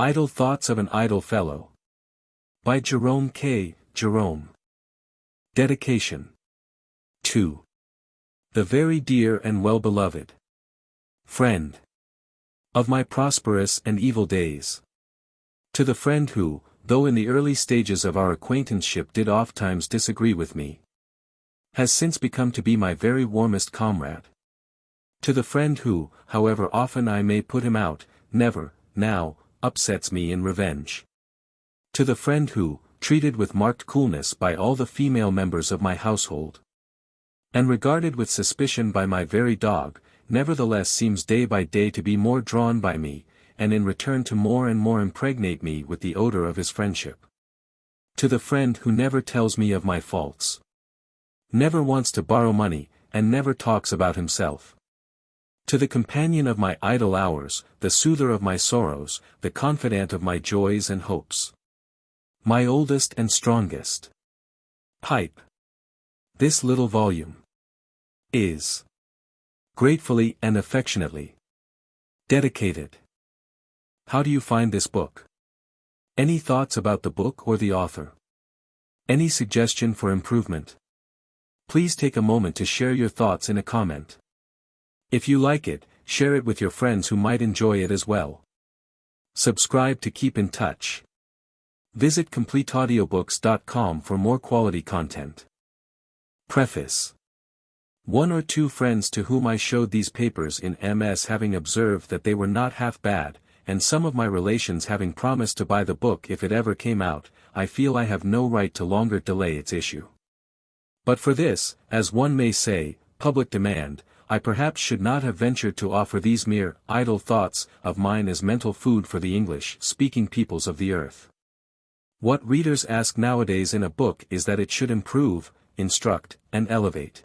Idle Thoughts of an Idle Fellow. By Jerome K. Jerome. Dedication. 2. The very dear and well-beloved friend of my prosperous and evil days. To the friend who, though in the early stages of our acquaintanceship did ofttimes disagree with me, has since become to be my very warmest comrade. To the friend who, however often I may put him out, never, now, upsets me in revenge. To the friend who, treated with marked coolness by all the female members of my household, and regarded with suspicion by my very dog, nevertheless seems day by day to be more drawn by me, and in return to more and more impregnate me with the odor of his friendship. To the friend who never tells me of my faults, never wants to borrow money, and never talks about himself. To the companion of my idle hours, the soother of my sorrows, the confidant of my joys and hopes. My oldest and strongest pipe. This little volume is gratefully and affectionately dedicated. How do you find this book? Any thoughts about the book or the author? Any suggestion for improvement? Please take a moment to share your thoughts in a comment. If you like it, share it with your friends who might enjoy it as well. Subscribe to keep in touch. Visit CompleteAudiobooks.com for more quality content. Preface. One or two friends to whom I showed these papers in MS having observed that they were not half bad, and some of my relations having promised to buy the book if it ever came out, I feel I have no right to longer delay its issue. But for this, as one may say, public demand, I perhaps should not have ventured to offer these mere idle thoughts of mine as mental food for the English-speaking peoples of the earth. What readers ask nowadays in a book is that it should improve, instruct, and elevate.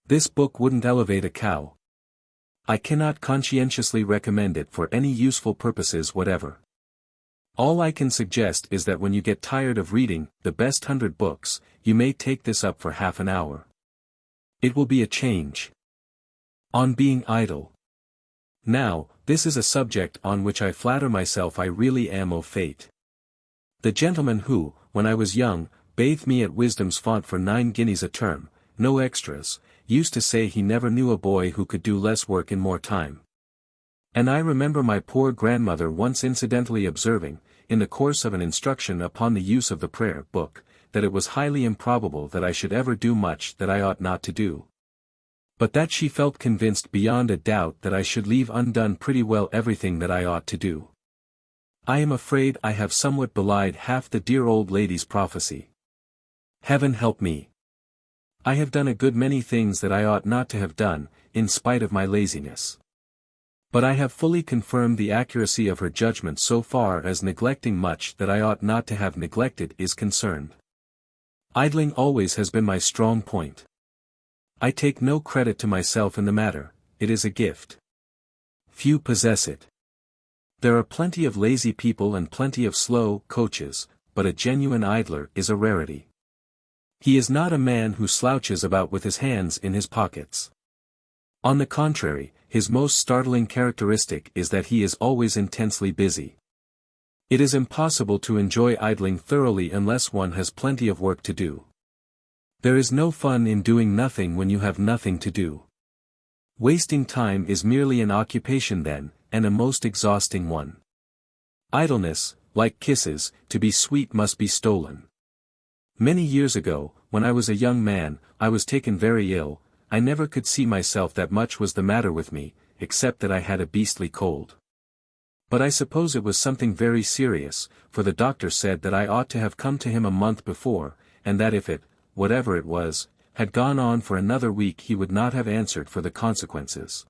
This book wouldn't elevate a cow. I cannot conscientiously recommend it for any useful purposes whatever. All I can suggest is that when you get tired of reading the best 100 books, you may take this up for half an hour. It will be a change. On being idle. Now, this is a subject on which I flatter myself I really am au fait. The gentleman who, when I was young, bathed me at Wisdom's font for 9 guineas a term, no extras, used to say he never knew a boy who could do less work in more time. And I remember my poor grandmother once incidentally observing, in the course of an instruction upon the use of the prayer book, that it was highly improbable that I should ever do much that I ought not to do, but that she felt convinced beyond a doubt that I should leave undone pretty well everything that I ought to do. I am afraid I have somewhat belied half the dear old lady's prophecy. Heaven help me. I have done a good many things that I ought not to have done, in spite of my laziness. But I have fully confirmed the accuracy of her judgment so far as neglecting much that I ought not to have neglected is concerned. Idling always has been my strong point. I take no credit to myself in the matter, it is a gift. Few possess it. There are plenty of lazy people and plenty of slow coaches, but a genuine idler is a rarity. He is not a man who slouches about with his hands in his pockets. On the contrary, his most startling characteristic is that he is always intensely busy. It is impossible to enjoy idling thoroughly unless one has plenty of work to do. There is no fun in doing nothing when you have nothing to do. Wasting time is merely an occupation then, and a most exhausting one. Idleness, like kisses, to be sweet must be stolen. Many years ago, when I was a young man, I was taken very ill. I never could see myself that much was the matter with me, except that I had a beastly cold. But I suppose it was something very serious, for the doctor said that I ought to have come to him a month before, and that if it, whatever it was, had gone on for another week he would not have answered for the consequences.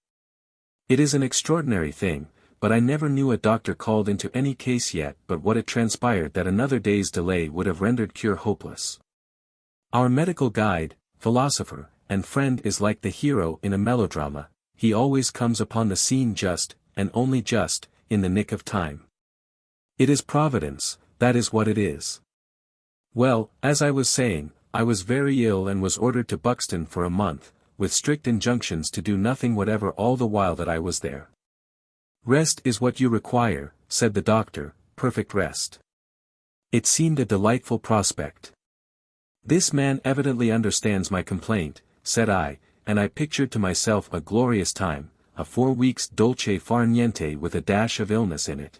It is an extraordinary thing, but I never knew a doctor called into any case yet but what it transpired that another day's delay would have rendered cure hopeless. Our medical guide, philosopher, and friend is like the hero in a melodrama, he always comes upon the scene just, and only just, in the nick of time. It is Providence, that is what it is. Well, as I was saying, I was very ill and was ordered to Buxton for a month, with strict injunctions to do nothing whatever all the while that I was there. Rest is what you require, said the doctor, perfect rest. It seemed a delightful prospect. This man evidently understands my complaint, said I, and I pictured to myself a glorious time, a 4 weeks dolce far niente with a dash of illness in it.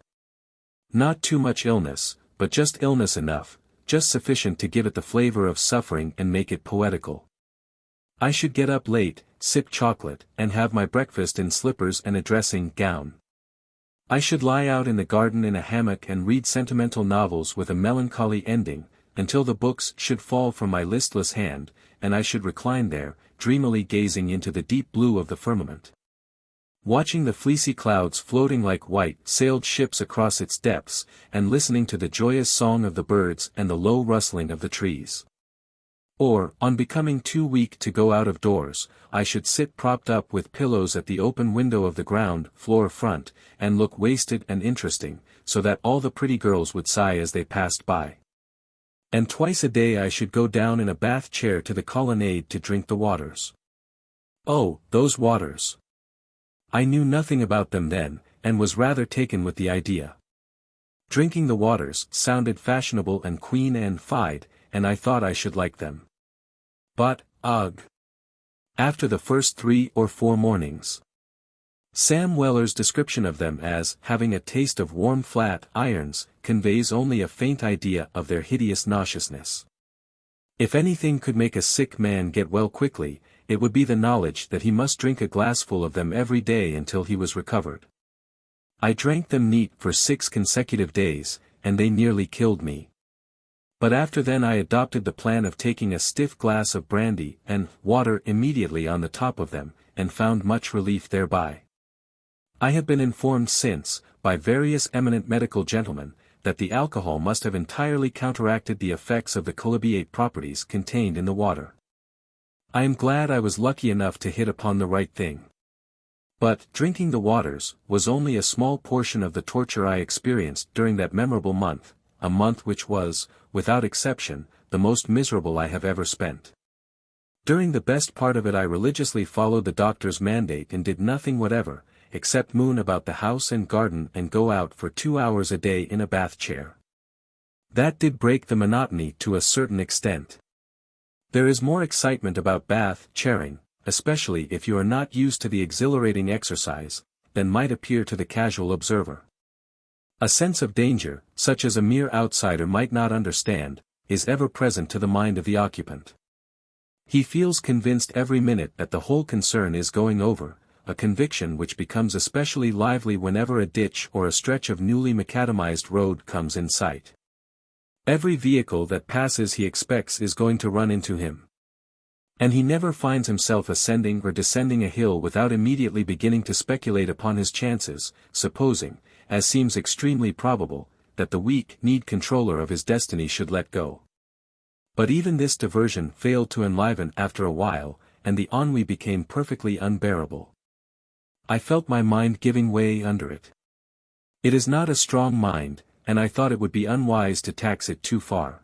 Not too much illness, but just illness enough, just sufficient to give it the flavor of suffering and make it poetical. I should get up late, sip chocolate, and have my breakfast in slippers and a dressing gown. I should lie out in the garden in a hammock and read sentimental novels with a melancholy ending, until the books should fall from my listless hand, and I should recline there, dreamily gazing into the deep blue of the firmament, watching the fleecy clouds floating like white-sailed ships across its depths, and listening to the joyous song of the birds and the low rustling of the trees. Or, on becoming too weak to go out of doors, I should sit propped up with pillows at the open window of the ground floor front, and look wasted and interesting, so that all the pretty girls would sigh as they passed by. And twice a day I should go down in a bath chair to the colonnade to drink the waters. Oh, those waters! I knew nothing about them then, and was rather taken with the idea. Drinking the waters sounded fashionable and Queen Anne-fied, and I thought I should like them. But, ugh! After the first 3 or 4 mornings. Sam Weller's description of them as having a taste of warm flat irons conveys only a faint idea of their hideous nauseousness. If anything could make a sick man get well quickly, it would be the knowledge that he must drink a glassful of them every day until he was recovered. I drank them neat for 6 consecutive days, and they nearly killed me. But after then I adopted the plan of taking a stiff glass of brandy and water immediately on the top of them, and found much relief thereby. I have been informed since, by various eminent medical gentlemen, that the alcohol must have entirely counteracted the effects of the chalybeate properties contained in the water. I am glad I was lucky enough to hit upon the right thing. But, drinking the waters, was only a small portion of the torture I experienced during that memorable month, a month which was, without exception, the most miserable I have ever spent. During the best part of it I religiously followed the doctor's mandate and did nothing whatever, except moon about the house and garden and go out for 2 hours a day in a bath chair. That did break the monotony to a certain extent. There is more excitement about bath chairing, especially if you are not used to the exhilarating exercise, than might appear to the casual observer. A sense of danger, such as a mere outsider might not understand, is ever present to the mind of the occupant. He feels convinced every minute that the whole concern is going over, a conviction which becomes especially lively whenever a ditch or a stretch of newly macadamized road comes in sight. Every vehicle that passes he expects is going to run into him. And he never finds himself ascending or descending a hill without immediately beginning to speculate upon his chances, supposing, as seems extremely probable, that the weak-kneed controller of his destiny should let go. But even this diversion failed to enliven after a while, and the ennui became perfectly unbearable. I felt my mind giving way under it. It is not a strong mind, and I thought it would be unwise to tax it too far.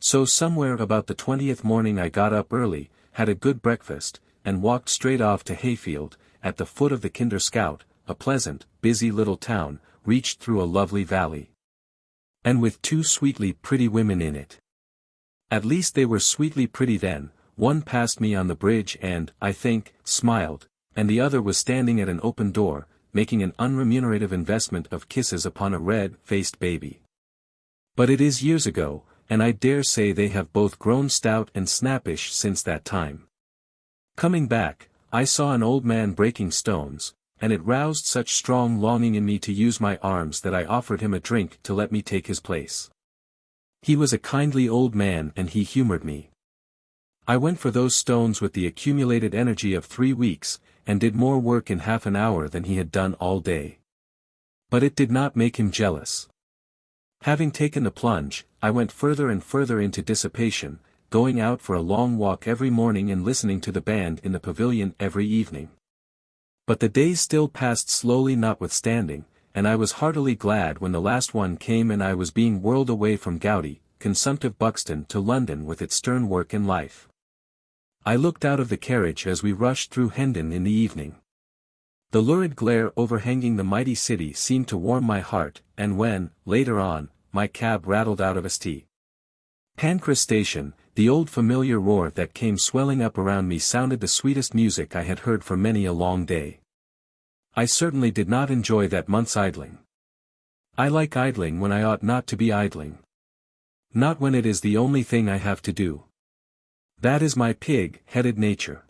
So somewhere about the 20th morning I got up early, had a good breakfast, and walked straight off to Hayfield, at the foot of the Kinder Scout, a pleasant, busy little town, reached through a lovely valley. And with 2 sweetly pretty women in it. At least they were sweetly pretty then, one passed me on the bridge and, I think, smiled, and the other was standing at an open door, making an unremunerative investment of kisses upon a red-faced baby. But it is years ago, and I dare say they have both grown stout and snappish since that time. Coming back, I saw an old man breaking stones, and it roused such strong longing in me to use my arms that I offered him a drink to let me take his place. He was a kindly old man and he humored me. I went for those stones with the accumulated energy of 3 weeks, and did more work in half an hour than he had done all day. But it did not make him jealous. Having taken the plunge, I went further and further into dissipation, going out for a long walk every morning and listening to the band in the pavilion every evening. But the days still passed slowly notwithstanding, and I was heartily glad when the last one came and I was being whirled away from gouty, consumptive Buxton to London with its stern work and life. I looked out of the carriage as we rushed through Hendon in the evening. The lurid glare overhanging the mighty city seemed to warm my heart, and when, later on, my cab rattled out of St. Pancras station, the old familiar roar that came swelling up around me sounded the sweetest music I had heard for many a long day. I certainly did not enjoy that month's idling. I like idling when I ought not to be idling. Not when it is the only thing I have to do. That is my pig-headed nature.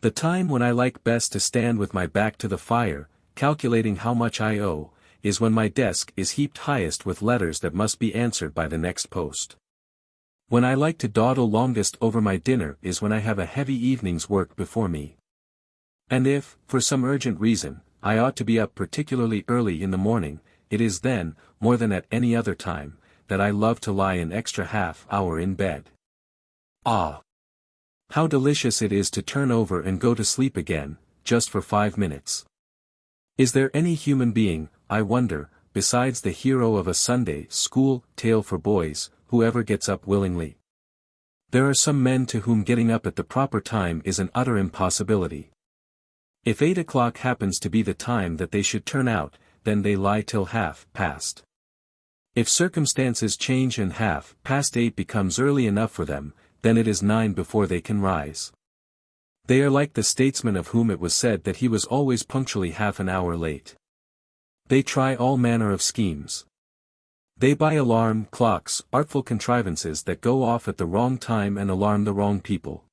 The time when I like best to stand with my back to the fire, calculating how much I owe, is when my desk is heaped highest with letters that must be answered by the next post. When I like to dawdle longest over my dinner is when I have a heavy evening's work before me. And if, for some urgent reason, I ought to be up particularly early in the morning, it is then, more than at any other time, that I love to lie an extra half-hour in bed. Ah! How delicious it is to turn over and go to sleep again, just for 5 minutes. Is there any human being, I wonder, besides the hero of a Sunday school tale for boys, who ever gets up willingly? There are some men to whom getting up at the proper time is an utter impossibility. If 8 o'clock happens to be the time that they should turn out, then they lie till 8:30. If circumstances change and 8:30 becomes early enough for them, then it is 9 before they can rise. They are like the statesman of whom it was said that he was always punctually half an hour late. They try all manner of schemes. They buy alarm clocks, artful contrivances that go off at the wrong time and alarm the wrong people.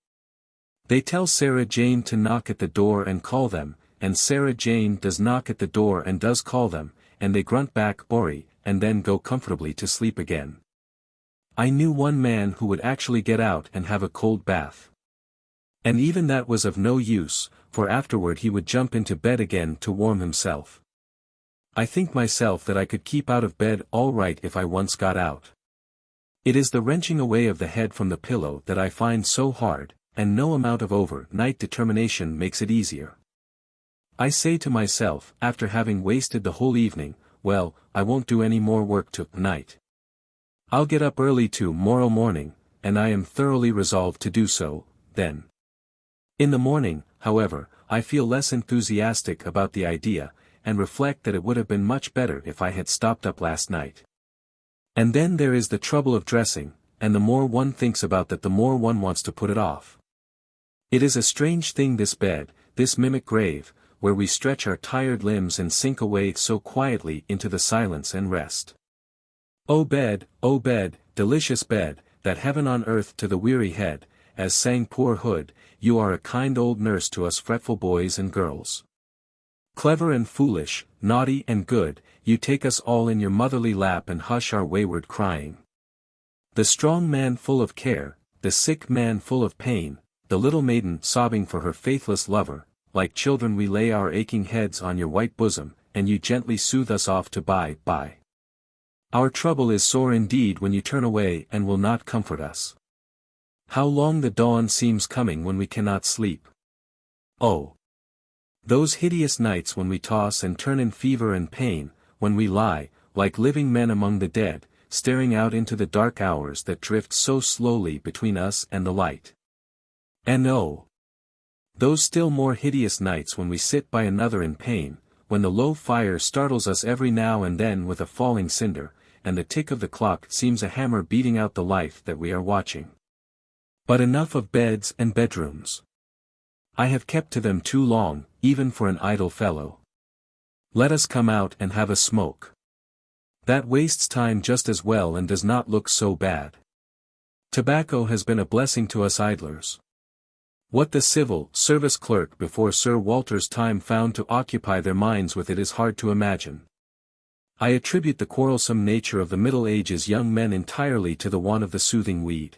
They tell Sarah Jane to knock at the door and call them, and Sarah Jane does knock at the door and does call them, and they grunt back "Ori," and then go comfortably to sleep again. I knew one man who would actually get out and have a cold bath. And even that was of no use, for afterward he would jump into bed again to warm himself. I think myself that I could keep out of bed all right if I once got out. It is the wrenching away of the head from the pillow that I find so hard, and no amount of over-night determination makes it easier. I say to myself, after having wasted the whole evening, well, I won't do any more work to-night. I'll get up early to-morrow morning, and I am thoroughly resolved to do so, then. In the morning, however, I feel less enthusiastic about the idea, and reflect that it would have been much better if I had stopped up last night. And then there is the trouble of dressing, and the more one thinks about that the more one wants to put it off. It is a strange thing, this bed, this mimic grave, where we stretch our tired limbs and sink away so quietly into the silence and rest. O bed, delicious bed, that heaven on earth to the weary head, as sang poor Hood, you are a kind old nurse to us fretful boys and girls. Clever and foolish, naughty and good, you take us all in your motherly lap and hush our wayward crying. The strong man full of care, the sick man full of pain, the little maiden sobbing for her faithless lover, like children we lay our aching heads on your white bosom, and you gently soothe us off to bye. Our trouble is sore indeed when you turn away and will not comfort us. How long the dawn seems coming when we cannot sleep. Oh! Those hideous nights when we toss and turn in fever and pain, when we lie, like living men among the dead, staring out into the dark hours that drift so slowly between us and the light. And oh! Those still more hideous nights when we sit by another in pain, when the low fire startles us every now and then with a falling cinder, and the tick of the clock seems a hammer beating out the life that we are watching. But enough of beds and bedrooms. I have kept to them too long, even for an idle fellow. Let us come out and have a smoke. That wastes time just as well and does not look so bad. Tobacco has been a blessing to us idlers. What the civil service clerk before Sir Walter's time found to occupy their minds with it is hard to imagine. I attribute the quarrelsome nature of the Middle Ages young men entirely to the want of the soothing weed.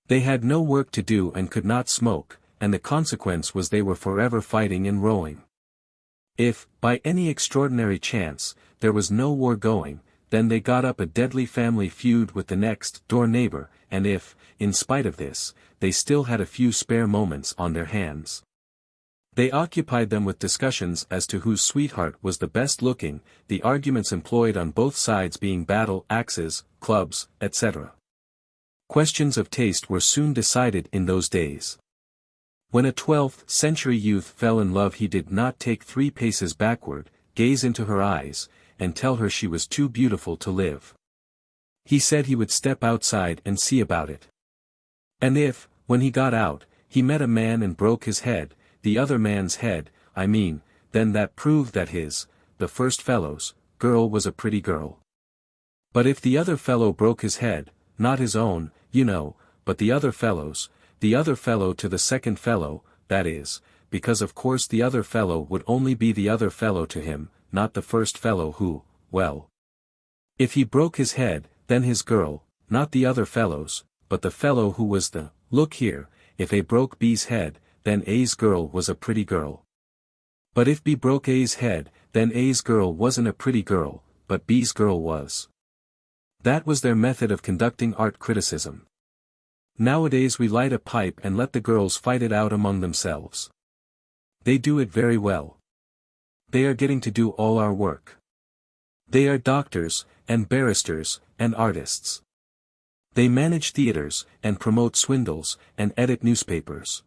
They had no work to do and could not smoke, and the consequence was they were forever fighting and rowing. If, by any extraordinary chance, there was no war going, then they got up a deadly family feud with the next door neighbor, and if, in spite of this, they still had a few spare moments on their hands, they occupied them with discussions as to whose sweetheart was the best looking, the arguments employed on both sides being battle axes, clubs, etc. Questions of taste were soon decided in those days. When a 12th-century youth fell in love, he did not take 3 paces backward, gaze into her eyes, and tell her she was too beautiful to live. He said he would step outside and see about it. And if, when he got out, he met a man and broke his head, the other man's head, I mean, then that proved that the first fellow's, girl was a pretty girl. But if the other fellow broke his head, not his own, you know, but the other fellow's, the other fellow to the second fellow, that is, because of course the other fellow would only be the other fellow to him, not the first fellow who, well. If he broke his head, then his girl, not the other fellow's, but the fellow who was the, look here, if A broke B's head, then A's girl was a pretty girl. But if B broke A's head, then A's girl wasn't a pretty girl, but B's girl was. That was their method of conducting art criticism. Nowadays we light a pipe and let the girls fight it out among themselves. They do it very well. They are getting to do all our work. They are doctors, and barristers, and artists. They manage theaters, and promote swindles, and edit newspapers.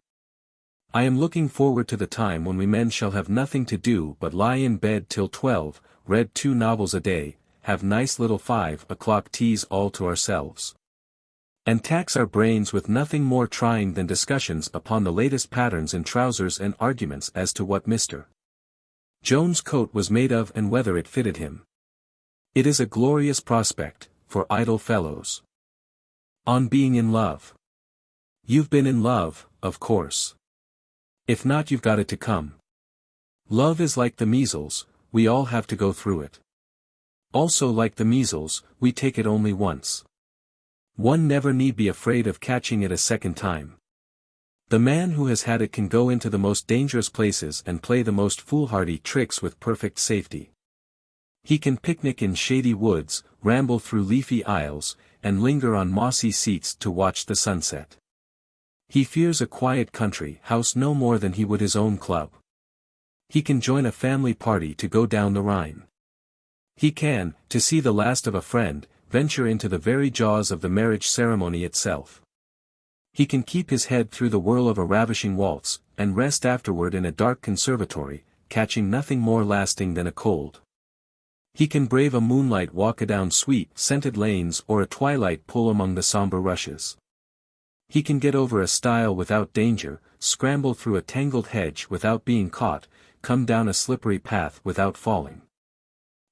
I am looking forward to the time when we men shall have nothing to do but lie in bed till 12, read 2 novels a day, have nice little 5 o'clock teas all to ourselves. And tax our brains with nothing more trying than discussions upon the latest patterns in trousers and arguments as to what Mr. Jones' coat was made of and whether it fitted him. It is a glorious prospect, for idle fellows. On being in love. You've been in love, of course. If not, you've got it to come. Love is like the measles, we all have to go through it. Also like the measles, we take it only once. One never need be afraid of catching it a second time. The man who has had it can go into the most dangerous places and play the most foolhardy tricks with perfect safety. He can picnic in shady woods, ramble through leafy aisles, and linger on mossy seats to watch the sunset. He fears a quiet country house no more than he would his own club. He can join a family party to go down the Rhine. He can, to see the last of a friend, venture into the very jaws of the marriage ceremony itself. He can keep his head through the whirl of a ravishing waltz, and rest afterward in a dark conservatory, catching nothing more lasting than a cold. He can brave a moonlight walk adown sweet, scented lanes or a twilight pull among the somber rushes. He can get over a stile without danger, scramble through a tangled hedge without being caught, come down a slippery path without falling.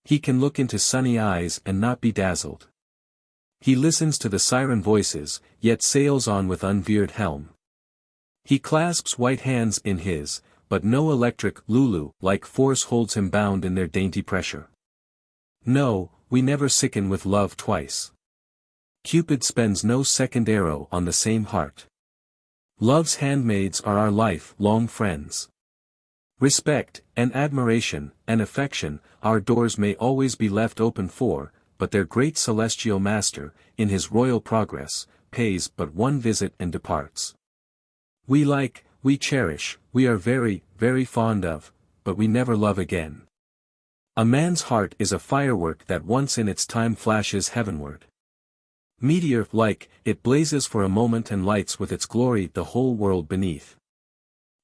He can look into sunny eyes and not be dazzled. He listens to the siren voices, yet sails on with unveered helm. He clasps white hands in his, but no electric Lulu-like force holds him bound in their dainty pressure. No, we never sicken with love twice. Cupid spends no second arrow on the same heart. Love's handmaids are our life-long friends. Respect, and admiration, and affection, our doors may always be left open for, but their great celestial master, in his royal progress, pays but one visit and departs. We like, we cherish, we are very, very fond of, but we never love again. A man's heart is a firework that once in its time flashes heavenward. Meteor-like, it blazes for a moment and lights with its glory the whole world beneath.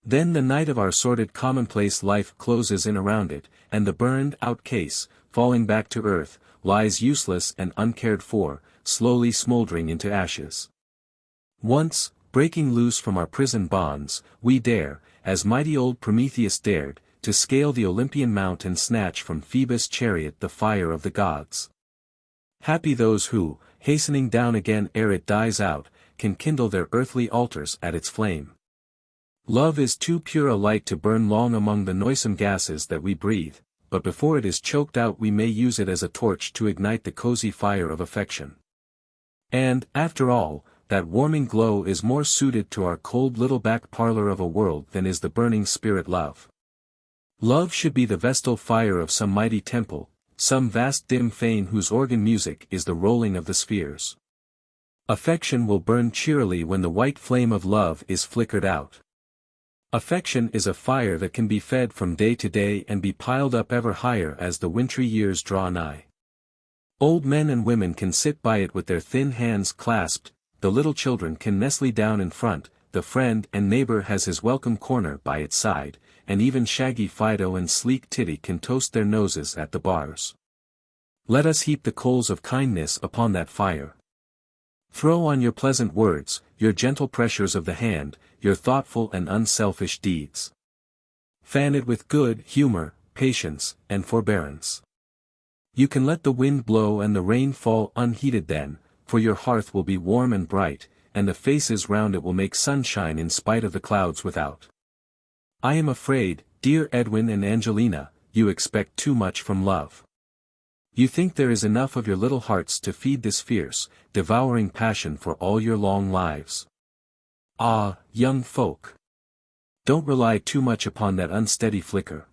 Then the night of our sordid commonplace life closes in around it, and the burned-out case, falling back to earth, lies useless and uncared for, slowly smoldering into ashes. Once, breaking loose from our prison bonds, we dare, as mighty old Prometheus dared, to scale the Olympian mount and snatch from Phoebus' chariot the fire of the gods. Happy those who, hastening down again ere it dies out, can kindle their earthly altars at its flame. Love is too pure a light to burn long among the noisome gases that we breathe, but before it is choked out we may use it as a torch to ignite the cozy fire of affection. And, after all, that warming glow is more suited to our cold little back parlor of a world than is the burning spirit love. Love should be the vestal fire of some mighty temple, some vast dim fane whose organ music is the rolling of the spheres. Affection will burn cheerily when the white flame of love is flickered out. Affection is a fire that can be fed from day to day and be piled up ever higher as the wintry years draw nigh. Old men and women can sit by it with their thin hands clasped, the little children can nestle down in front, the friend and neighbor has his welcome corner by its side, and even shaggy Fido and sleek Titty can toast their noses at the bars. Let us heap the coals of kindness upon that fire. Throw on your pleasant words, your gentle pressures of the hand, your thoughtful and unselfish deeds. Fan it with good humor, patience, and forbearance. You can let the wind blow and the rain fall unheeded then, for your hearth will be warm and bright, and the faces round it will make sunshine in spite of the clouds without. I am afraid, dear Edwin and Angelina, you expect too much from love. You think there is enough of your little hearts to feed this fierce, devouring passion for all your long lives. Ah, young folk! Don't rely too much upon that unsteady flicker.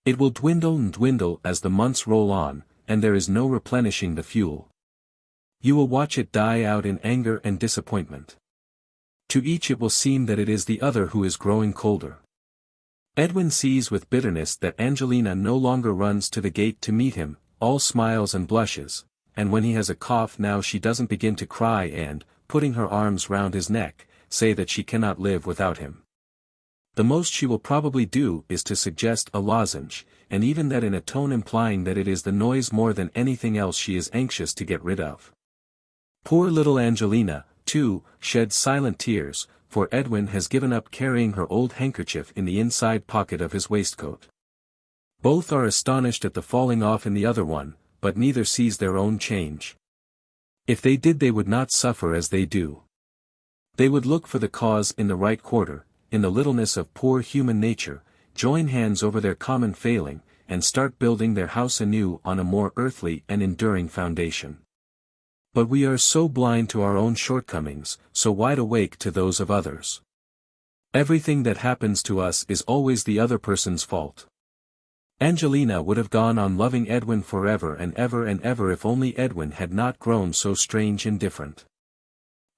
It will dwindle and dwindle as the months roll on, and there is no replenishing the fuel. You will watch it die out in anger and disappointment. To each it will seem that it is the other who is growing colder. Edwin sees with bitterness that Angelina no longer runs to the gate to meet him, all smiles and blushes, and when he has a cough now she doesn't begin to cry and, putting her arms round his neck, say that she cannot live without him. The most she will probably do is to suggest a lozenge, and even that in a tone implying that it is the noise more than anything else she is anxious to get rid of. Poor little Angelina, too, sheds silent tears, for Edwin has given up carrying her old handkerchief in the inside pocket of his waistcoat. Both are astonished at the falling off in the other one, but neither sees their own change. If they did they would not suffer as they do. They would look for the cause in the right quarter, in the littleness of poor human nature, join hands over their common failing, and start building their house anew on a more earthly and enduring foundation. But we are so blind to our own shortcomings, so wide awake to those of others. Everything that happens to us is always the other person's fault. Angelina would have gone on loving Edwin forever and ever if only Edwin had not grown so strange and different.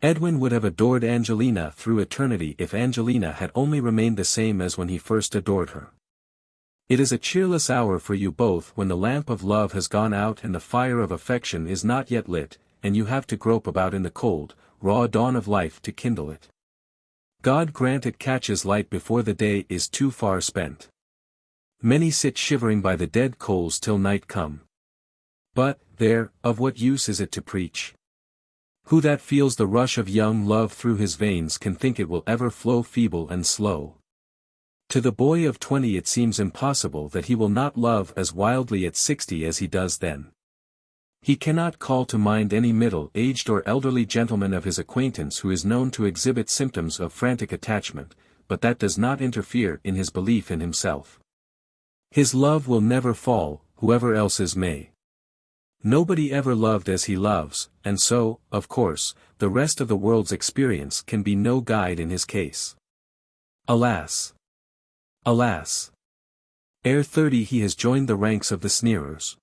Edwin would have adored Angelina through eternity if Angelina had only remained the same as when he first adored her. It is a cheerless hour for you both when the lamp of love has gone out and the fire of affection is not yet lit, and you have to grope about in the cold, raw dawn of life to kindle it. God grant it catches light before the day is too far spent. Many sit shivering by the dead coals till night come. But, there, of what use is it to preach? Who that feels the rush of young love through his veins can think it will ever flow feeble and slow? To the boy of 20 it seems impossible that he will not love as wildly at 60 as he does then. He cannot call to mind any middle-aged or elderly gentleman of his acquaintance who is known to exhibit symptoms of frantic attachment, but that does not interfere in his belief in himself. His love will never fall, whoever else's may. Nobody ever loved as he loves, and so, of course, the rest of the world's experience can be no guide in his case. Alas! Alas! Ere 30 he has joined the ranks of the sneerers.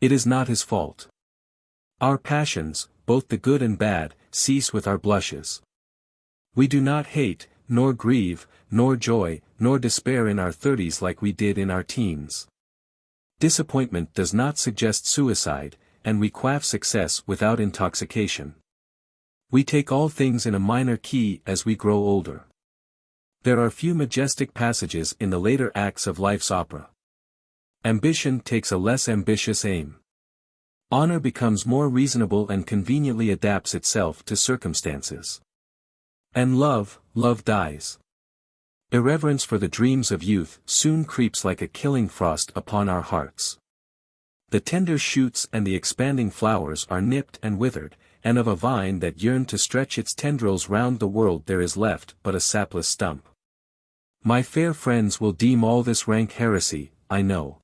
It is not his fault. Our passions, both the good and bad, cease with our blushes. We do not hate, nor grieve, nor joy, nor despair in our 30s like we did in our teens. Disappointment does not suggest suicide, and we quaff success without intoxication. We take all things in a minor key as we grow older. There are few majestic passages in the later acts of life's opera. Ambition takes a less ambitious aim. Honor becomes more reasonable and conveniently adapts itself to circumstances. And love dies. Irreverence for the dreams of youth soon creeps like a killing frost upon our hearts. The tender shoots and the expanding flowers are nipped and withered, and of a vine that yearned to stretch its tendrils round the world there is left but a sapless stump. My fair friends will deem all this rank heresy, I know.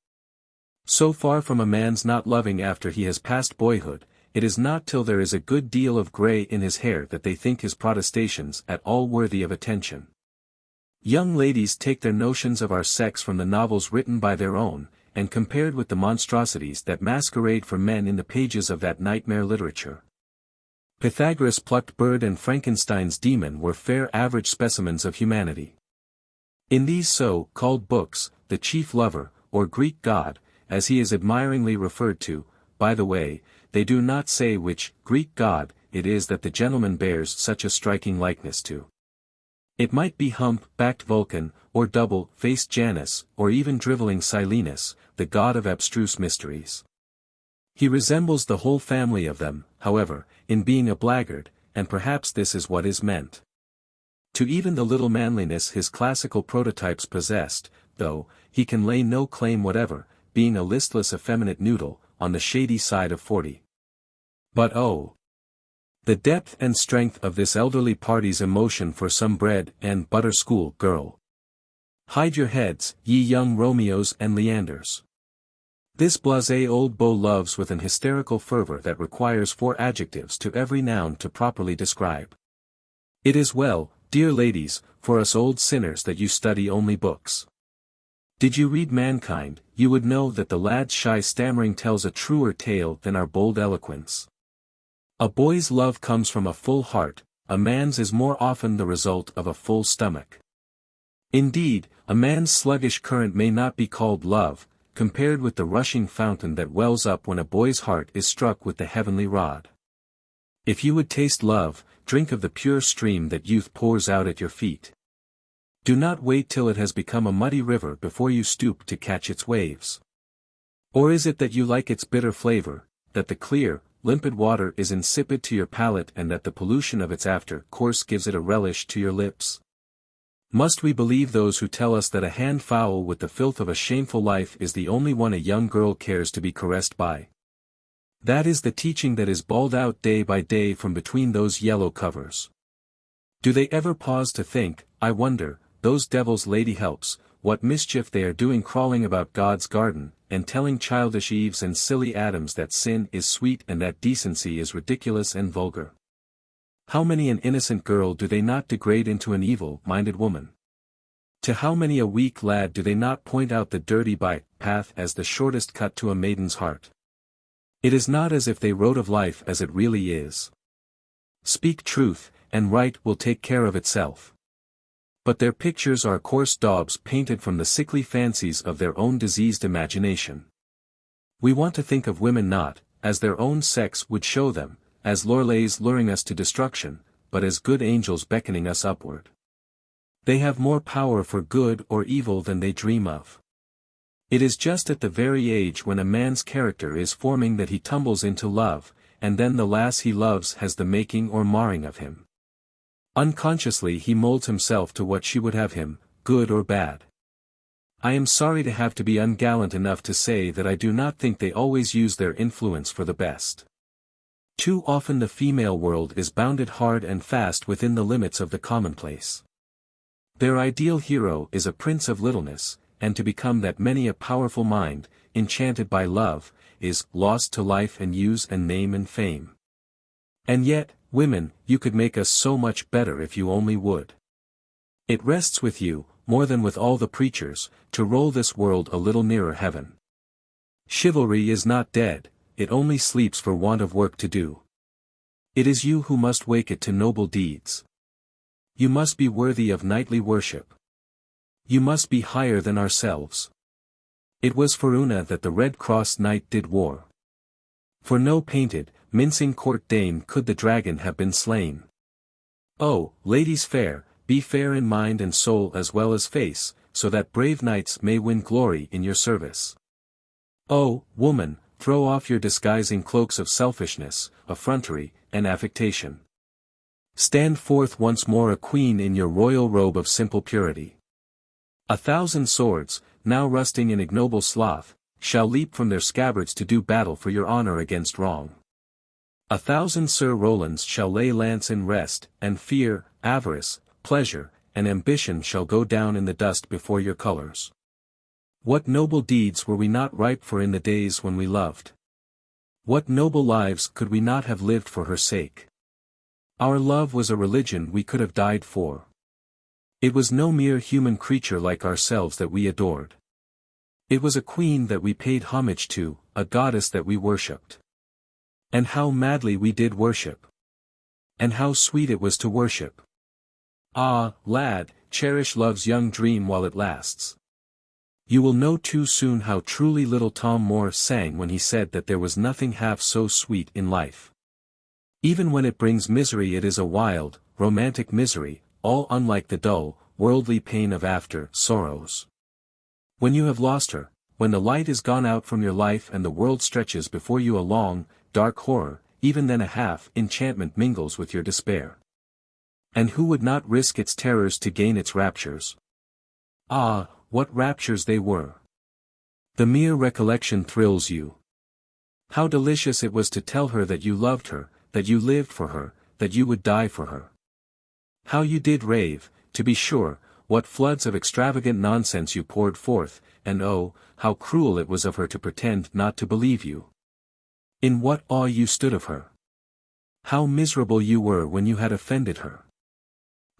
So far from a man's not loving after he has passed boyhood, it is not till there is a good deal of grey in his hair that they think his protestations at all worthy of attention. Young ladies take their notions of our sex from the novels written by their own, and compared with the monstrosities that masquerade for men in the pages of that nightmare literature. Pythagoras' plucked bird and Frankenstein's demon were fair average specimens of humanity. In these so-called books, the chief lover, or Greek god, as he is admiringly referred to, by the way, they do not say which Greek god it is that the gentleman bears such a striking likeness to. It might be hump-backed Vulcan, or double-faced Janus, or even driveling Silenus, the god of abstruse mysteries. He resembles the whole family of them, however, in being a blackguard, and perhaps this is what is meant. To even the little manliness his classical prototypes possessed, though, he can lay no claim whatever, being a listless effeminate noodle, on the shady side of 40. But oh! The depth and strength of this elderly party's emotion for some bread and butter school girl. Hide your heads, ye young Romeos and Leanders. This blasé old beau loves with an hysterical fervor that requires 4 adjectives to every noun to properly describe. It is well, dear ladies, for us old sinners that you study only books. Did you read Mankind, you would know that the lad's shy stammering tells a truer tale than our bold eloquence. A boy's love comes from a full heart, a man's is more often the result of a full stomach. Indeed, a man's sluggish current may not be called love, compared with the rushing fountain that wells up when a boy's heart is struck with the heavenly rod. If you would taste love, drink of the pure stream that youth pours out at your feet. Do not wait till it has become a muddy river before you stoop to catch its waves. Or is it that you like its bitter flavor, that the clear, limpid water is insipid to your palate and that the pollution of its after course gives it a relish to your lips? Must we believe those who tell us that a hand foul with the filth of a shameful life is the only one a young girl cares to be caressed by? That is the teaching that is bawled out day by day from between those yellow covers. Do they ever pause to think, I wonder, those devils lady helps, what mischief they are doing crawling about God's garden, and telling childish Eves and silly Adams that sin is sweet and that decency is ridiculous and vulgar? How many an innocent girl do they not degrade into an evil-minded woman? To how many a weak lad do they not point out the dirty by-path as the shortest cut to a maiden's heart? It is not as if they wrote of life as it really is. Speak truth, and right will take care of itself. But their pictures are coarse daubs painted from the sickly fancies of their own diseased imagination. We want to think of women not, as their own sex would show them, as Lorelais luring us to destruction, but as good angels beckoning us upward. They have more power for good or evil than they dream of. It is just at the very age when a man's character is forming that he tumbles into love, and then the lass he loves has the making or marring of him. Unconsciously he molds himself to what she would have him, good or bad. I am sorry to have to be ungallant enough to say that I do not think they always use their influence for the best. Too often the female world is bounded hard and fast within the limits of the commonplace. Their ideal hero is a prince of littleness, and to become that many a powerful mind, enchanted by love, is lost to life and use and name and fame. And yet, women, you could make us so much better if you only would. It rests with you, more than with all the preachers, to roll this world a little nearer heaven. Chivalry is not dead, it only sleeps for want of work to do. It is you who must wake it to noble deeds. You must be worthy of knightly worship. You must be higher than ourselves. It was for Una that the Red Cross knight did war. For no painted, mincing court dame could the dragon have been slain. Oh, ladies fair, be fair in mind and soul as well as face, so that brave knights may win glory in your service. Oh, woman, throw off your disguising cloaks of selfishness, effrontery, and affectation. Stand forth once more a queen in your royal robe of simple purity. 1,000 swords, now rusting in ignoble sloth, shall leap from their scabbards to do battle for your honor against wrong. 1,000 Sir Rolands shall lay lance in rest, and fear, avarice, pleasure, and ambition shall go down in the dust before your colors. What noble deeds were we not ripe for in the days when we loved? What noble lives could we not have lived for her sake? Our love was a religion we could have died for. It was no mere human creature like ourselves that we adored. It was a queen that we paid homage to, a goddess that we worshipped. And how madly we did worship! And how sweet it was to worship! Ah, lad, cherish love's young dream while it lasts. You will know too soon how truly little Tom Moore sang when he said that there was nothing half so sweet in life. Even when it brings misery it is a wild, romantic misery, all unlike the dull, worldly pain of after sorrows. When you have lost her, when the light is gone out from your life and the world stretches before you a long, dark horror, even then a half-enchantment mingles with your despair. And who would not risk its terrors to gain its raptures? Ah, what raptures they were! The mere recollection thrills you. How delicious it was to tell her that you loved her, that you lived for her, that you would die for her. How you did rave, to be sure, what floods of extravagant nonsense you poured forth, and oh, how cruel it was of her to pretend not to believe you. In what awe you stood of her. How miserable you were when you had offended her.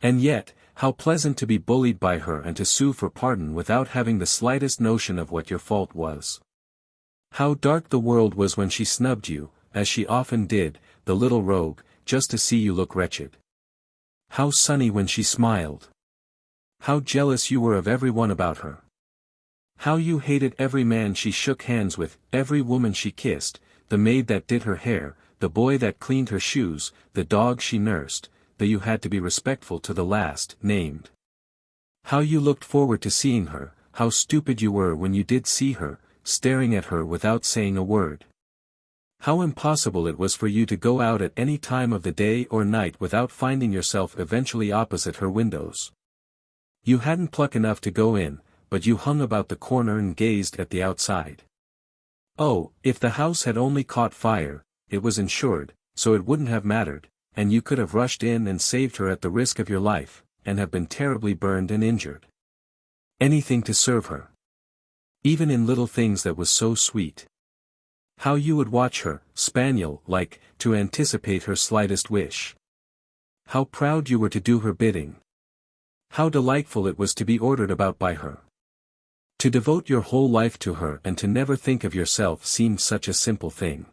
And yet, how pleasant to be bullied by her and to sue for pardon without having the slightest notion of what your fault was. How dark the world was when she snubbed you, as she often did, the little rogue, just to see you look wretched. How sunny when she smiled. How jealous you were of everyone about her. How you hated every man she shook hands with, every woman she kissed, the maid that did her hair, the boy that cleaned her shoes, the dog she nursed, though you had to be respectful to the last named. How you looked forward to seeing her, how stupid you were when you did see her, staring at her without saying a word. How impossible it was for you to go out at any time of the day or night without finding yourself eventually opposite her windows. You hadn't pluck enough to go in, but you hung about the corner and gazed at the outside. Oh, if the house had only caught fire, it was insured, so it wouldn't have mattered, and you could have rushed in and saved her at the risk of your life, and have been terribly burned and injured. Anything to serve her. Even in little things that was so sweet. How you would watch her, spaniel-like, to anticipate her slightest wish. How proud you were to do her bidding. How delightful it was to be ordered about by her. To devote your whole life to her and to never think of yourself seemed such a simple thing.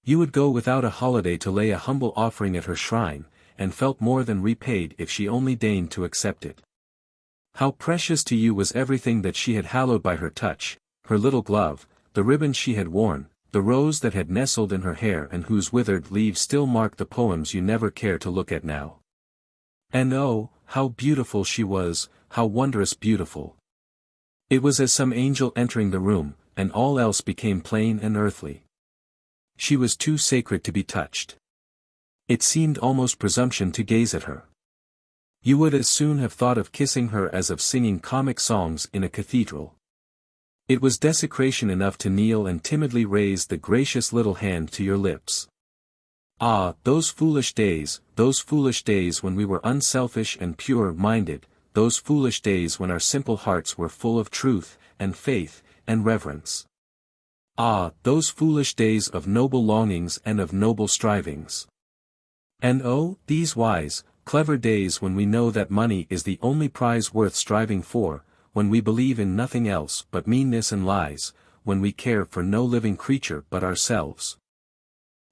You would go without a holiday to lay a humble offering at her shrine, and felt more than repaid if she only deigned to accept it. How precious to you was everything that she had hallowed by her touch, her little glove, the ribbon she had worn, the rose that had nestled in her hair and whose withered leaves still mark the poems you never care to look at now. And oh, how beautiful she was, how wondrous beautiful. It was as some angel entering the room, and all else became plain and earthly. She was too sacred to be touched. It seemed almost presumption to gaze at her. You would as soon have thought of kissing her as of singing comic songs in a cathedral. It was desecration enough to kneel and timidly raise the gracious little hand to your lips. Ah, those foolish days when we were unselfish and pure-minded, those foolish days when our simple hearts were full of truth, and faith, and reverence. Ah, those foolish days of noble longings and of noble strivings. And oh, these wise, clever days when we know that money is the only prize worth striving for, when we believe in nothing else but meanness and lies, when we care for no living creature but ourselves.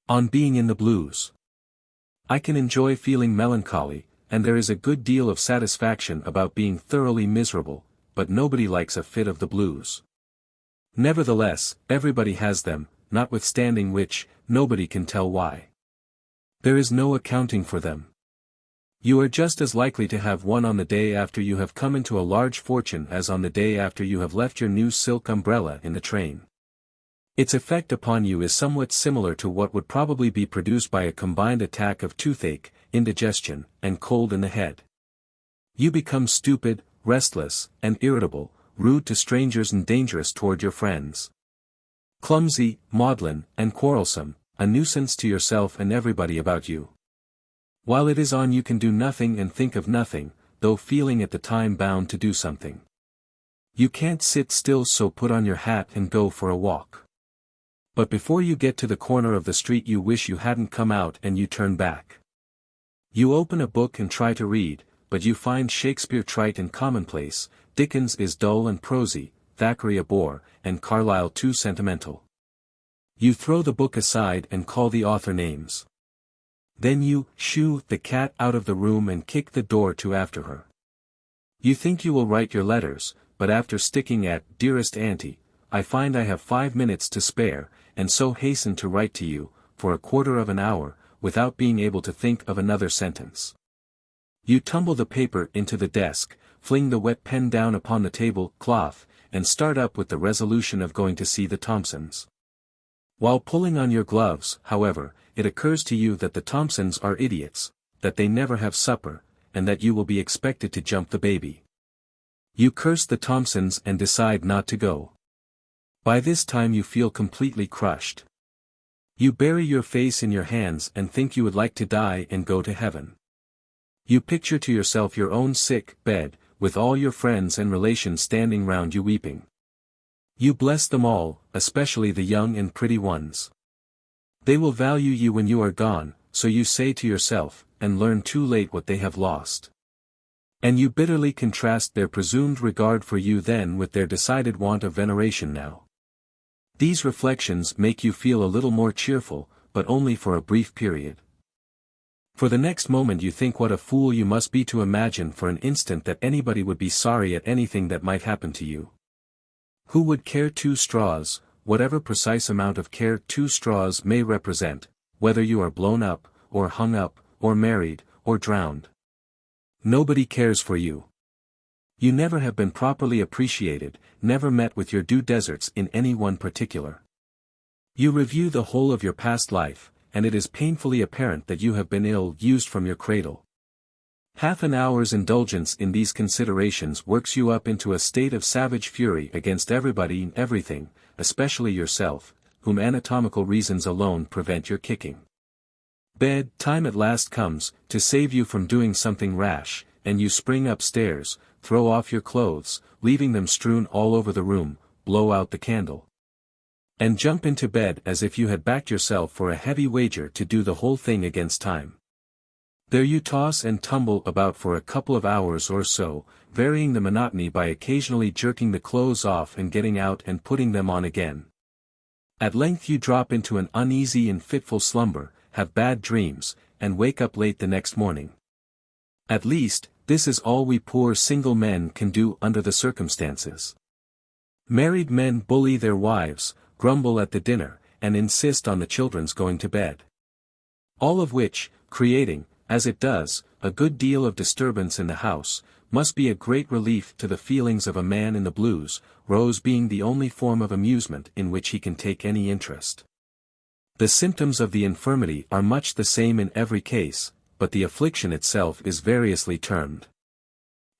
On being in the blues. I can enjoy feeling melancholy, and there is a good deal of satisfaction about being thoroughly miserable, but nobody likes a fit of the blues. Nevertheless, everybody has them, notwithstanding which, nobody can tell why. There is no accounting for them. You are just as likely to have one on the day after you have come into a large fortune as on the day after you have left your new silk umbrella in the train. Its effect upon you is somewhat similar to what would probably be produced by a combined attack of toothache, indigestion, and cold in the head. You become stupid, restless, and irritable, rude to strangers and dangerous toward your friends. Clumsy, maudlin, and quarrelsome, a nuisance to yourself and everybody about you. While it is on you can do nothing and think of nothing, though feeling at the time bound to do something. You can't sit still, so put on your hat and go for a walk. But before you get to the corner of the street you wish you hadn't come out and you turn back. You open a book and try to read, but you find Shakespeare trite and commonplace, Dickens is dull and prosy, Thackeray a bore, and Carlyle too sentimental. You throw the book aside and call the author names. Then you shoo the cat out of the room and kick the door to after her. You think you will write your letters, but after sticking at "Dearest Auntie, I find I have 5 minutes to spare," and so hasten to write to you, for a quarter of an hour, without being able to think of another sentence. You tumble the paper into the desk, fling the wet pen down upon the table cloth, and start up with the resolution of going to see the Thompsons. While pulling on your gloves, however, it occurs to you that the Thompsons are idiots, that they never have supper, and that you will be expected to jump the baby. You curse the Thompsons and decide not to go. By this time you feel completely crushed. You bury your face in your hands and think you would like to die and go to heaven. You picture to yourself your own sick bed, with all your friends and relations standing round you weeping. You bless them all, especially the young and pretty ones. They will value you when you are gone, so you say to yourself, and learn too late what they have lost. And you bitterly contrast their presumed regard for you then with their decided want of veneration now. These reflections make you feel a little more cheerful, but only for a brief period. For the next moment you think what a fool you must be to imagine for an instant that anybody would be sorry at anything that might happen to you. Who would care 2 straws, whatever precise amount of care 2 straws may represent, whether you are blown up, or hung up, or married, or drowned? Nobody cares for you. You never have been properly appreciated, never met with your due deserts in any one particular. You review the whole of your past life, and it is painfully apparent that you have been ill-used from your cradle. Half an hour's indulgence in these considerations works you up into a state of savage fury against everybody and everything, especially yourself, whom anatomical reasons alone prevent your kicking. Bed time at last comes, to save you from doing something rash, and you spring upstairs, throw off your clothes, leaving them strewn all over the room, blow out the candle, and jump into bed as if you had backed yourself for a heavy wager to do the whole thing against time. There you toss and tumble about for a couple of hours or so, varying the monotony by occasionally jerking the clothes off and getting out and putting them on again. At length you drop into an uneasy and fitful slumber, have bad dreams, and wake up late the next morning. At least, this is all we poor single men can do under the circumstances. Married men bully their wives, grumble at the dinner, and insist on the children's going to bed. All of which, creating, as it does, a good deal of disturbance in the house, must be a great relief to the feelings of a man in the blues, Rose being the only form of amusement in which he can take any interest. The symptoms of the infirmity are much the same in every case, but the affliction itself is variously termed.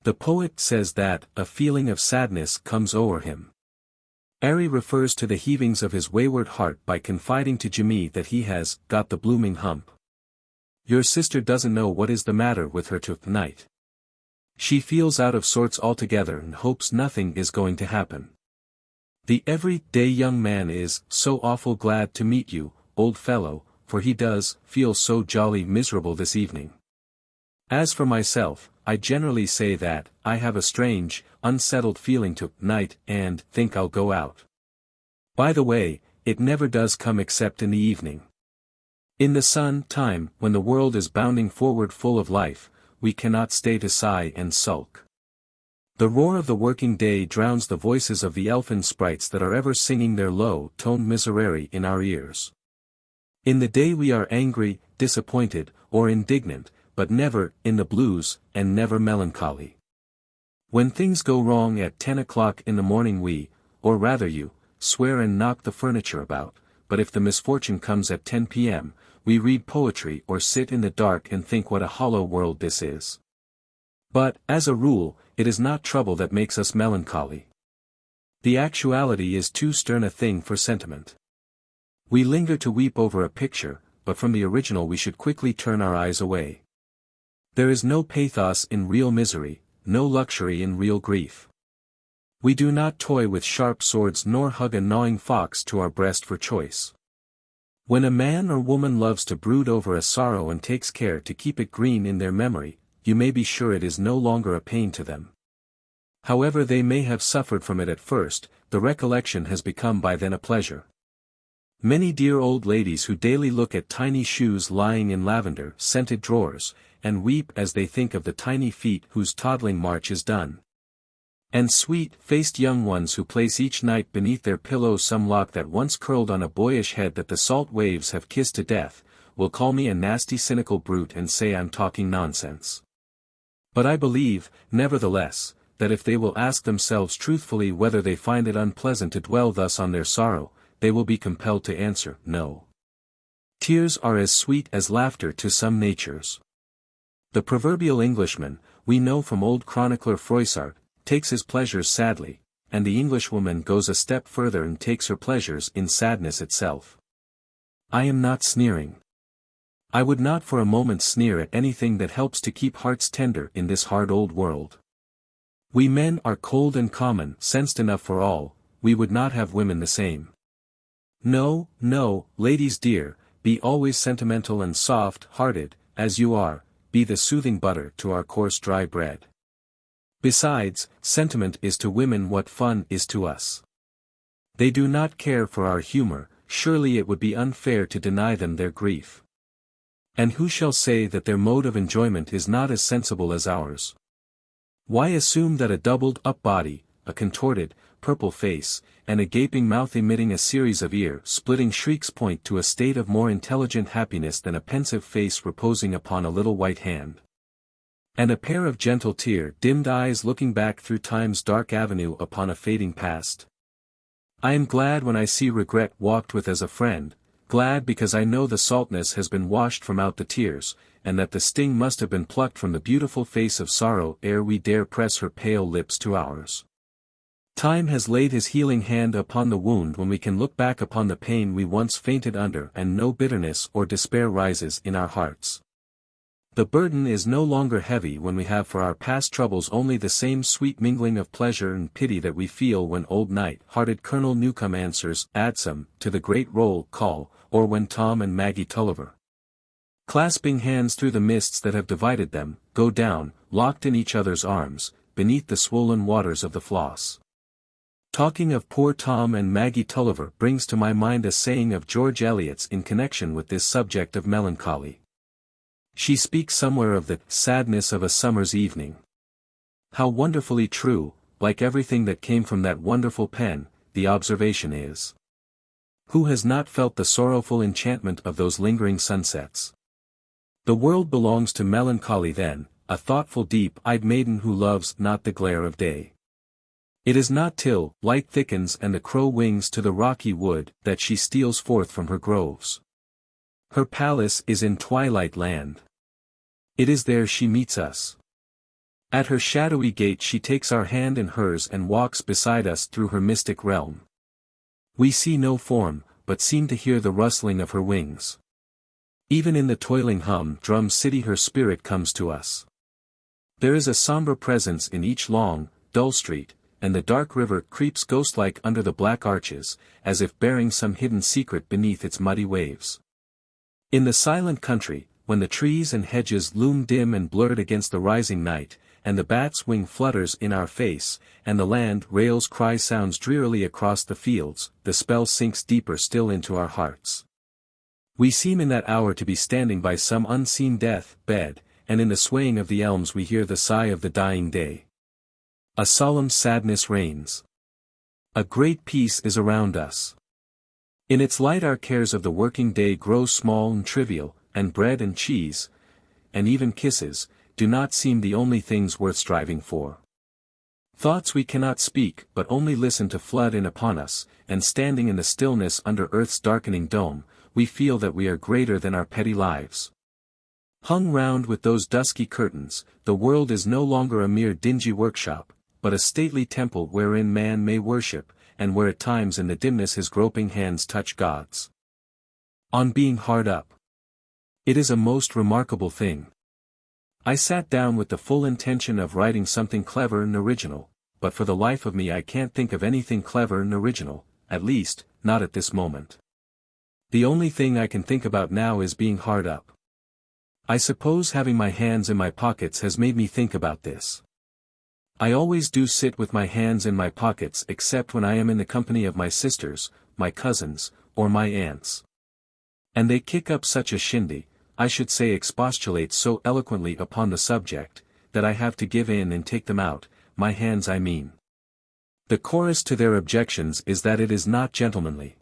The poet says that, a feeling of sadness comes o'er him. Airy refers to the heavings of his wayward heart by confiding to Jimmy that he has got the blooming hump. Your sister doesn't know what is the matter with her tonight. She feels out of sorts altogether and hopes nothing is going to happen. The every-day young man is so awful glad to meet you, old fellow, for he does feel so jolly miserable this evening. As for myself, I generally say that I have a strange, unsettled feeling tonight and think I'll go out. By the way, it never does come except in the evening. In the sun time, when the world is bounding forward full of life, we cannot stay to sigh and sulk. The roar of the working day drowns the voices of the elfin sprites that are ever singing their low-toned miserere in our ears. In the day we are angry, disappointed, or indignant, but never in the blues, and never melancholy. When things go wrong at 10 o'clock in the morning we, or rather you, swear and knock the furniture about, but if the misfortune comes at 10 p.m., we read poetry or sit in the dark and think what a hollow world this is. But, as a rule, it is not trouble that makes us melancholy. The actuality is too stern a thing for sentiment. We linger to weep over a picture, but from the original we should quickly turn our eyes away. There is no pathos in real misery, no luxury in real grief. We do not toy with sharp swords nor hug a gnawing fox to our breast for choice. When a man or woman loves to brood over a sorrow and takes care to keep it green in their memory, you may be sure it is no longer a pain to them. However they may have suffered from it at first, the recollection has become by then a pleasure. Many dear old ladies who daily look at tiny shoes lying in lavender-scented drawers, and weep as they think of the tiny feet whose toddling march is done. And sweet-faced young ones who place each night beneath their pillow some lock that once curled on a boyish head that the salt waves have kissed to death, will call me a nasty cynical brute and say I'm talking nonsense. But I believe, nevertheless, that if they will ask themselves truthfully whether they find it unpleasant to dwell thus on their sorrow, they will be compelled to answer, no. Tears are as sweet as laughter to some natures. The proverbial Englishman, we know from old chronicler Froissart, takes his pleasures sadly, and the Englishwoman goes a step further and takes her pleasures in sadness itself. I am not sneering. I would not for a moment sneer at anything that helps to keep hearts tender in this hard old world. We men are cold and common, sensed enough for all, we would not have women the same. No, no, ladies dear, be always sentimental and soft-hearted, as you are, be the soothing butter to our coarse dry bread. Besides, sentiment is to women what fun is to us. They do not care for our humor, surely it would be unfair to deny them their grief. And who shall say that their mode of enjoyment is not as sensible as ours? Why assume that a doubled-up body, a contorted, purple face, and a gaping mouth emitting a series of ear-splitting shrieks point to a state of more intelligent happiness than a pensive face reposing upon a little white hand? And a pair of gentle tear-dimmed eyes looking back through time's dark avenue upon a fading past? I am glad when I see regret walked with as a friend, glad because I know the saltness has been washed from out the tears, and that the sting must have been plucked from the beautiful face of sorrow ere we dare press her pale lips to ours. Time has laid his healing hand upon the wound when we can look back upon the pain we once fainted under and no bitterness or despair rises in our hearts. The burden is no longer heavy when we have for our past troubles only the same sweet mingling of pleasure and pity that we feel when old knight-hearted Colonel Newcome answers "Adsum" to the great roll call, or when Tom and Maggie Tulliver, clasping hands through the mists that have divided them, go down, locked in each other's arms, beneath the swollen waters of the Floss. Talking of poor Tom and Maggie Tulliver brings to my mind a saying of George Eliot's in connection with this subject of melancholy. She speaks somewhere of the sadness of a summer's evening. How wonderfully true, like everything that came from that wonderful pen, the observation is. Who has not felt the sorrowful enchantment of those lingering sunsets? The world belongs to melancholy then, a thoughtful deep-eyed maiden who loves not the glare of day. It is not till light thickens and the crow wings to the rocky wood that she steals forth from her groves. Her palace is in twilight land. It is there she meets us. At her shadowy gate she takes our hand in hers and walks beside us through her mystic realm. We see no form, but seem to hear the rustling of her wings. Even in the toiling hum-drum city her spirit comes to us. There is a somber presence in each long, dull street, and the dark river creeps ghost-like under the black arches, as if bearing some hidden secret beneath its muddy waves. In the silent country, when the trees and hedges loom dim and blurred against the rising night, and the bat's wing flutters in our face, and the land rail's cry sounds drearily across the fields, the spell sinks deeper still into our hearts. We seem in that hour to be standing by some unseen death bed, and in the swaying of the elms we hear the sigh of the dying day. A solemn sadness reigns. A great peace is around us. In its light our cares of the working day grow small and trivial, and bread and cheese, and even kisses, do not seem the only things worth striving for. Thoughts we cannot speak but only listen to flood in upon us, and standing in the stillness under earth's darkening dome, we feel that we are greater than our petty lives. Hung round with those dusky curtains, the world is no longer a mere dingy workshop, but a stately temple wherein man may worship, and where at times in the dimness his groping hands touch God's. On being hard up. It is a most remarkable thing. I sat down with the full intention of writing something clever and original, but for the life of me I can't think of anything clever and original, at least, not at this moment. The only thing I can think about now is being hard up. I suppose having my hands in my pockets has made me think about this. I always do sit with my hands in my pockets except when I am in the company of my sisters, my cousins, or my aunts. And they kick up such a shindy, I should say expostulate so eloquently upon the subject, that I have to give in and take them out, my hands I mean. The chorus to their objections is that it is not gentlemanly.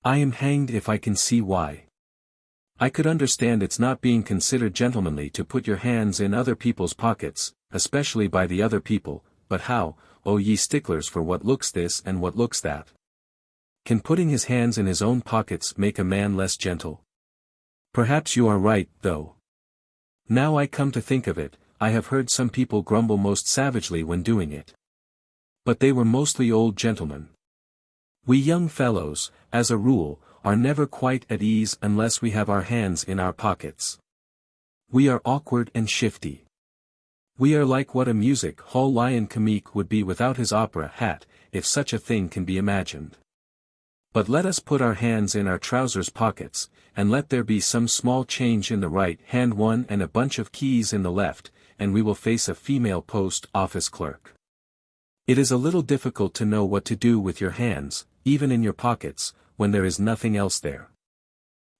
I am hanged if I can see why. I could understand it's not being considered gentlemanly to put your hands in other people's pockets, especially by the other people, but how, oh ye sticklers for what looks this and what looks that? Can putting his hands in his own pockets make a man less gentle? Perhaps you are right, though. Now I come to think of it, I have heard some people grumble most savagely when doing it. But they were mostly old gentlemen. We young fellows, as a rule, are never quite at ease unless we have our hands in our pockets. We are awkward and shifty. We are like what a music hall lion comique would be without his opera hat, if such a thing can be imagined. But let us put our hands in our trousers pockets, and let there be some small change in the right hand one and a bunch of keys in the left, and we will face a female post office clerk. It is a little difficult to know what to do with your hands, even in your pockets, when there is nothing else there.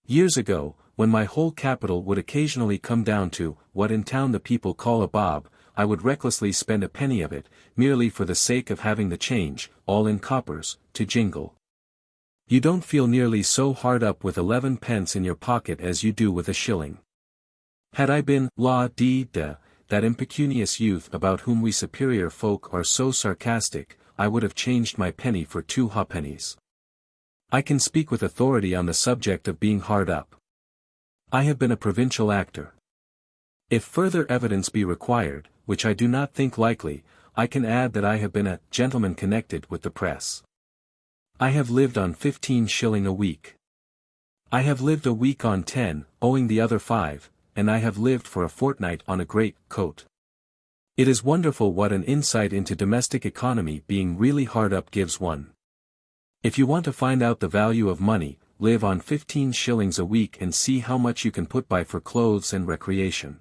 Years ago, when my whole capital would occasionally come down to what in town the people call a bob, I would recklessly spend a penny of it, merely for the sake of having the change, all in coppers, to jingle. You don't feel nearly so hard up with 11 pence in your pocket as you do with a shilling. Had I been, la-dee-da, that impecunious youth about whom we superior folk are so sarcastic, I would have changed my penny for 2 halfpennies. I can speak with authority on the subject of being hard up. I have been a provincial actor. If further evidence be required, which I do not think likely, I can add that I have been a gentleman connected with the press. I have lived on 15 shilling a week. I have lived a week on 10, owing the other 5, and I have lived for a fortnight on a great coat. It is wonderful what an insight into domestic economy being really hard up gives one. If you want to find out the value of money, live on 15 shillings a week and see how much you can put by for clothes and recreation.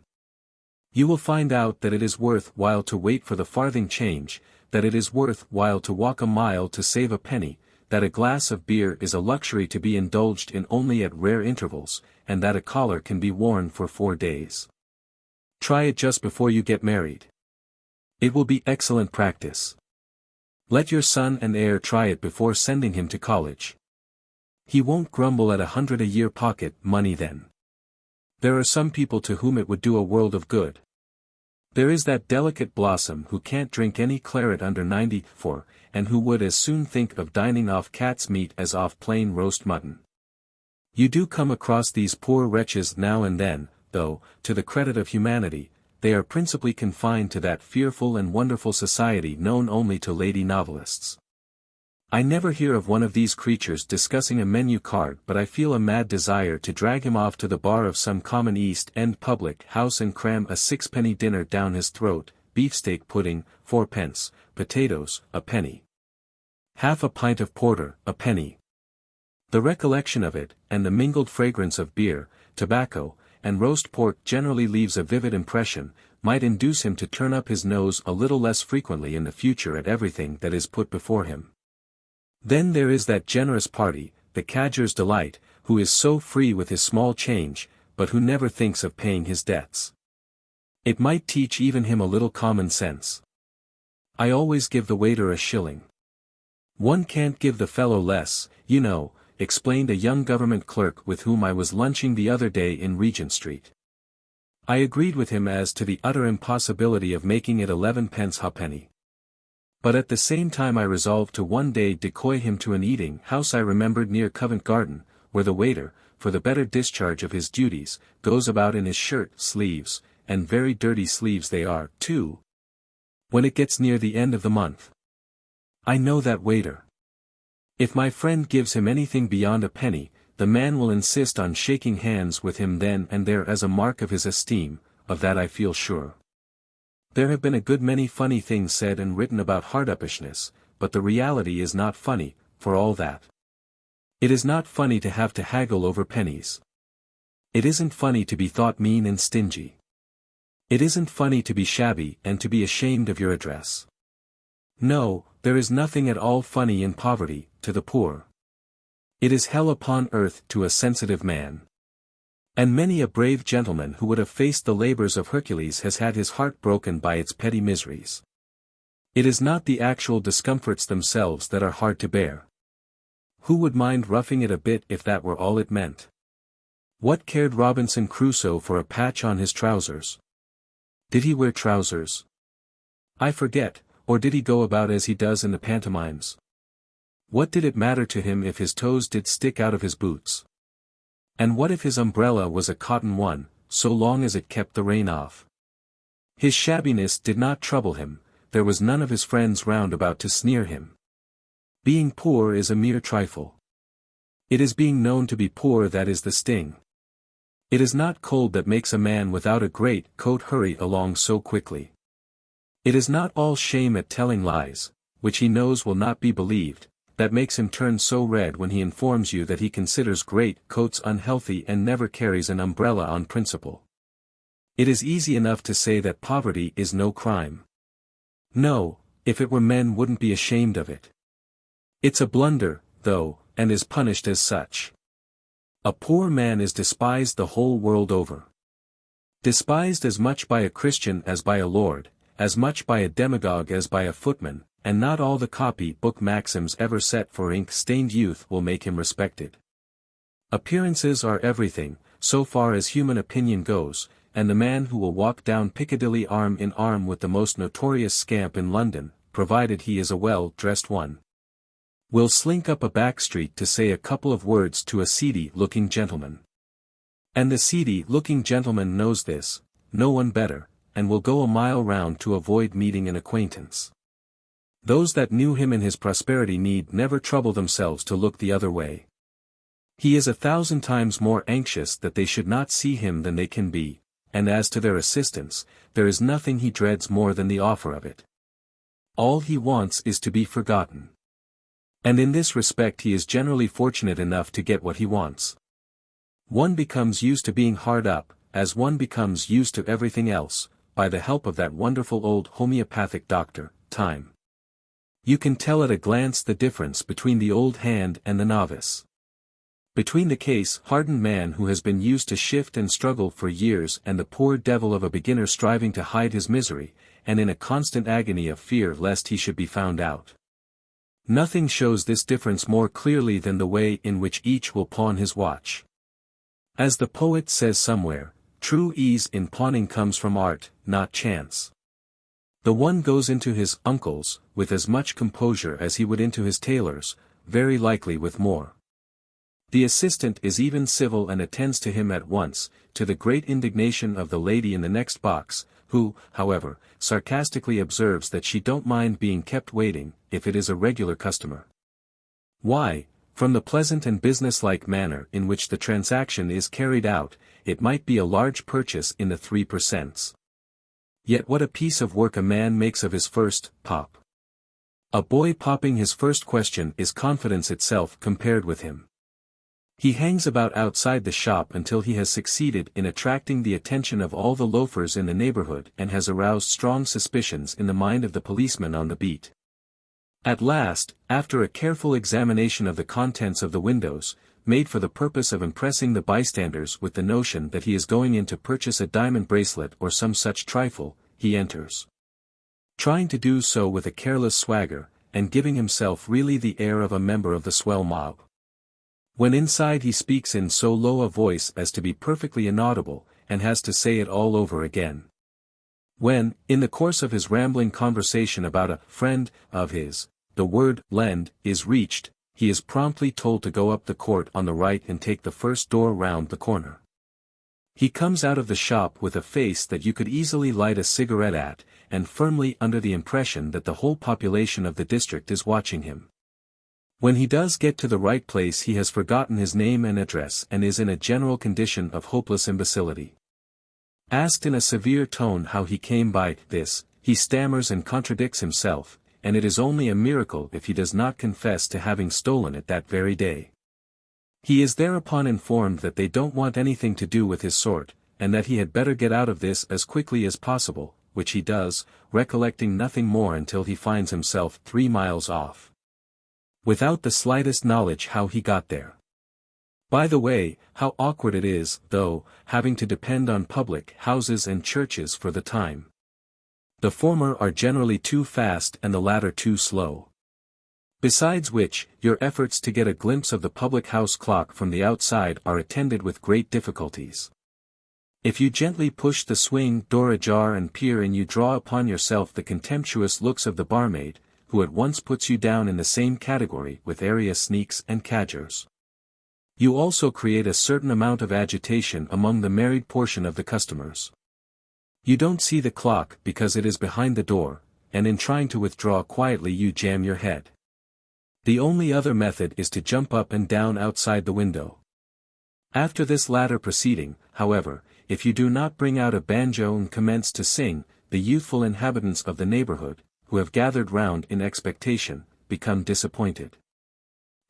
You will find out that it is worth while to wait for the farthing change, that it is worth while to walk a mile to save a penny, that a glass of beer is a luxury to be indulged in only at rare intervals, and that a collar can be worn for 4 days. Try it just before you get married. It will be excellent practice. Let your son and heir try it before sending him to college. He won't grumble at 100 a year pocket money then. There are some people to whom it would do a world of good. There is that delicate blossom who can't drink any claret under 94, and who would as soon think of dining off cat's meat as off plain roast mutton. You do come across these poor wretches now and then, though, to the credit of humanity, they are principally confined to that fearful and wonderful society known only to lady novelists. I never hear of one of these creatures discussing a menu card, but I feel a mad desire to drag him off to the bar of some common East End public house and cram a 6-penny dinner down his throat, beefsteak pudding, 4 pence, potatoes, a penny. Half a pint of porter, a penny. The recollection of it, and the mingled fragrance of beer, tobacco, and roast pork generally leaves a vivid impression, might induce him to turn up his nose a little less frequently in the future at everything that is put before him. Then there is that generous party, the cadger's delight, who is so free with his small change, but who never thinks of paying his debts. It might teach even him a little common sense. I always give the waiter a shilling. One can't give the fellow less, you know, explained a young government clerk with whom I was lunching the other day in Regent Street. I agreed with him as to the utter impossibility of making it 11 pence halfpenny. But at the same time I resolved to one day decoy him to an eating house I remembered near Covent Garden, where the waiter, for the better discharge of his duties, goes about in his shirt sleeves, and very dirty sleeves they are, too, when it gets near the end of the month. I know that waiter. If my friend gives him anything beyond a penny, the man will insist on shaking hands with him then and there as a mark of his esteem, of that I feel sure. There have been a good many funny things said and written about hard-upishness, but the reality is not funny, for all that. It is not funny to have to haggle over pennies. It isn't funny to be thought mean and stingy. It isn't funny to be shabby and to be ashamed of your address. No, there is nothing at all funny in poverty, to the poor. It is hell upon earth to a sensitive man. And many a brave gentleman who would have faced the labors of Hercules has had his heart broken by its petty miseries. It is not the actual discomforts themselves that are hard to bear. Who would mind roughing it a bit if that were all it meant? What cared Robinson Crusoe for a patch on his trousers? Did he wear trousers? I forget, or did he go about as he does in the pantomimes? What did it matter to him if his toes did stick out of his boots? And what if his umbrella was a cotton one, so long as it kept the rain off? His shabbiness did not trouble him, there was none of his friends round about to sneer him. Being poor is a mere trifle. It is being known to be poor that is the sting. It is not cold that makes a man without a great coat hurry along so quickly. It is not all shame at telling lies, which he knows will not be believed, that makes him turn so red when he informs you that he considers great coats unhealthy and never carries an umbrella on principle. It is easy enough to say that poverty is no crime. No, if it were men wouldn't be ashamed of it. It's a blunder, though, and is punished as such. A poor man is despised the whole world over. Despised as much by a Christian as by a lord, as much by a demagogue as by a footman, and not all the copy-book maxims ever set for ink-stained youth will make him respected. Appearances are everything, so far as human opinion goes, and the man who will walk down Piccadilly arm in arm with the most notorious scamp in London, provided he is a well-dressed one, will slink up a back street to say a couple of words to a seedy-looking gentleman. And the seedy-looking gentleman knows this, no one better, and will go a mile round to avoid meeting an acquaintance. Those that knew him in his prosperity need never trouble themselves to look the other way. He is 1,000 times more anxious that they should not see him than they can be, and as to their assistance, there is nothing he dreads more than the offer of it. All he wants is to be forgotten. And in this respect he is generally fortunate enough to get what he wants. One becomes used to being hard up, as one becomes used to everything else, by the help of that wonderful old homeopathic doctor, time. You can tell at a glance the difference between the old hand and the novice. Between the case-hardened man who has been used to shift and struggle for years and the poor devil of a beginner striving to hide his misery, and in a constant agony of fear lest he should be found out. Nothing shows this difference more clearly than the way in which each will pawn his watch. As the poet says somewhere, true ease in pawning comes from art, not chance. The one goes into his uncle's with as much composure as he would into his tailor's, very likely with more. The assistant is even civil and attends to him at once, to the great indignation of the lady in the next box, who, however, sarcastically observes that she don't mind being kept waiting, if it is a regular customer. Why, from the pleasant and business-like manner in which the transaction is carried out, it might be a large purchase in the 3%. Yet what a piece of work a man makes of his first pop. A boy popping his first question is confidence itself compared with him. He hangs about outside the shop until he has succeeded in attracting the attention of all the loafers in the neighborhood and has aroused strong suspicions in the mind of the policeman on the beat. At last, after a careful examination of the contents of the windows, made for the purpose of impressing the bystanders with the notion that he is going in to purchase a diamond bracelet or some such trifle, he enters. Trying to do so with a careless swagger, and giving himself really the air of a member of the swell mob. When inside he speaks in so low a voice as to be perfectly inaudible, and has to say it all over again. When, in the course of his rambling conversation about a friend of his, the word lend is reached, he is promptly told to go up the court on the right and take the first door round the corner. He comes out of the shop with a face that you could easily light a cigarette at, and firmly under the impression that the whole population of the district is watching him. When he does get to the right place he has forgotten his name and address and is in a general condition of hopeless imbecility. Asked in a severe tone how he came by this, he stammers and contradicts himself, and it is only a miracle if he does not confess to having stolen it that very day. He is thereupon informed that they don't want anything to do with his sort, and that he had better get out of this as quickly as possible, which he does, recollecting nothing more until he finds himself 3 miles off. Without the slightest knowledge how he got there. By the way, how awkward it is, though, having to depend on public houses and churches for the time. The former are generally too fast and the latter too slow. Besides which, your efforts to get a glimpse of the public house clock from the outside are attended with great difficulties. If you gently push the swing door ajar and peer in, you draw upon yourself the contemptuous looks of the barmaid, who at once puts you down in the same category with area sneaks and cadgers. You also create a certain amount of agitation among the married portion of the customers. You don't see the clock because it is behind the door, and in trying to withdraw quietly you jam your head. The only other method is to jump up and down outside the window. After this latter proceeding, however, if you do not bring out a banjo and commence to sing, the youthful inhabitants of the neighborhood, who have gathered round in expectation, become disappointed.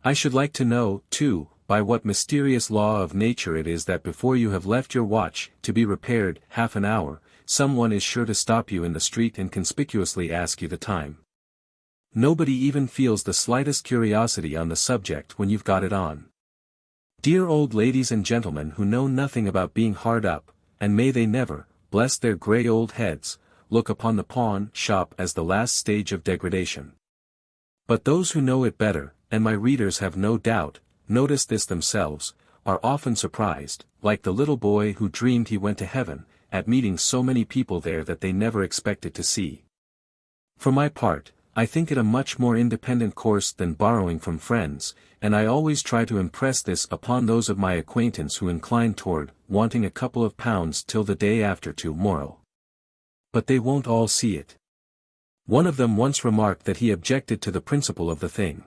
I should like to know, too, by what mysterious law of nature it is that before you have left your watch to be repaired half an hour, someone is sure to stop you in the street and conspicuously ask you the time. Nobody even feels the slightest curiosity on the subject when you've got it on. Dear old ladies and gentlemen who know nothing about being hard up, and may they never, bless their grey old heads, look upon the pawn shop as the last stage of degradation. But those who know it better, and my readers have no doubt, noticed this themselves, are often surprised, like the little boy who dreamed he went to heaven, at meeting so many people there that they never expected to see. For my part, I think it a much more independent course than borrowing from friends, and I always try to impress this upon those of my acquaintance who incline toward wanting a couple of pounds till the day after to-morrow. But they won't all see it. One of them once remarked that he objected to the principle of the thing.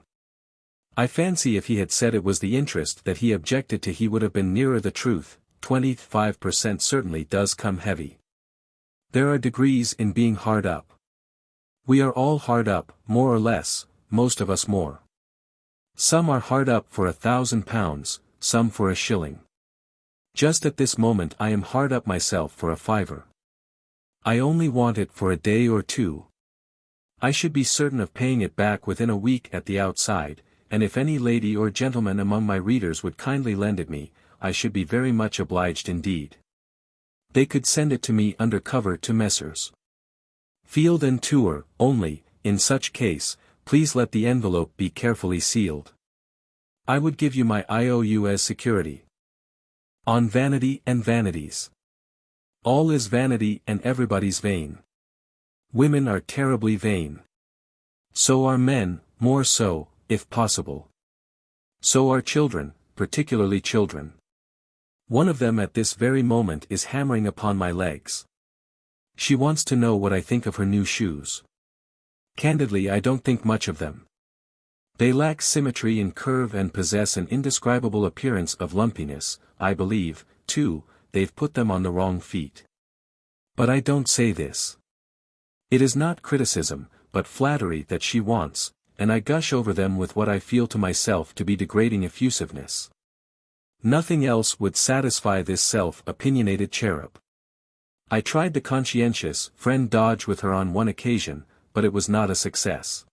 I fancy if he had said it was the interest that he objected to he would have been nearer the truth. 25% certainly does come heavy. There are degrees in being hard up. We are all hard up, more or less, most of us more. Some are hard up for £1,000, some for a shilling. Just at this moment I am hard up myself for a fiver. I only want it for a day or two. I should be certain of paying it back within a week at the outside, and if any lady or gentleman among my readers would kindly lend it me, I should be very much obliged indeed. They could send it to me under cover to Messrs. Field and Tour, only, in such case, please let the envelope be carefully sealed. I would give you my IOU as security. On Vanity and Vanities. All is vanity and everybody's vain. Women are terribly vain. So are men, more so, if possible. So are children, particularly children. One of them at this very moment is hammering upon my legs. She wants to know what I think of her new shoes. Candidly, I don't think much of them. They lack symmetry in curve and possess an indescribable appearance of lumpiness. I believe, too, they've put them on the wrong feet. But I don't say this. It is not criticism, but flattery that she wants, and I gush over them with what I feel to myself to be degrading effusiveness. Nothing else would satisfy this self-opinionated cherub. I tried the conscientious friend dodge with her on one occasion, but it was not a success.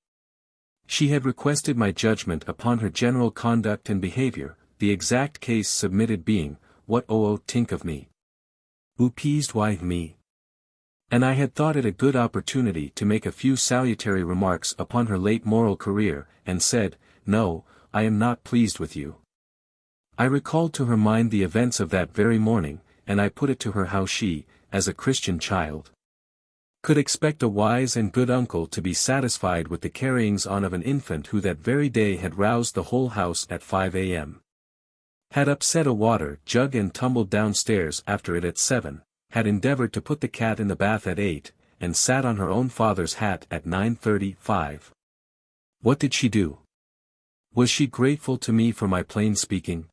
She had requested my judgment upon her general conduct and behavior, the exact case submitted being, what think of me? Who pleased why me? And I had thought it a good opportunity to make a few salutary remarks upon her late moral career, and said, no, I am not pleased with you. I recalled to her mind the events of that very morning, and I put it to her how she, as a Christian child, could expect a wise and good uncle to be satisfied with the carryings on of an infant who that very day had roused the whole house at 5 a.m. Had upset a water jug and tumbled downstairs after it at 7, had endeavored to put the cat in the bath at 8, and sat on her own father's hat at 9:35. What did she do? Was she grateful to me for my plain speaking?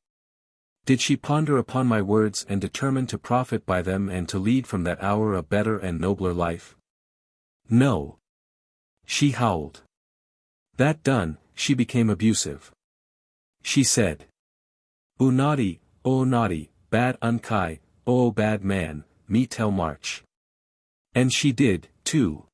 Did she ponder upon my words and determine to profit by them and to lead from that hour a better and nobler life? No. She howled. That done, she became abusive. She said, "Oh naughty, bad unkai, oh bad man, me tell march." And she did, too.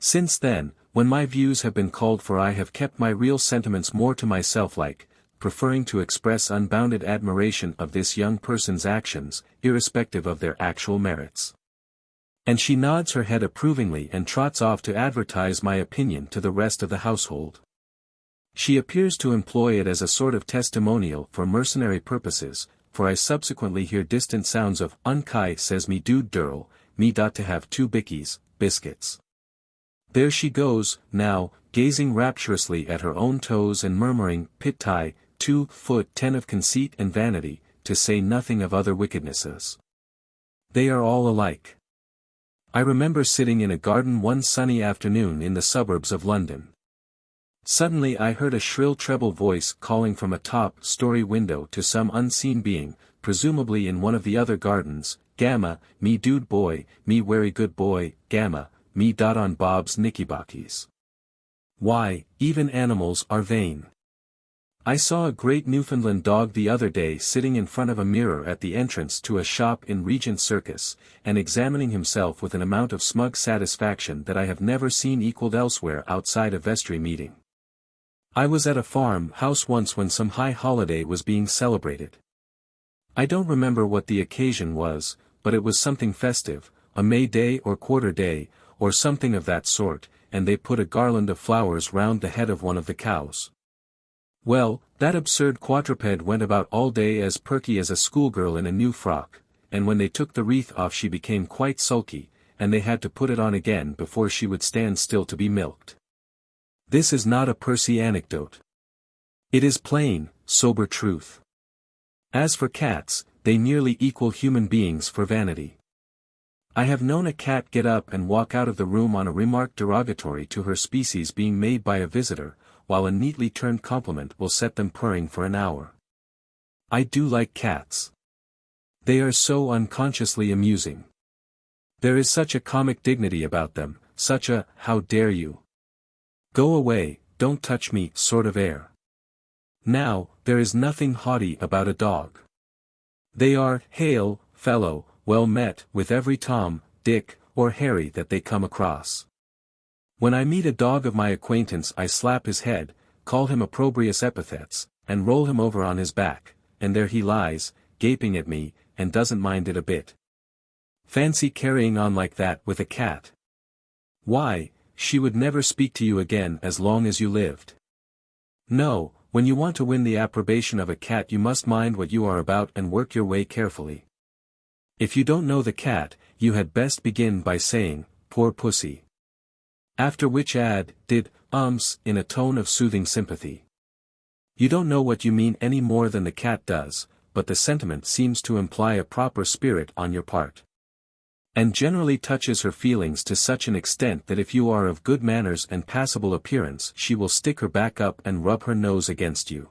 Since then, when my views have been called for, I have kept my real sentiments more to myself, like, preferring to express unbounded admiration of this young person's actions, irrespective of their actual merits. And she nods her head approvingly and trots off to advertise my opinion to the rest of the household. She appears to employ it as a sort of testimonial for mercenary purposes, for I subsequently hear distant sounds of, "Unkai says me dude durl, me dot to have 2 bickies, biscuits." There she goes, now, gazing rapturously at her own toes and murmuring, "Pit tai, 2 foot 10 of conceit and vanity, to say nothing of other wickednesses." They are all alike. I remember sitting in a garden one sunny afternoon in the suburbs of London. Suddenly I heard a shrill treble voice calling from a top-story window to some unseen being, presumably in one of the other gardens, "Gamma, me dude boy, me very good boy, gamma, me dot on Bob's knickerbockers." Why, even animals are vain. I saw a great Newfoundland dog the other day sitting in front of a mirror at the entrance to a shop in Regent Circus, and examining himself with an amount of smug satisfaction that I have never seen equaled elsewhere outside a vestry meeting. I was at a farm house once when some high holiday was being celebrated. I don't remember what the occasion was, but it was something festive, a May Day or Quarter Day, or something of that sort, and they put a garland of flowers round the head of one of the cows. Well, that absurd quadruped went about all day as perky as a schoolgirl in a new frock, and when they took the wreath off she became quite sulky, and they had to put it on again before she would stand still to be milked. This is not a Percy anecdote. It is plain, sober truth. As for cats, they nearly equal human beings for vanity. I have known a cat get up and walk out of the room on a remark derogatory to her species being made by a visitor, while a neatly turned compliment will set them purring for an hour. I do like cats. They are so unconsciously amusing. There is such a comic dignity about them, such a, "How dare you? Go away, don't touch me," sort of air. Now, there is nothing haughty about a dog. They are, "Hail, fellow, well met," with every Tom, Dick, or Harry that they come across. When I meet a dog of my acquaintance I slap his head, call him opprobrious epithets, and roll him over on his back, and there he lies, gaping at me, and doesn't mind it a bit. Fancy carrying on like that with a cat. Why, she would never speak to you again as long as you lived. No, when you want to win the approbation of a cat you must mind what you are about and work your way carefully. If you don't know the cat, you had best begin by saying, "Poor pussy." After which add, "did, in a tone of soothing sympathy." You don't know what you mean any more than the cat does, but the sentiment seems to imply a proper spirit on your part. And generally touches her feelings to such an extent that if you are of good manners and passable appearance she will stick her back up and rub her nose against you.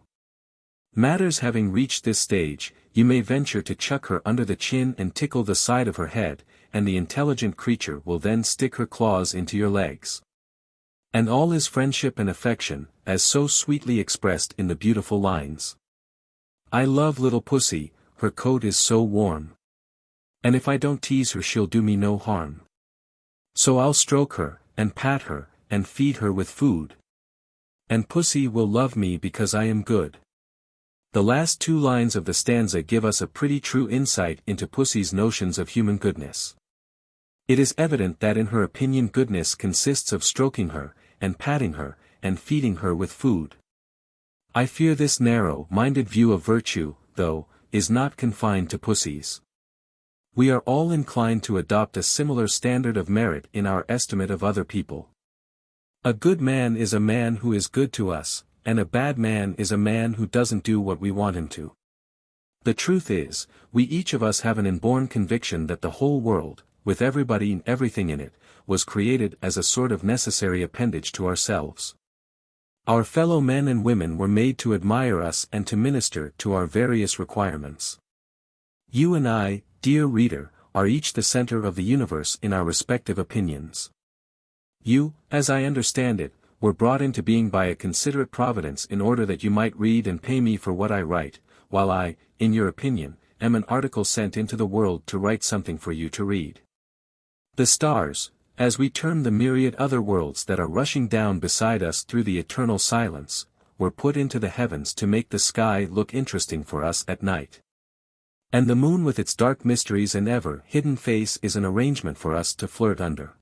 Matters having reached this stage, you may venture to chuck her under the chin and tickle the side of her head, and the intelligent creature will then stick her claws into your legs. And all is friendship and affection, as so sweetly expressed in the beautiful lines. "I love little pussy, her coat is so warm. And if I don't tease her she'll do me no harm. So I'll stroke her, and pat her, and feed her with food. And pussy will love me because I am good." The last 2 lines of the stanza give us a pretty true insight into pussy's notions of human goodness. It is evident that in her opinion goodness consists of stroking her, and patting her, and feeding her with food. I fear this narrow-minded view of virtue, though, is not confined to pussies. We are all inclined to adopt a similar standard of merit in our estimate of other people. A good man is a man who is good to us, and a bad man is a man who doesn't do what we want him to. The truth is, we each of us have an inborn conviction that the whole world, with everybody and everything in it, was created as a sort of necessary appendage to ourselves. Our fellow men and women were made to admire us and to minister to our various requirements. You and I, dear reader, are each the center of the universe in our respective opinions. You, as I understand it, were brought into being by a considerate providence in order that you might read and pay me for what I write, while I, in your opinion, am an article sent into the world to write something for you to read. The stars, as we term the myriad other worlds that are rushing down beside us through the eternal silence, were put into the heavens to make the sky look interesting for us at night. And the moon with its dark mysteries and ever-hidden face is an arrangement for us to flirt under.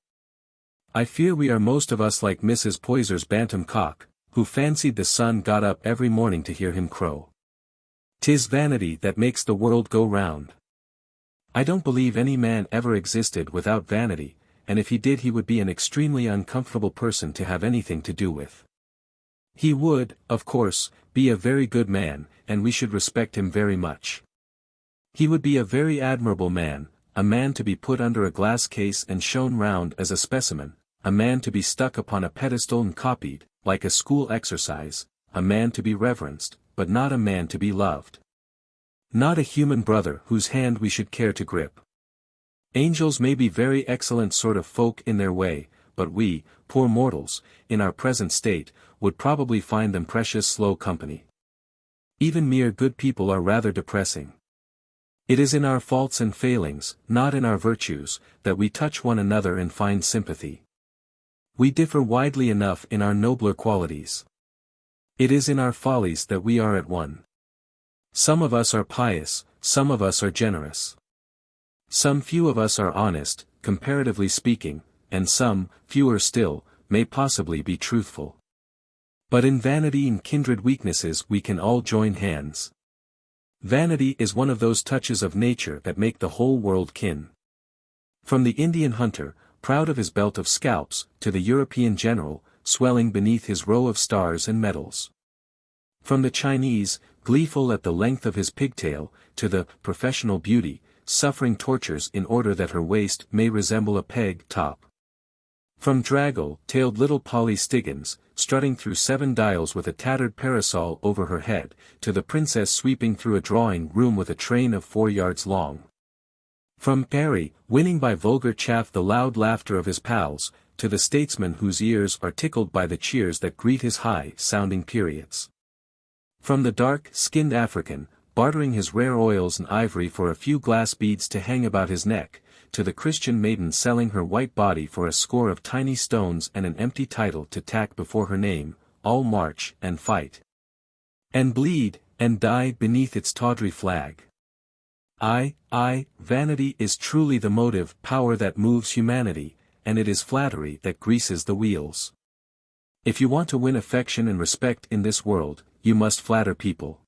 I fear we are most of us like Mrs. Poyser's bantam cock, who fancied the sun got up every morning to hear him crow. 'Tis vanity that makes the world go round. I don't believe any man ever existed without vanity, and if he did he would be an extremely uncomfortable person to have anything to do with. He would, of course, be a very good man, and we should respect him very much. He would be a very admirable man, a man to be put under a glass case and shown round as a specimen, a man to be stuck upon a pedestal and copied, like a school exercise, a man to be reverenced, but not a man to be loved. Not a human brother whose hand we should care to grip. Angels may be very excellent sort of folk in their way, but we, poor mortals, in our present state, would probably find them precious slow company. Even mere good people are rather depressing. It is in our faults and failings, not in our virtues, that we touch one another and find sympathy. We differ widely enough in our nobler qualities. It is in our follies that we are at one. Some of us are pious, some of us are generous. Some few of us are honest, comparatively speaking, and some, fewer still, may possibly be truthful. But in vanity and kindred weaknesses we can all join hands. Vanity is one of those touches of nature that make the whole world kin. From the Indian hunter, proud of his belt of scalps, to the European general, swelling beneath his row of stars and medals. From the Chinese, gleeful at the length of his pigtail, to the professional beauty, suffering tortures in order that her waist may resemble a peg top. From draggle-tailed little Polly Stiggins, strutting through 7 dials with a tattered parasol over her head, to the princess sweeping through a drawing-room with a train of 4 yards long. From Perry, winning by vulgar chaff the loud laughter of his pals, to the statesman whose ears are tickled by the cheers that greet his high-sounding periods. From the dark-skinned African, bartering his rare oils and ivory for a few glass beads to hang about his neck, to the Christian maiden selling her white body for a score of tiny stones and an empty title to tack before her name, all march and fight. And bleed, and die beneath its tawdry flag. Vanity is truly the motive power that moves humanity, and it is flattery that greases the wheels. If you want to win affection and respect in this world, you must flatter people.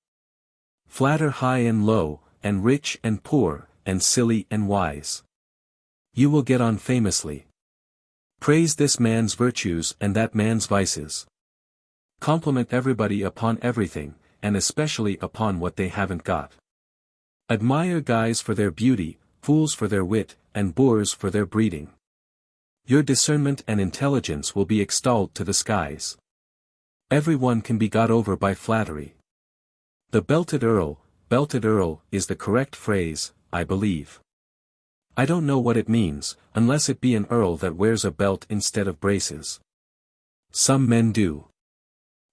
Flatter high and low, and rich and poor, and silly and wise. You will get on famously. Praise this man's virtues and that man's vices. Compliment everybody upon everything, and especially upon what they haven't got. Admire guys for their beauty, fools for their wit, and boors for their breeding. Your discernment and intelligence will be extolled to the skies. Everyone can be got over by flattery. The belted earl, is the correct phrase, I believe. I don't know what it means, unless it be an earl that wears a belt instead of braces. Some men do.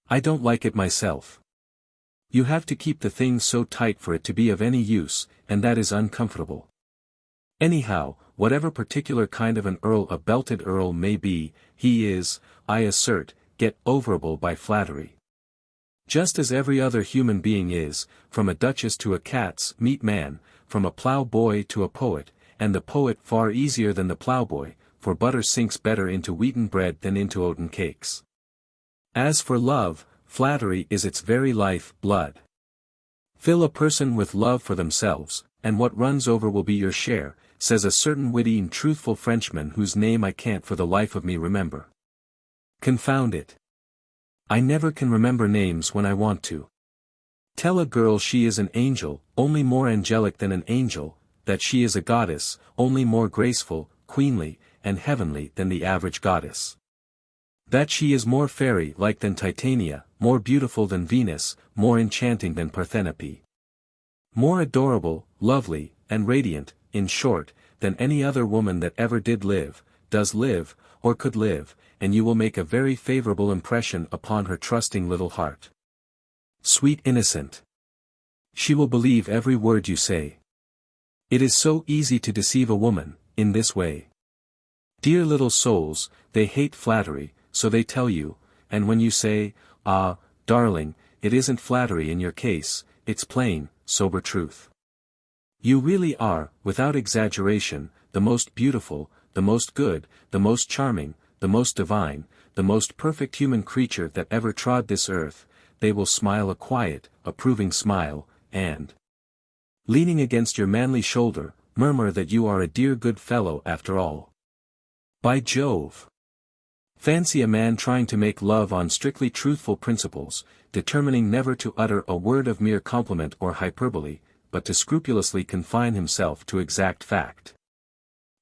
I don't like it myself. You have to keep the thing so tight for it to be of any use, and that is uncomfortable. Anyhow, whatever particular kind of an earl a belted earl may be, he is, I assert, get overable by flattery. Just as every other human being is, from a duchess to a cat's meat man, from a plough-boy to a poet, and the poet far easier than the plough-boy, for butter sinks better into wheaten bread than into oaten cakes. As for love, flattery is its very life blood. Fill a person with love for themselves, and what runs over will be your share, says a certain witty and truthful Frenchman whose name I can't for the life of me remember. Confound it. I never can remember names when I want to. Tell a girl she is an angel, only more angelic than an angel, that she is a goddess, only more graceful, queenly, and heavenly than the average goddess. That she is more fairy-like than Titania, more beautiful than Venus, more enchanting than Parthenope. More adorable, lovely, and radiant, in short, than any other woman that ever did live, does live, or could live, and you will make a very favorable impression upon her trusting little heart. Sweet innocent! She will believe every word you say. It is so easy to deceive a woman, in this way. Dear little souls, they hate flattery, so they tell you, and when you say, "Ah, darling, it isn't flattery in your case, it's plain, sober truth. You really are, without exaggeration, the most beautiful, the most good, the most charming, the most divine, the most perfect human creature that ever trod this earth, they will smile a quiet, approving smile, and, leaning against your manly shoulder, murmur that you are a dear good fellow after all. By Jove! Fancy a man trying to make love on strictly truthful principles, determining never to utter a word of mere compliment or hyperbole, but to scrupulously confine himself to exact fact.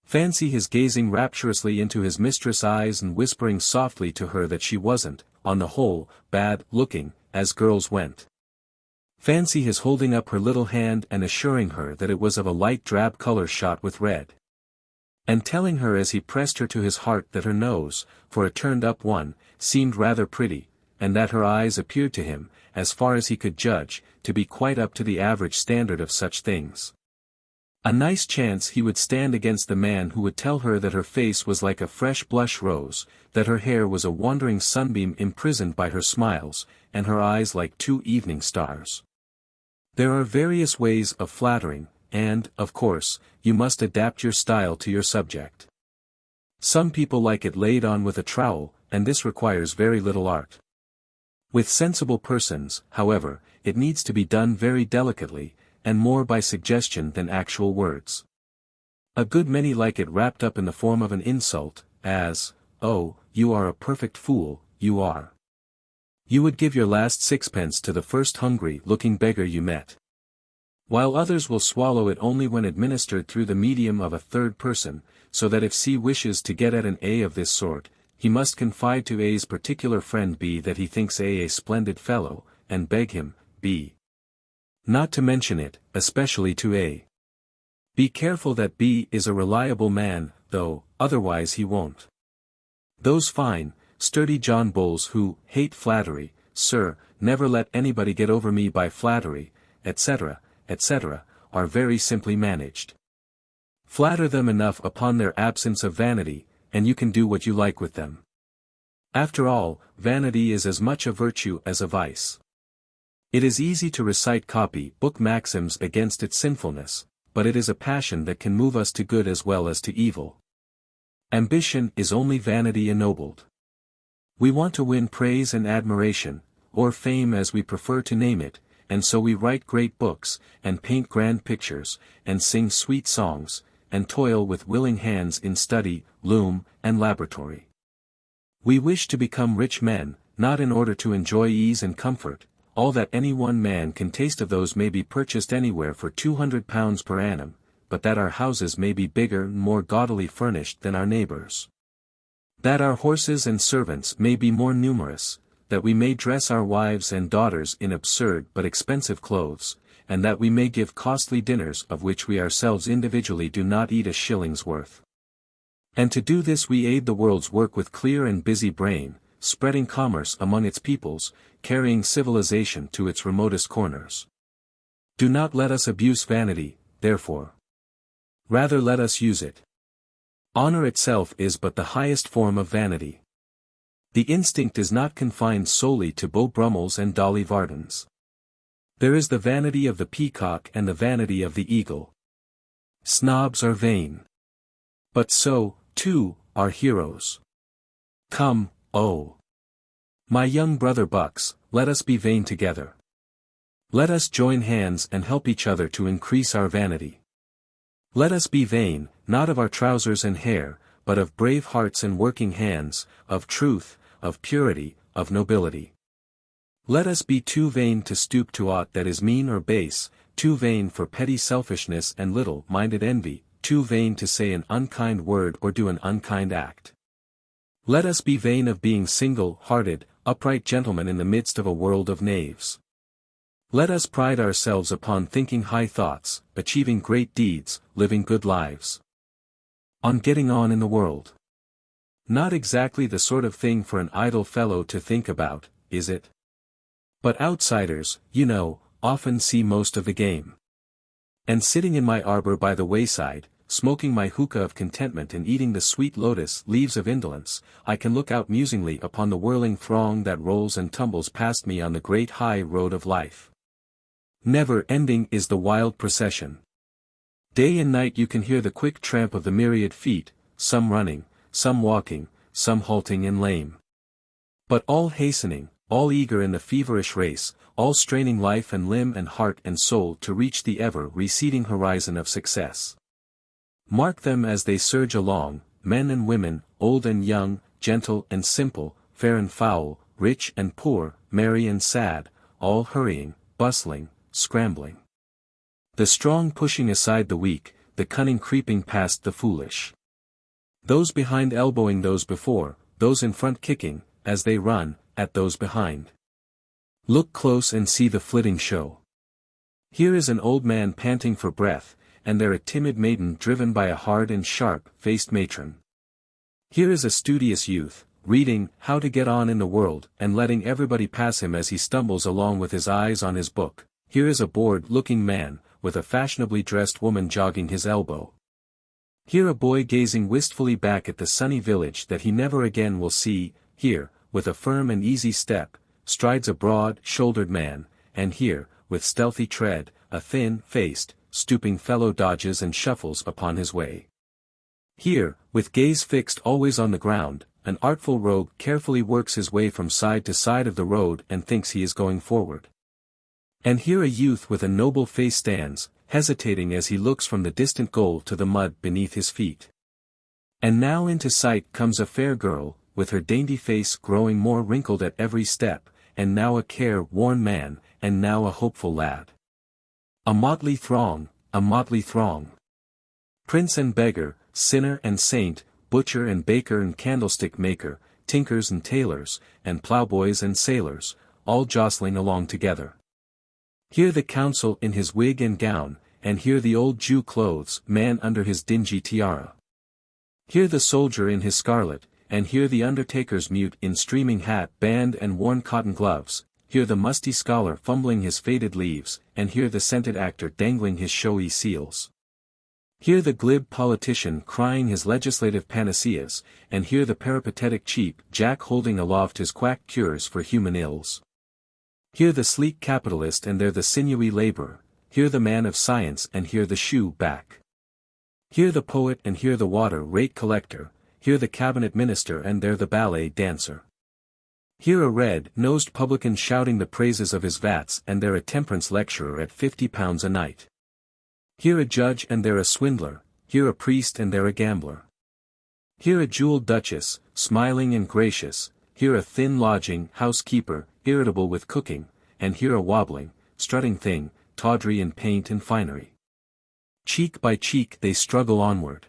Fancy his gazing rapturously into his mistress' eyes and whispering softly to her that she wasn't, on the whole, bad-looking, as girls went. Fancy his holding up her little hand and assuring her that it was of a light drab color shot with red. And telling her as he pressed her to his heart that her nose, for a turned-up one, seemed rather pretty, and that her eyes appeared to him, as far as he could judge, to be quite up to the average standard of such things. A nice chance he would stand against the man who would tell her that her face was like a fresh blush rose, that her hair was a wandering sunbeam imprisoned by her smiles, and her eyes like 2 evening stars. There are various ways of flattering, and, of course, you must adapt your style to your subject. Some people like it laid on with a trowel, and this requires very little art. With sensible persons, however, it needs to be done very delicately, and more by suggestion than actual words. A good many like it wrapped up in the form of an insult, as, "Oh, you are a perfect fool, you are. You would give your last sixpence to the first hungry-looking beggar you met." While others will swallow it only when administered through the medium of a third person, so that if C wishes to get at an A of this sort, he must confide to A's particular friend B that he thinks A splendid fellow, and beg him, B, not to mention it, especially to A. Be careful that B is a reliable man, though, otherwise he won't. Those fine, sturdy John Bulls who hate flattery, sir, never let anybody get over me by flattery, etc., etc., are very simply managed. Flatter them enough upon their absence of vanity, and you can do what you like with them. After all, vanity is as much a virtue as a vice. It is easy to recite copy-book maxims against its sinfulness, but it is a passion that can move us to good as well as to evil. Ambition is only vanity ennobled. We want to win praise and admiration, or fame as we prefer to name it, and so we write great books, and paint grand pictures, and sing sweet songs, and toil with willing hands in study, loom, and laboratory. We wish to become rich men, not in order to enjoy ease and comfort. All that any one man can taste of those may be purchased anywhere for £200 per annum, but that our houses may be bigger and more gaudily furnished than our neighbours. That our horses and servants may be more numerous, that we may dress our wives and daughters in absurd but expensive clothes, and that we may give costly dinners of which we ourselves individually do not eat a shilling's worth. And to do this we aid the world's work with clear and busy brain, spreading commerce among its peoples, carrying civilization to its remotest corners. Do not let us abuse vanity, therefore. Rather let us use it. Honor itself is but the highest form of vanity. The instinct is not confined solely to Beau Brummels and Dolly Vardens. There is the vanity of the peacock and the vanity of the eagle. Snobs are vain. But so, too, are heroes. Come, oh, my young brother bucks, let us be vain together. Let us join hands and help each other to increase our vanity. Let us be vain, not of our trousers and hair, but of brave hearts and working hands, of truth, of purity, of nobility. Let us be too vain to stoop to aught that is mean or base, too vain for petty selfishness and little-minded envy, too vain to say an unkind word or do an unkind act. Let us be vain of being single-hearted, upright gentlemen in the midst of a world of knaves. Let us pride ourselves upon thinking high thoughts, achieving great deeds, living good lives. On getting on in the world. Not exactly the sort of thing for an idle fellow to think about, is it? But outsiders, you know, often see most of the game. And sitting in my arbor by the wayside, smoking my hookah of contentment and eating the sweet lotus leaves of indolence, I can look out musingly upon the whirling throng that rolls and tumbles past me on the great high road of life. Never ending is the wild procession. Day and night you can hear the quick tramp of the myriad feet, some running, some walking, some halting and lame. But all hastening, all eager in the feverish race, all straining life and limb and heart and soul to reach the ever-receding horizon of success. Mark them as they surge along, men and women, old and young, gentle and simple, fair and foul, rich and poor, merry and sad, all hurrying, bustling, scrambling. The strong pushing aside the weak, the cunning creeping past the foolish. Those behind elbowing those before, those in front kicking, as they run, at those behind. Look close and see the flitting show. Here is an old man panting for breath, and there a timid maiden driven by a hard and sharp-faced matron. Here is a studious youth, reading How to Get On in the World and letting everybody pass him as he stumbles along with his eyes on his book. Here is a bored-looking man, with a fashionably dressed woman jogging his elbow. Here a boy gazing wistfully back at the sunny village that he never again will see. Here, with a firm and easy step, strides a broad-shouldered man, and here, with stealthy tread, a thin-faced, stooping fellow dodges and shuffles upon his way. Here, with gaze fixed always on the ground, an artful rogue carefully works his way from side to side of the road and thinks he is going forward. And here a youth with a noble face stands, hesitating as he looks from the distant goal to the mud beneath his feet. And now into sight comes a fair girl, with her dainty face growing more wrinkled at every step, and now a care-worn man, and now a hopeful lad. A motley throng, a motley throng. Prince and beggar, sinner and saint, butcher and baker and candlestick maker, tinkers and tailors, and ploughboys and sailors, all jostling along together. Here the counsel in his wig and gown, and here the old Jew clothes man under his dingy tiara. Here the soldier in his scarlet, and here the undertaker's mute in streaming hat, band and worn cotton gloves, here the musty scholar fumbling his faded leaves, and here the scented actor dangling his showy seals. Here the glib politician crying his legislative panaceas, and here the peripatetic cheap jack holding aloft his quack cures for human ills. Here the sleek capitalist and there the sinewy laborer, here the man of science and here the shoe back. Here the poet and here the water rate collector, here the cabinet minister and there the ballet dancer. Here a red-nosed publican shouting the praises of his vats and there a temperance lecturer at £50 a night. Here a judge and there a swindler, here a priest and there a gambler. Here a jeweled duchess, smiling and gracious, here a thin lodging housekeeper, irritable with cooking, and here a wobbling, strutting thing, tawdry in paint and finery. Cheek by cheek they struggle onward.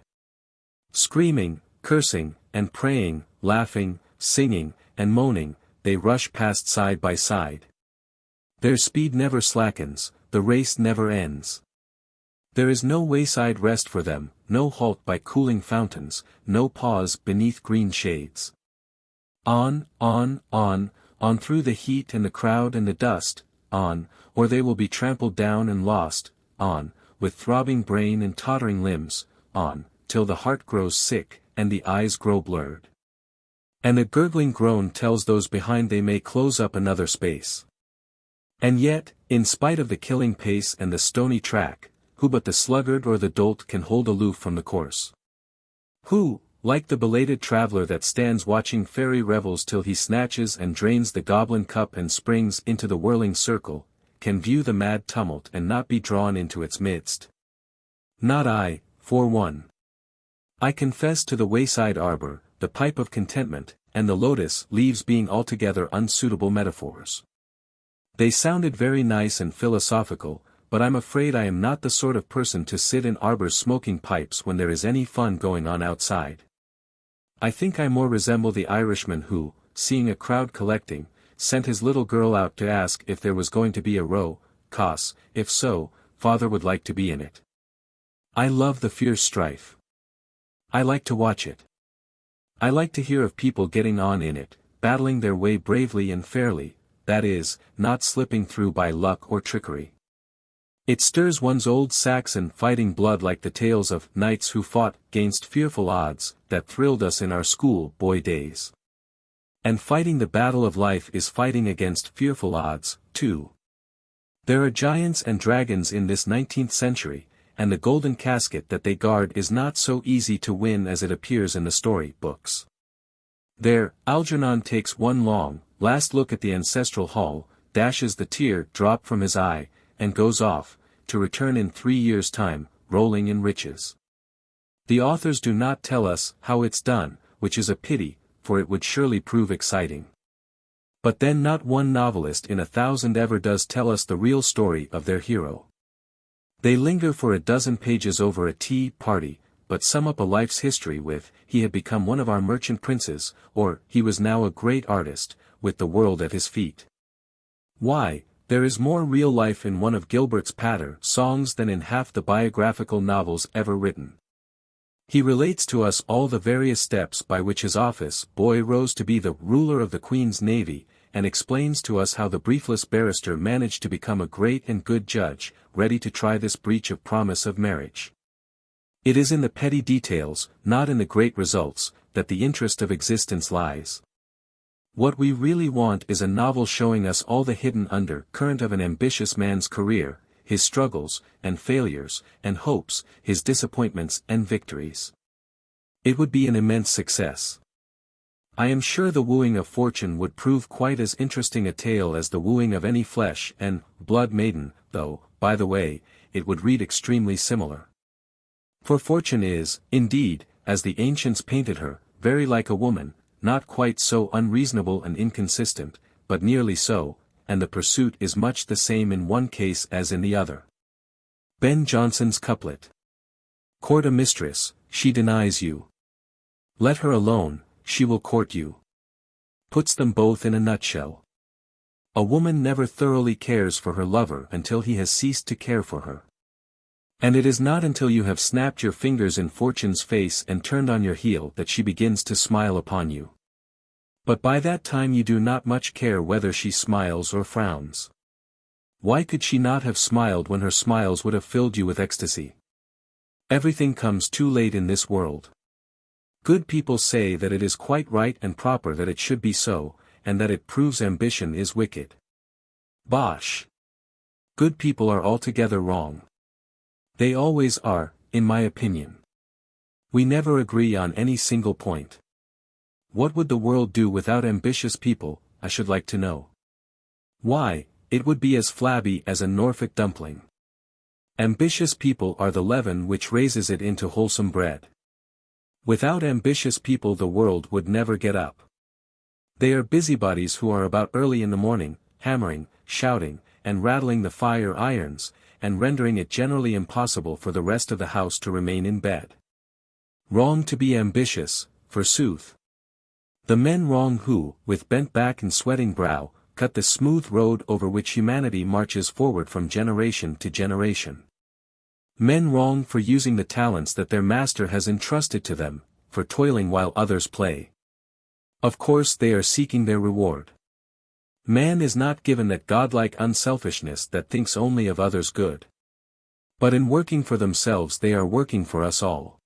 Screaming, cursing, and praying, laughing, singing, and moaning, they rush past side by side. Their speed never slackens, the race never ends. There is no wayside rest for them, no halt by cooling fountains, no pause beneath green shades. On, on, on through the heat and the crowd and the dust, on, or they will be trampled down and lost, on, with throbbing brain and tottering limbs, on, till the heart grows sick, and the eyes grow blurred. And a gurgling groan tells those behind they may close up another space. And yet, in spite of the killing pace and the stony track, who but the sluggard or the dolt can hold aloof from the course? Who, like the belated traveler that stands watching fairy revels till he snatches and drains the goblin cup and springs into the whirling circle, can view the mad tumult and not be drawn into its midst? Not I, for one. I confess to the wayside arbor, the pipe of contentment, and the lotus leaves being altogether unsuitable metaphors. They sounded very nice and philosophical, but I'm afraid I am not the sort of person to sit in arbors smoking pipes when there is any fun going on outside. I think I more resemble the Irishman who, seeing a crowd collecting, sent his little girl out to ask if there was going to be a row, 'cause, if so, father would like to be in it. I love the fierce strife. I like to watch it. I like to hear of people getting on in it, battling their way bravely and fairly, that is, not slipping through by luck or trickery. It stirs one's old Saxon fighting blood like the tales of knights who fought gainst fearful odds that thrilled us in our school boy days. And fighting the battle of life is fighting against fearful odds, too. There are giants and dragons in this 19th century, and the golden casket that they guard is not so easy to win as it appears in the story books. There, Algernon takes one long, last look at the ancestral hall, dashes the tear drop from his eye, and goes off, to return in 3 years' time, rolling in riches. The authors do not tell us how it's done, which is a pity, for it would surely prove exciting. But then not one novelist in 1,000 ever does tell us the real story of their hero. They linger for a dozen pages over a tea party, but sum up a life's history with, he had become one of our merchant princes, or, he was now a great artist, with the world at his feet. Why, there is more real life in one of Gilbert's patter songs than in half the biographical novels ever written. He relates to us all the various steps by which his office boy rose to be the ruler of the Queen's Navy, and explains to us how the briefless barrister managed to become a great and good judge, ready to try this breach of promise of marriage. It is in the petty details, not in the great results, that the interest of existence lies. What we really want is a novel showing us all the hidden undercurrent of an ambitious man's career, his struggles, and failures, and hopes, his disappointments and victories. It would be an immense success. I am sure the wooing of fortune would prove quite as interesting a tale as the wooing of any flesh and blood maiden, though, by the way, it would read extremely similar. For fortune is, indeed, as the ancients painted her, very like a woman, not quite so unreasonable and inconsistent, but nearly so, and the pursuit is much the same in one case as in the other. Ben Jonson's couplet. Court a mistress, she denies you. Let her alone, she will court you. Puts them both in a nutshell. A woman never thoroughly cares for her lover until he has ceased to care for her. And it is not until you have snapped your fingers in fortune's face and turned on your heel that she begins to smile upon you. But by that time you do not much care whether she smiles or frowns. Why could she not have smiled when her smiles would have filled you with ecstasy? Everything comes too late in this world. Good people say that it is quite right and proper that it should be so, and that it proves ambition is wicked. Bosh! Good people are altogether wrong. They always are, in my opinion. We never agree on any single point. What would the world do without ambitious people, I should like to know? Why, it would be as flabby as a Norfolk dumpling. Ambitious people are the leaven which raises it into wholesome bread. Without ambitious people the world would never get up. They are busybodies who are about early in the morning, hammering, shouting, and rattling the fire irons, and rendering it generally impossible for the rest of the house to remain in bed. Wrong to be ambitious, forsooth. The men wrong who, with bent back and sweating brow, cut the smooth road over which humanity marches forward from generation to generation. Men wrong for using the talents that their master has entrusted to them, for toiling while others play. Of course they are seeking their reward. Man is not given that godlike unselfishness that thinks only of others' good. But in working for themselves they are working for us all.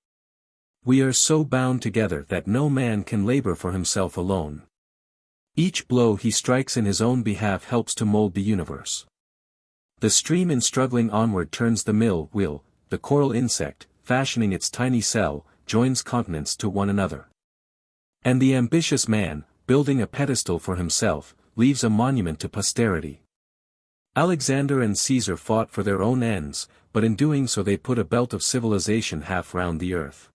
We are so bound together that no man can labor for himself alone. Each blow he strikes in his own behalf helps to mold the universe. The stream in struggling onward turns the mill wheel, the coral insect, fashioning its tiny cell, joins continents to one another. And the ambitious man, building a pedestal for himself, leaves a monument to posterity. Alexander and Caesar fought for their own ends, but in doing so they put a belt of civilization half round the earth.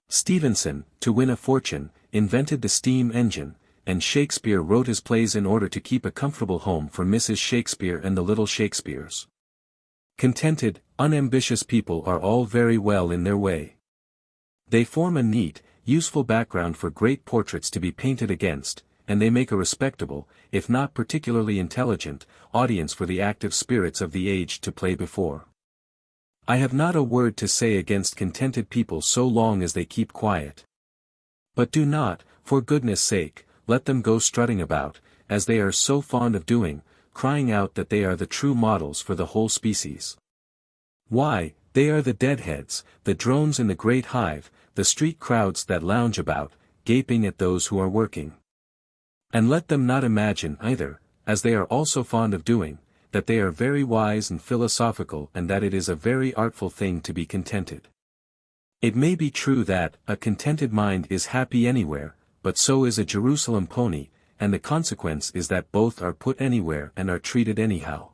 Stevenson, to win a fortune, invented the steam engine, and Shakespeare wrote his plays in order to keep a comfortable home for Mrs. Shakespeare and the little Shakespeares. Contented, unambitious people are all very well in their way. They form a neat, useful background for great portraits to be painted against, and they make a respectable, if not particularly intelligent, audience for the active spirits of the age to play before. I have not a word to say against contented people so long as they keep quiet. But do not, for goodness sake, let them go strutting about, as they are so fond of doing, crying out that they are the true models for the whole species. Why, they are the deadheads, the drones in the great hive, the street crowds that lounge about, gaping at those who are working. And let them not imagine either, as they are also fond of doing, that they are very wise and philosophical and that it is a very artful thing to be contented. It may be true that a contented mind is happy anywhere, but so is a Jerusalem pony, and the consequence is that both are put anywhere and are treated anyhow.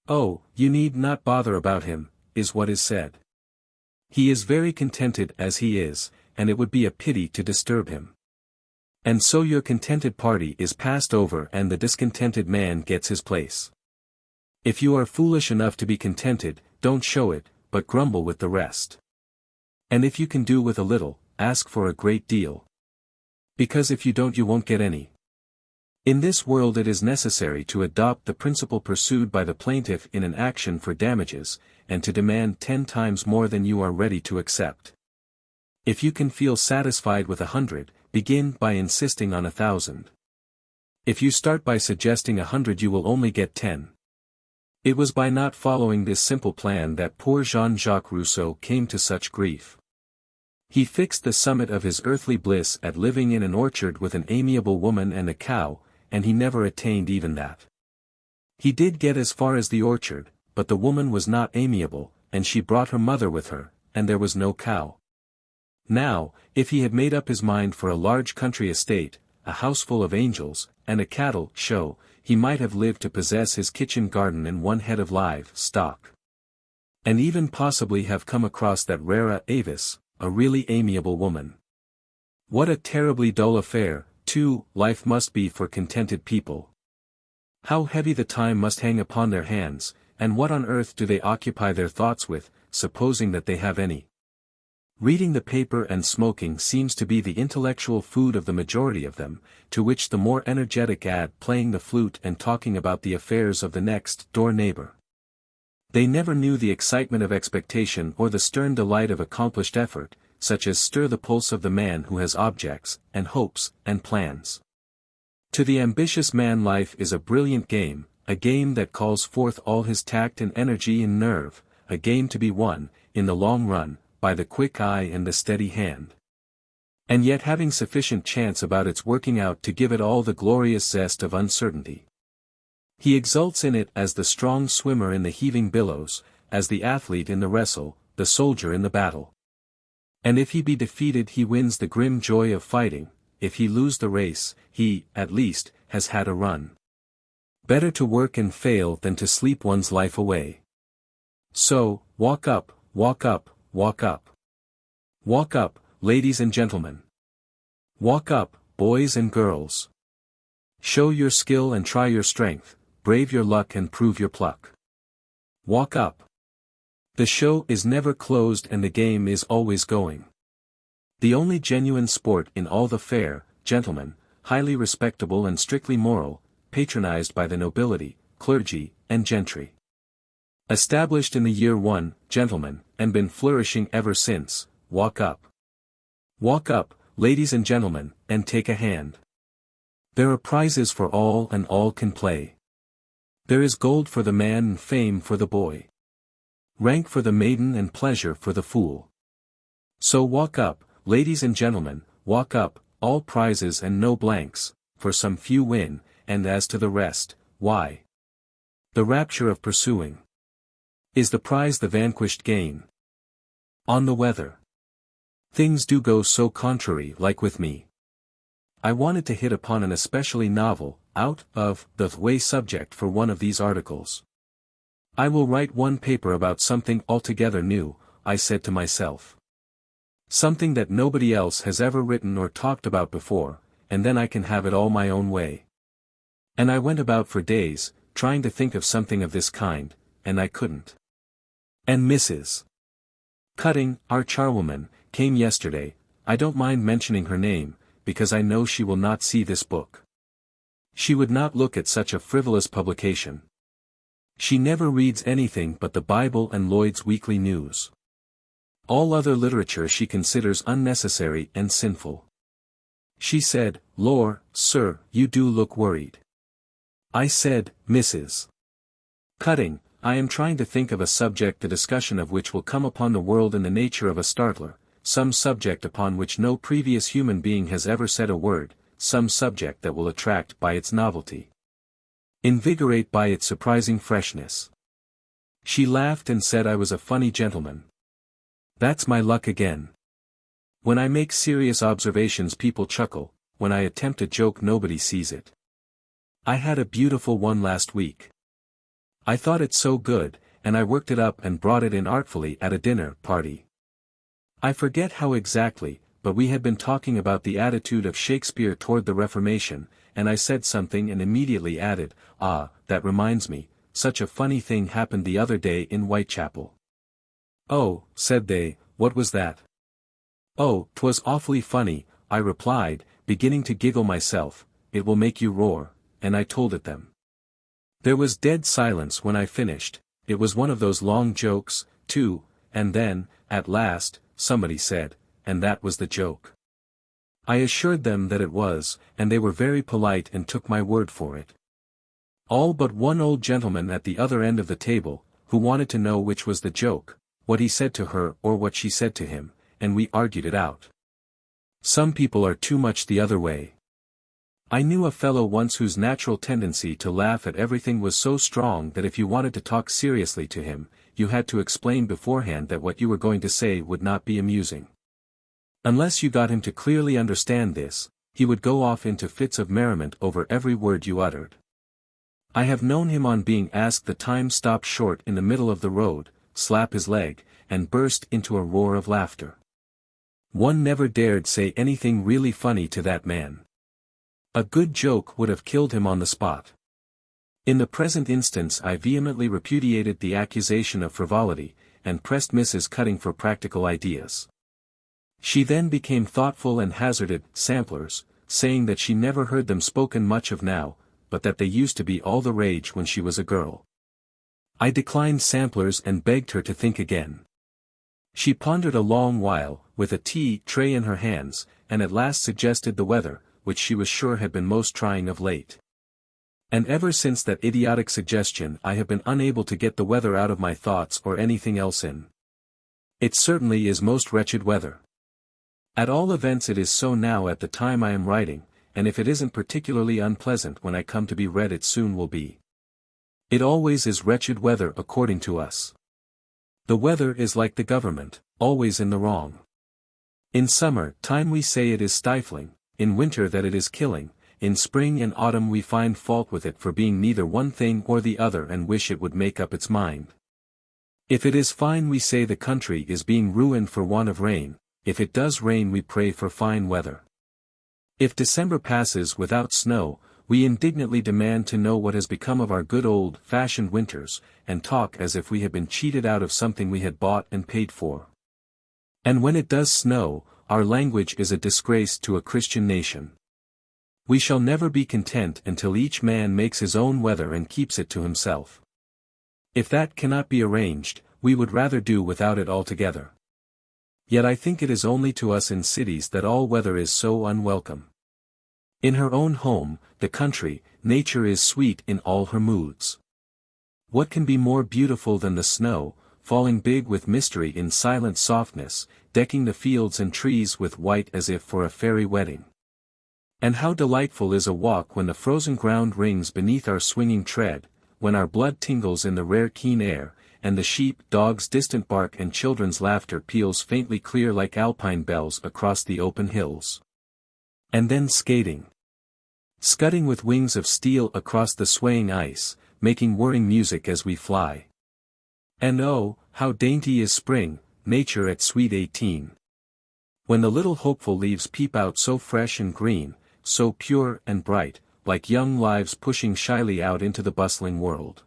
Oh, you need not bother about him, is what is said. He is very contented as he is, and it would be a pity to disturb him. And so your contented party is passed over and the discontented man gets his place. If you are foolish enough to be contented, don't show it, but grumble with the rest. And if you can do with a little, ask for a great deal. Because if you don't, you won't get any. In this world it is necessary to adopt the principle pursued by the plaintiff in an action for damages, and to demand 10 times more than you are ready to accept. If you can feel satisfied with 100, begin by insisting on 1,000. If you start by suggesting 100, you will only get 10. It was by not following this simple plan that poor Jean-Jacques Rousseau came to such grief. He fixed the summit of his earthly bliss at living in an orchard with an amiable woman and a cow, and he never attained even that. He did get as far as the orchard, but the woman was not amiable, and she brought her mother with her, and there was no cow. Now, if he had made up his mind for a large country estate, a house full of angels, and a cattle show, he might have lived to possess his kitchen garden and 1 head of live stock. And even possibly have come across that rara avis, a really amiable woman. What a terribly dull affair, too, life must be for contented people. How heavy the time must hang upon their hands, and what on earth do they occupy their thoughts with, supposing that they have any? Reading the paper and smoking seems to be the intellectual food of the majority of them, to which the more energetic add playing the flute and talking about the affairs of the next door neighbor. They never knew the excitement of expectation or the stern delight of accomplished effort, such as stir the pulse of the man who has objects, and hopes, and plans. To the ambitious man life is a brilliant game, a game that calls forth all his tact and energy and nerve, a game to be won, in the long run, by the quick eye and the steady hand. And yet having sufficient chance about its working out to give it all the glorious zest of uncertainty. He exults in it as the strong swimmer in the heaving billows, as the athlete in the wrestle, the soldier in the battle. And if he be defeated, he wins the grim joy of fighting; if he lose the race, he, at least, has had a run. Better to work and fail than to sleep one's life away. So, walk up, walk up, walk up. Walk up, ladies and gentlemen. Walk up, boys and girls. Show your skill and try your strength, brave your luck and prove your pluck. Walk up. The show is never closed and the game is always going. The only genuine sport in all the fair, gentlemen, highly respectable and strictly moral, patronized by the nobility, clergy, and gentry. Established in the year 1, gentlemen, and been flourishing ever since. Walk up. Walk up, ladies and gentlemen, and take a hand. There are prizes for all and all can play. There is gold for the man and fame for the boy. Rank for the maiden and pleasure for the fool. So walk up, ladies and gentlemen, walk up, all prizes and no blanks, for some few win, and as to the rest, why? The rapture of pursuing. Is the prize the vanquished gain? On the weather. Things do go so contrary like with me. I wanted to hit upon an especially novel, out of the way subject for one of these articles. I will write one paper about something altogether new, I said to myself. Something that nobody else has ever written or talked about before, and then I can have it all my own way. And I went about for days, trying to think of something of this kind, and I couldn't. And Mrs. Cutting, our charwoman, came yesterday. I don't mind mentioning her name, because I know she will not see this book. She would not look at such a frivolous publication. She never reads anything but the Bible and Lloyd's Weekly News. All other literature she considers unnecessary and sinful. She said, "Lor, sir, you do look worried." I said, "Mrs. Cutting, I am trying to think of a subject the discussion of which will come upon the world in the nature of a startler, some subject upon which no previous human being has ever said a word, some subject that will attract by its novelty, invigorate by its surprising freshness." She laughed and said I was a funny gentleman. That's my luck again. When I make serious observations people chuckle, when I attempt a joke nobody sees it. I had a beautiful one last week. I thought it so good, and I worked it up and brought it in artfully at a dinner party. I forget how exactly, but we had been talking about the attitude of Shakespeare toward the Reformation, and I said something and immediately added, that reminds me, such a funny thing happened the other day in Whitechapel. Oh, said they, what was that? Oh, 'twas awfully funny, I replied, beginning to giggle myself, it will make you roar, and I told it them. There was dead silence when I finished, it was one of those long jokes, too, and then, at last, somebody said, and that was the joke. I assured them that it was, and they were very polite and took my word for it. All but one old gentleman at the other end of the table, who wanted to know which was the joke, what he said to her or what she said to him, and we argued it out. Some people are too much the other way. I knew a fellow once whose natural tendency to laugh at everything was so strong that if you wanted to talk seriously to him, you had to explain beforehand that what you were going to say would not be amusing. Unless you got him to clearly understand this, he would go off into fits of merriment over every word you uttered. I have known him on being asked the time stop short in the middle of the road, slap his leg, and burst into a roar of laughter. One never dared say anything really funny to that man. A good joke would have killed him on the spot. In the present instance I vehemently repudiated the accusation of frivolity, and pressed Mrs. Cutting for practical ideas. She then became thoughtful and hazarded samplers, saying that she never heard them spoken much of now, but that they used to be all the rage when she was a girl. I declined samplers and begged her to think again. She pondered a long while, with a tea tray in her hands, and at last suggested the weather, which she was sure had been most trying of late. And ever since that idiotic suggestion I have been unable to get the weather out of my thoughts or anything else in. It certainly is most wretched weather. At all events it is so now at the time I am writing, and if it isn't particularly unpleasant when I come to be read it soon will be. It always is wretched weather according to us. The weather is like the government, always in the wrong. In summer time we say it is stifling, in winter that it is killing, in spring and autumn we find fault with it for being neither one thing or the other and wish it would make up its mind. If it is fine we say the country is being ruined for want of rain, if it does rain we pray for fine weather. If December passes without snow, we indignantly demand to know what has become of our good old-fashioned winters, and talk as if we had been cheated out of something we had bought and paid for. And when it does snow, our language is a disgrace to a Christian nation. We shall never be content until each man makes his own weather and keeps it to himself. If that cannot be arranged, we would rather do without it altogether. Yet I think it is only to us in cities that all weather is so unwelcome. In her own home, the country, nature is sweet in all her moods. What can be more beautiful than the snow, falling big with mystery in silent softness, decking the fields and trees with white as if for a fairy wedding? And how delightful is a walk when the frozen ground rings beneath our swinging tread, when our blood tingles in the rare keen air, and the sheep, dogs' distant bark and children's laughter peals faintly clear like alpine bells across the open hills. And then skating. Scudding with wings of steel across the swaying ice, making whirring music as we fly. And oh, how dainty is spring, nature at sweet 18. When the little hopeful leaves peep out so fresh and green, so pure and bright, like young lives pushing shyly out into the bustling world.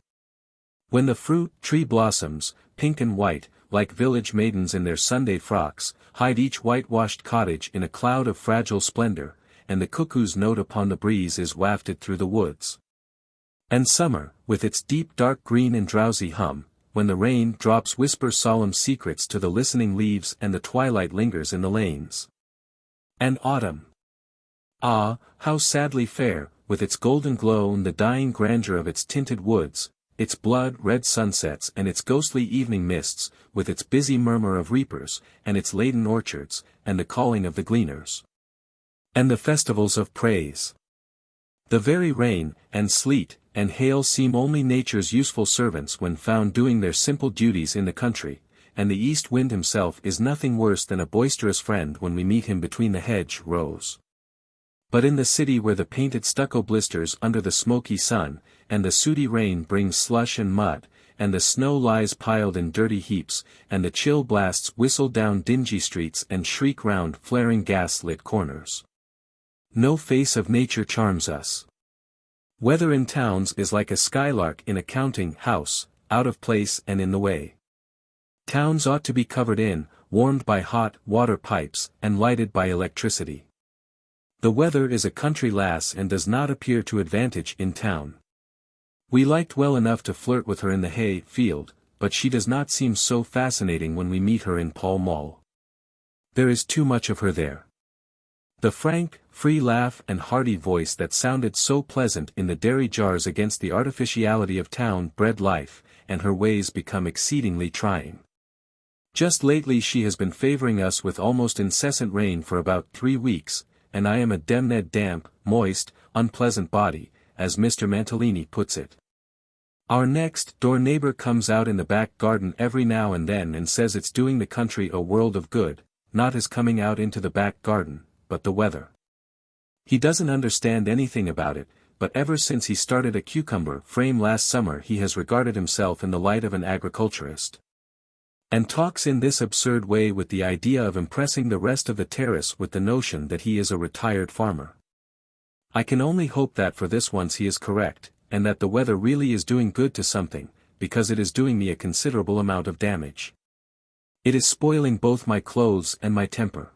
When the fruit tree blossoms, pink and white, like village maidens in their Sunday frocks, hide each whitewashed cottage in a cloud of fragile splendor, and the cuckoo's note upon the breeze is wafted through the woods. And summer, with its deep dark green and drowsy hum, when the rain drops whisper solemn secrets to the listening leaves and the twilight lingers in the lanes. And autumn. Ah, how sadly fair, with its golden glow and the dying grandeur of its tinted woods, its blood-red sunsets and its ghostly evening mists, with its busy murmur of reapers, and its laden orchards, and the calling of the gleaners. And the festivals of praise. The very rain, and sleet, and hail seem only nature's useful servants when found doing their simple duties in the country, and the east wind himself is nothing worse than a boisterous friend when we meet him between the hedge rows. But in the city where the painted stucco blisters under the smoky sun, and the sooty rain brings slush and mud, and the snow lies piled in dirty heaps, and the chill blasts whistle down dingy streets and shriek round flaring gas-lit corners. No face of nature charms us. Weather in towns is like a skylark in a counting house, out of place and in the way. Towns ought to be covered in, warmed by hot water pipes, and lighted by electricity. The weather is a country lass and does not appear to advantage in town. We liked well enough to flirt with her in the hay field, but she does not seem so fascinating when we meet her in Pall Mall. There is too much of her there. The frank, free laugh and hearty voice that sounded so pleasant in the dairy jars against the artificiality of town-bred life, and her ways become exceedingly trying. Just lately she has been favoring us with almost incessant rain for about 3 weeks, and I am a demned damp, moist, unpleasant body, as Mr. Mantalini puts it. Our next-door neighbor comes out in the back garden every now and then and says it's doing the country a world of good, not his coming out into the back garden, but the weather. He doesn't understand anything about it, but ever since he started a cucumber frame last summer he has regarded himself in the light of an agriculturist. And talks in this absurd way with the idea of impressing the rest of the terrace with the notion that he is a retired farmer. I can only hope that for this once he is correct, and that the weather really is doing good to something, because it is doing me a considerable amount of damage. It is spoiling both my clothes and my temper.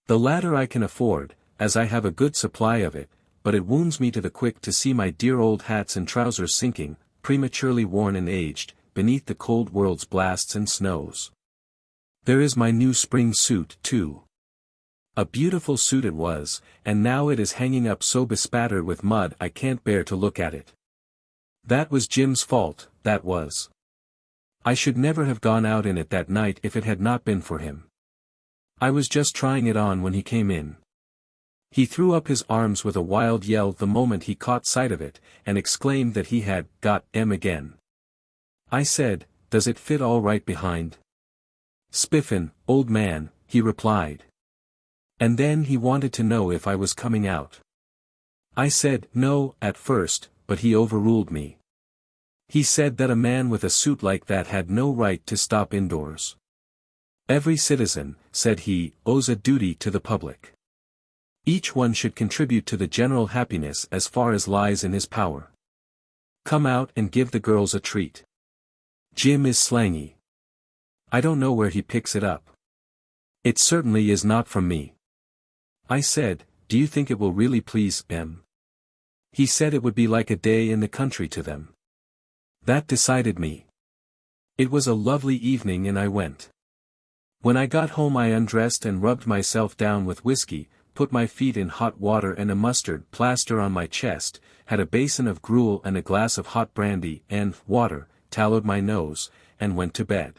The latter I can afford, as I have a good supply of it, but it wounds me to the quick to see my dear old hats and trousers sinking, prematurely worn and aged, beneath the cold world's blasts and snows. There is my new spring suit, too. A beautiful suit it was, and now it is hanging up so bespattered with mud I can't bear to look at it. That was Jim's fault, that was. I should never have gone out in it that night if it had not been for him. I was just trying it on when he came in. He threw up his arms with a wild yell the moment he caught sight of it, and exclaimed that he had got M again. I said, "Does it fit all right behind?" "Spiffin, old man," he replied. And then he wanted to know if I was coming out. I said no at first, but he overruled me. He said that a man with a suit like that had no right to stop indoors. Every citizen, said he, owes a duty to the public. Each one should contribute to the general happiness as far as lies in his power. Come out and give the girls a treat. Jim is slangy. I don't know where he picks it up. It certainly is not from me. I said, "Do you think it will really please them?" He said it would be like a day in the country to them. That decided me. It was a lovely evening and I went. When I got home I undressed and rubbed myself down with whiskey, put my feet in hot water and a mustard plaster on my chest, had a basin of gruel and a glass of hot brandy and water, tallowed my nose, and went to bed.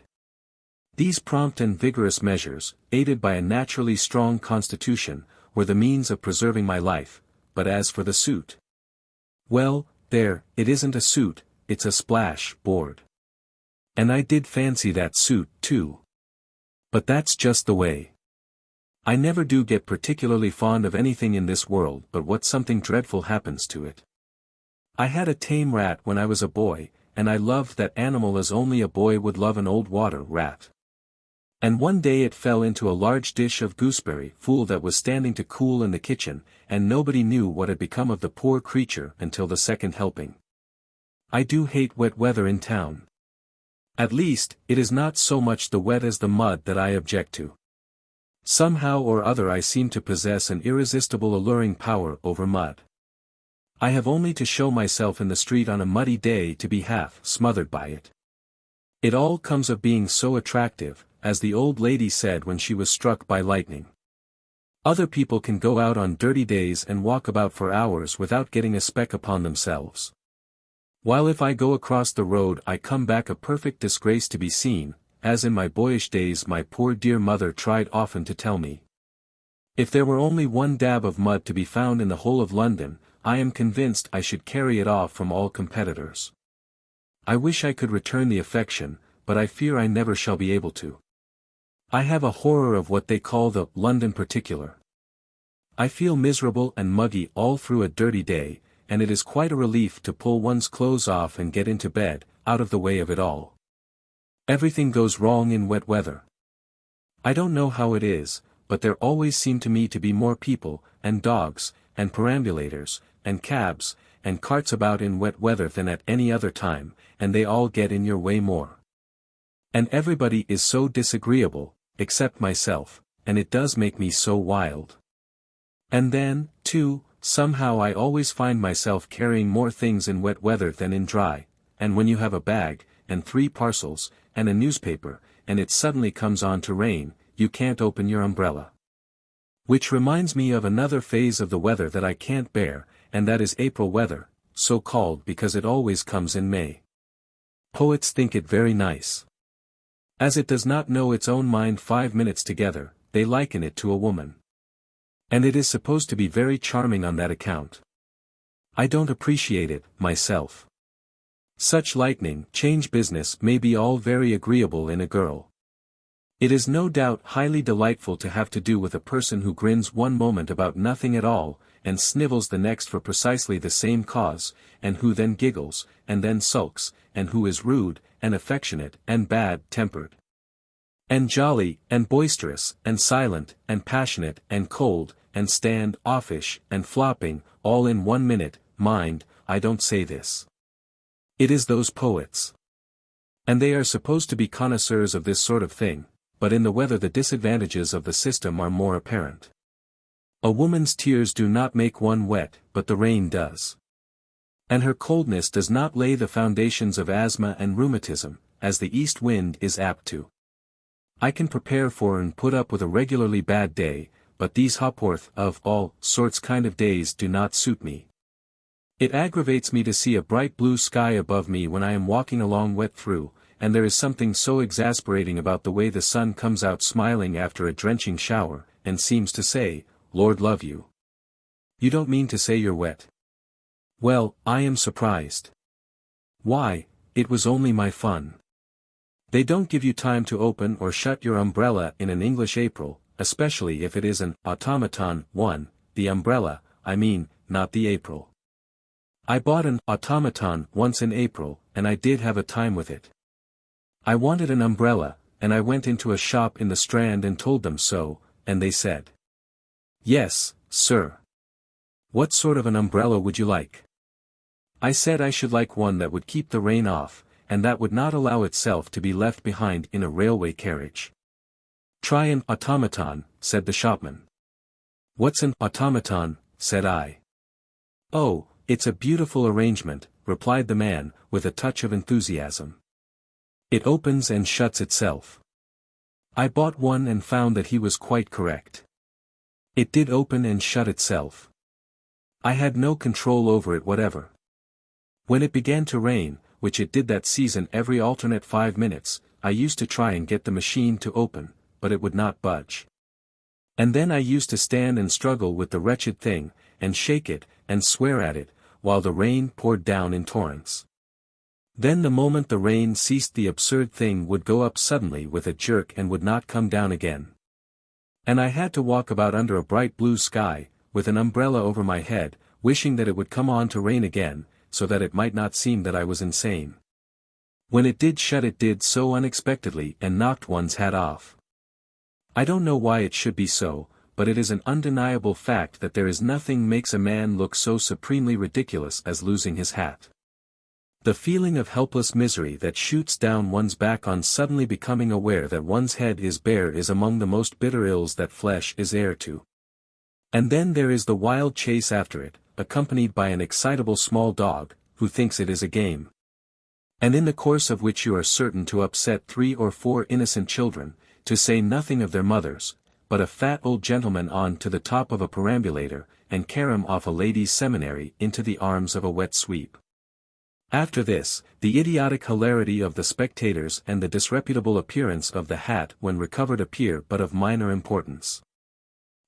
These prompt and vigorous measures, aided by a naturally strong constitution, were the means of preserving my life, but as for the suit. Well, there, it isn't a suit, it's a splash board. And I did fancy that suit, too. But that's just the way. I never do get particularly fond of anything in this world but what something dreadful happens to it. I had a tame rat when I was a boy, and I loved that animal as only a boy would love an old water rat. And one day it fell into a large dish of gooseberry fool that was standing to cool in the kitchen, and nobody knew what had become of the poor creature until the second helping. I do hate wet weather in town. At least, it is not so much the wet as the mud that I object to. Somehow or other I seem to possess an irresistible alluring power over mud. I have only to show myself in the street on a muddy day to be half smothered by it. It all comes of being so attractive, as the old lady said when she was struck by lightning. Other people can go out on dirty days and walk about for hours without getting a speck upon themselves. While if I go across the road I come back a perfect disgrace to be seen, as in my boyish days my poor dear mother tried often to tell me. If there were only one dab of mud to be found in the whole of London, I am convinced I should carry it off from all competitors. I wish I could return the affection, but I fear I never shall be able to. I have a horror of what they call the London particular. I feel miserable and muggy all through a dirty day, and it is quite a relief to pull one's clothes off and get into bed, out of the way of it all. Everything goes wrong in wet weather. I don't know how it is, but there always seem to me to be more people, and dogs, and perambulators, and cabs, and carts about in wet weather than at any other time, and they all get in your way more. And everybody is so disagreeable, except myself, and it does make me so wild. And then, too, somehow I always find myself carrying more things in wet weather than in dry, and when you have a bag, and 3 parcels, and a newspaper, and it suddenly comes on to rain, you can't open your umbrella. Which reminds me of another phase of the weather that I can't bear, and that is April weather, so called because it always comes in May. Poets think it very nice. As it does not know its own mind 5 minutes together, they liken it to a woman. And it is supposed to be very charming on that account. I don't appreciate it, myself. Such lightning change business may be all very agreeable in a girl. It is no doubt highly delightful to have to do with a person who grins one moment about nothing at all, and snivels the next for precisely the same cause, and who then giggles, and then sulks, and who is rude, and affectionate, and bad-tempered. And jolly, and boisterous, and silent, and passionate, and cold, and stand-offish, and flopping, all in 1 minute. Mind, I don't say this. It is those poets. And they are supposed to be connoisseurs of this sort of thing, but in the weather the disadvantages of the system are more apparent. A woman's tears do not make one wet, but the rain does. And her coldness does not lay the foundations of asthma and rheumatism, as the east wind is apt to. I can prepare for and put up with a regularly bad day, but these hopworth of all sorts kind of days do not suit me. It aggravates me to see a bright blue sky above me when I am walking along wet through, and there is something so exasperating about the way the sun comes out smiling after a drenching shower, and seems to say, "Lord love you. You don't mean to say you're wet." Well, I am surprised. Why, it was only my fun. They don't give you time to open or shut your umbrella in an English April, especially if it is an automaton one, the umbrella, I mean, not the April. I bought an automaton once in April, and I did have a time with it. I wanted an umbrella, and I went into a shop in the Strand and told them so, and they said, "Yes, sir. What sort of an umbrella would you like?" I said I should like one that would keep the rain off, and that would not allow itself to be left behind in a railway carriage. "Try an automaton," said the shopman. "What's an automaton?" said I. "Oh, it's a beautiful arrangement," replied the man, with a touch of enthusiasm. "It opens and shuts itself." I bought one and found that he was quite correct. It did open and shut itself. I had no control over it whatever. When it began to rain, which it did that season every alternate 5 minutes, I used to try and get the machine to open, but it would not budge. And then I used to stand and struggle with the wretched thing, and shake it, and swear at it, while the rain poured down in torrents. Then the moment the rain ceased the absurd thing would go up suddenly with a jerk and would not come down again. And I had to walk about under a bright blue sky, with an umbrella over my head, wishing that it would come on to rain again, so that it might not seem that I was insane. When it did shut it did so unexpectedly and knocked one's hat off. I don't know why it should be so, but it is an undeniable fact that there is nothing makes a man look so supremely ridiculous as losing his hat. The feeling of helpless misery that shoots down one's back on suddenly becoming aware that one's head is bare is among the most bitter ills that flesh is heir to. And then there is the wild chase after it, accompanied by an excitable small dog, who thinks it is a game. And in the course of which you are certain to upset 3 or 4 innocent children, to say nothing of their mothers, but a fat old gentleman on to the top of a perambulator, and carry him off a ladies' seminary into the arms of a wet sweep. After this, the idiotic hilarity of the spectators and the disreputable appearance of the hat when recovered appear but of minor importance.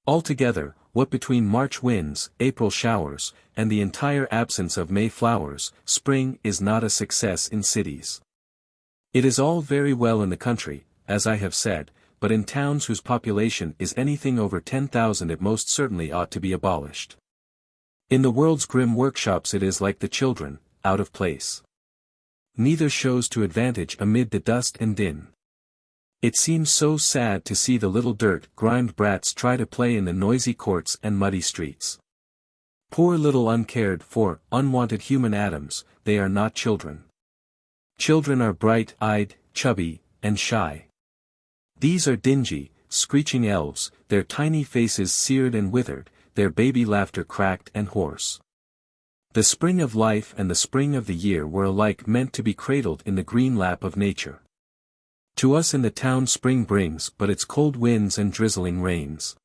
Altogether, what between March winds, April showers, and the entire absence of May flowers, spring is not a success in cities. It is all very well in the country, as I have said, but in towns whose population is anything over 10,000 it most certainly ought to be abolished. In the world's grim workshops it is like the children, out of place. Neither shows to advantage amid the dust and din. It seems so sad to see the little dirt-grimed brats try to play in the noisy courts and muddy streets. Poor little uncared for, unwanted human atoms, they are not children. Children are bright-eyed, chubby, and shy. These are dingy, screeching elves, their tiny faces seared and withered, their baby laughter cracked and hoarse. The spring of life and the spring of the year were alike meant to be cradled in the green lap of nature. To us in the town spring brings but its cold winds and drizzling rains.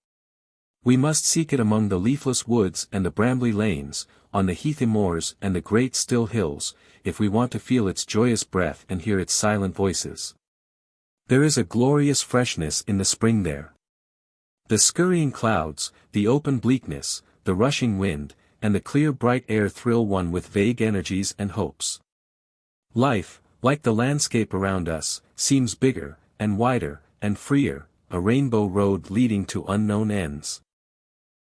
We must seek it among the leafless woods and the brambly lanes, on the heathy moors and the great still hills, if we want to feel its joyous breath and hear its silent voices. There is a glorious freshness in the spring there. The scurrying clouds, the open bleakness, the rushing wind, and the clear bright air thrill one with vague energies and hopes. Life, like the landscape around us, seems bigger, and wider, and freer, a rainbow road leading to unknown ends.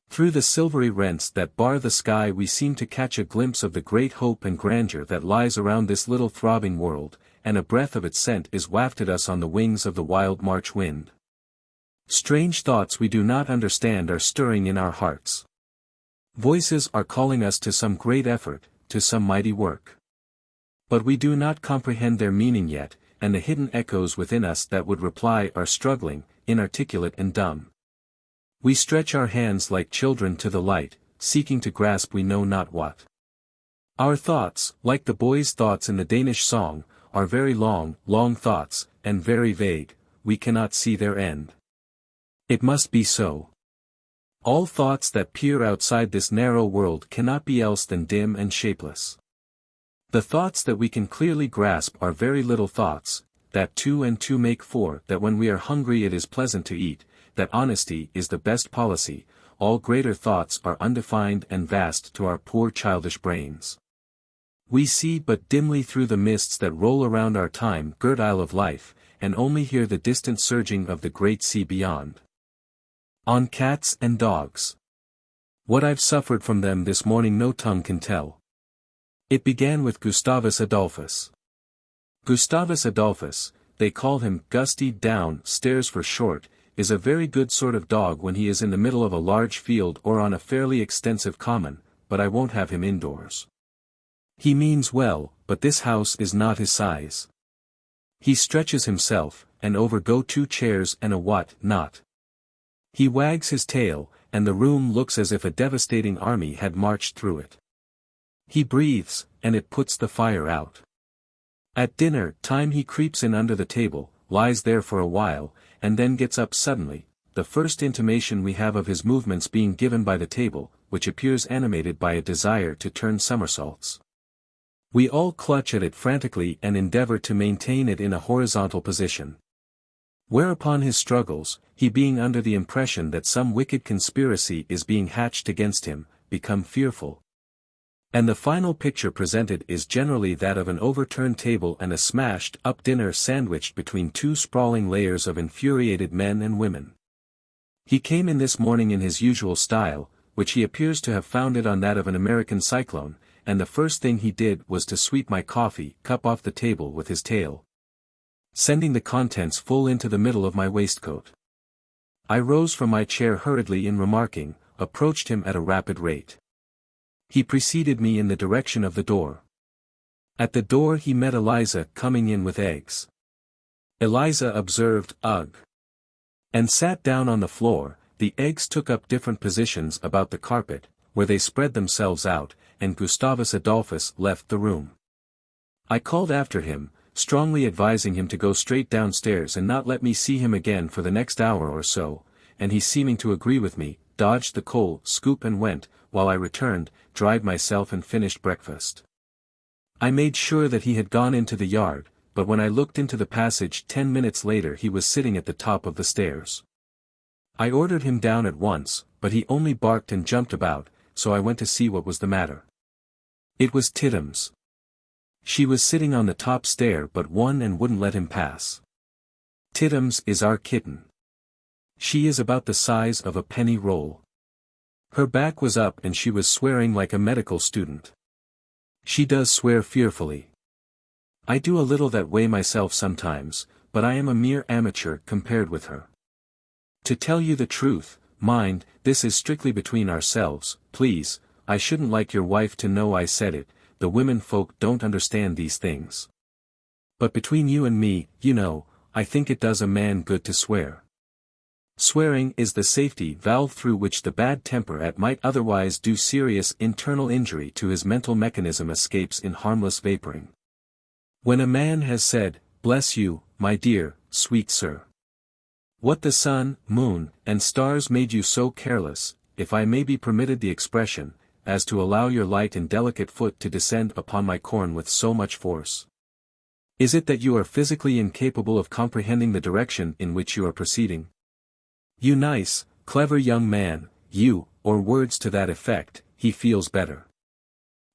Through the silvery rents that bar the sky we seem to catch a glimpse of the great hope and grandeur that lies around this little throbbing world, and a breath of its scent is wafted us on the wings of the wild March wind. Strange thoughts we do not understand are stirring in our hearts. Voices are calling us to some great effort, to some mighty work. But we do not comprehend their meaning yet, and the hidden echoes within us that would reply are struggling, inarticulate and dumb. We stretch our hands like children to the light, seeking to grasp we know not what. Our thoughts, like the boy's thoughts in the Danish song, are very long, long thoughts, and very vague, we cannot see their end. It must be so. All thoughts that peer outside this narrow world cannot be else than dim and shapeless. The thoughts that we can clearly grasp are very little thoughts, that 2 and 2 make 4, that when we are hungry it is pleasant to eat, that honesty is the best policy. All greater thoughts are undefined and vast to our poor childish brains. We see but dimly through the mists that roll around our time-girt isle of life, and only hear the distant surging of the great sea beyond. On cats and dogs. What I've suffered from them this morning no tongue can tell. It began with Gustavus Adolphus. Gustavus Adolphus, they call him Gusty down stairs for short, is a very good sort of dog when he is in the middle of a large field or on a fairly extensive common, but I won't have him indoors. He means well, but this house is not his size. He stretches himself, and overgo 2 chairs and a what not. He wags his tail, and the room looks as if a devastating army had marched through it. He breathes, and it puts the fire out. At dinner time he creeps in under the table, lies there for a while, and then gets up suddenly, the first intimation we have of his movements being given by the table, which appears animated by a desire to turn somersaults. We all clutch at it frantically and endeavor to maintain it in a horizontal position. Whereupon his struggles, he being under the impression that some wicked conspiracy is being hatched against him, become fearful. And the final picture presented is generally that of an overturned table and a smashed-up dinner sandwiched between 2 sprawling layers of infuriated men and women. He came in this morning in his usual style, which he appears to have founded on that of an American cyclone, and the first thing he did was to sweep my coffee cup off the table with his tail, sending the contents full into the middle of my waistcoat. I rose from my chair hurriedly and remarking, approached him at a rapid rate. He preceded me in the direction of the door. At the door he met Eliza coming in with eggs. Eliza observed, "Ugh," and sat down on the floor. The eggs took up different positions about the carpet, where they spread themselves out, and Gustavus Adolphus left the room. I called after him, strongly advising him to go straight downstairs and not let me see him again for the next hour or so, and he seeming to agree with me, dodged the coal scoop and went, while I returned, dried myself and finished breakfast. I made sure that he had gone into the yard, but when I looked into the passage 10 minutes later he was sitting at the top of the stairs. I ordered him down at once, but he only barked and jumped about, so I went to see what was the matter. It was Tittums. She was sitting on the top stair but one and wouldn't let him pass. Tittums is our kitten. She is about the size of a penny roll. Her back was up and she was swearing like a medical student. She does swear fearfully. I do a little that way myself sometimes, but I am a mere amateur compared with her. To tell you the truth, mind, this is strictly between ourselves, please, I shouldn't like your wife to know I said it, the women folk don't understand these things. But between you and me, you know, I think it does a man good to swear. Swearing is the safety valve through which the bad temper at might otherwise do serious internal injury to his mental mechanism escapes in harmless vaporing. When a man has said, "Bless you, my dear, sweet sir. What the sun, moon, and stars made you so careless, if I may be permitted the expression, as to allow your light and delicate foot to descend upon my corn with so much force? Is it that you are physically incapable of comprehending the direction in which you are proceeding? You nice, clever young man, you," or words to that effect, he feels better.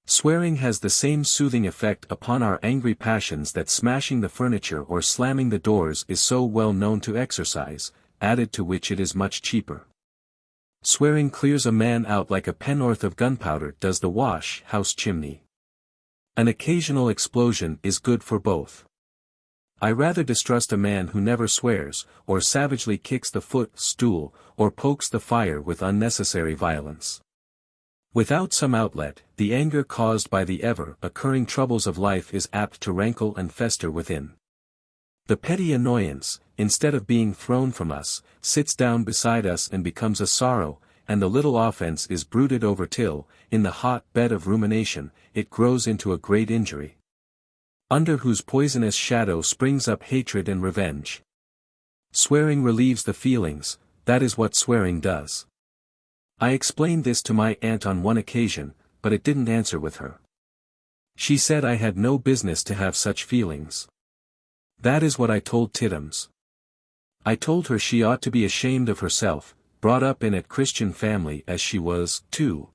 Swearing has the same soothing effect upon our angry passions that smashing the furniture or slamming the doors is so well known to exercise, added to which it is much cheaper. Swearing clears a man out like a pennorth of gunpowder does the wash-house chimney. An occasional explosion is good for both. I rather distrust a man who never swears, or savagely kicks the footstool, or pokes the fire with unnecessary violence. Without some outlet, the anger caused by the ever-occurring troubles of life is apt to rankle and fester within. The petty annoyance, instead of being thrown from us, sits down beside us and becomes a sorrow, and the little offense is brooded over till, in the hot bed of rumination, it grows into a great injury, under whose poisonous shadow springs up hatred and revenge. Swearing relieves the feelings, that is what swearing does. I explained this to my aunt on one occasion, but it didn't answer with her. She said I had no business to have such feelings. That is what I told Tittums. I told her she ought to be ashamed of herself, brought up in a Christian family as she was, too.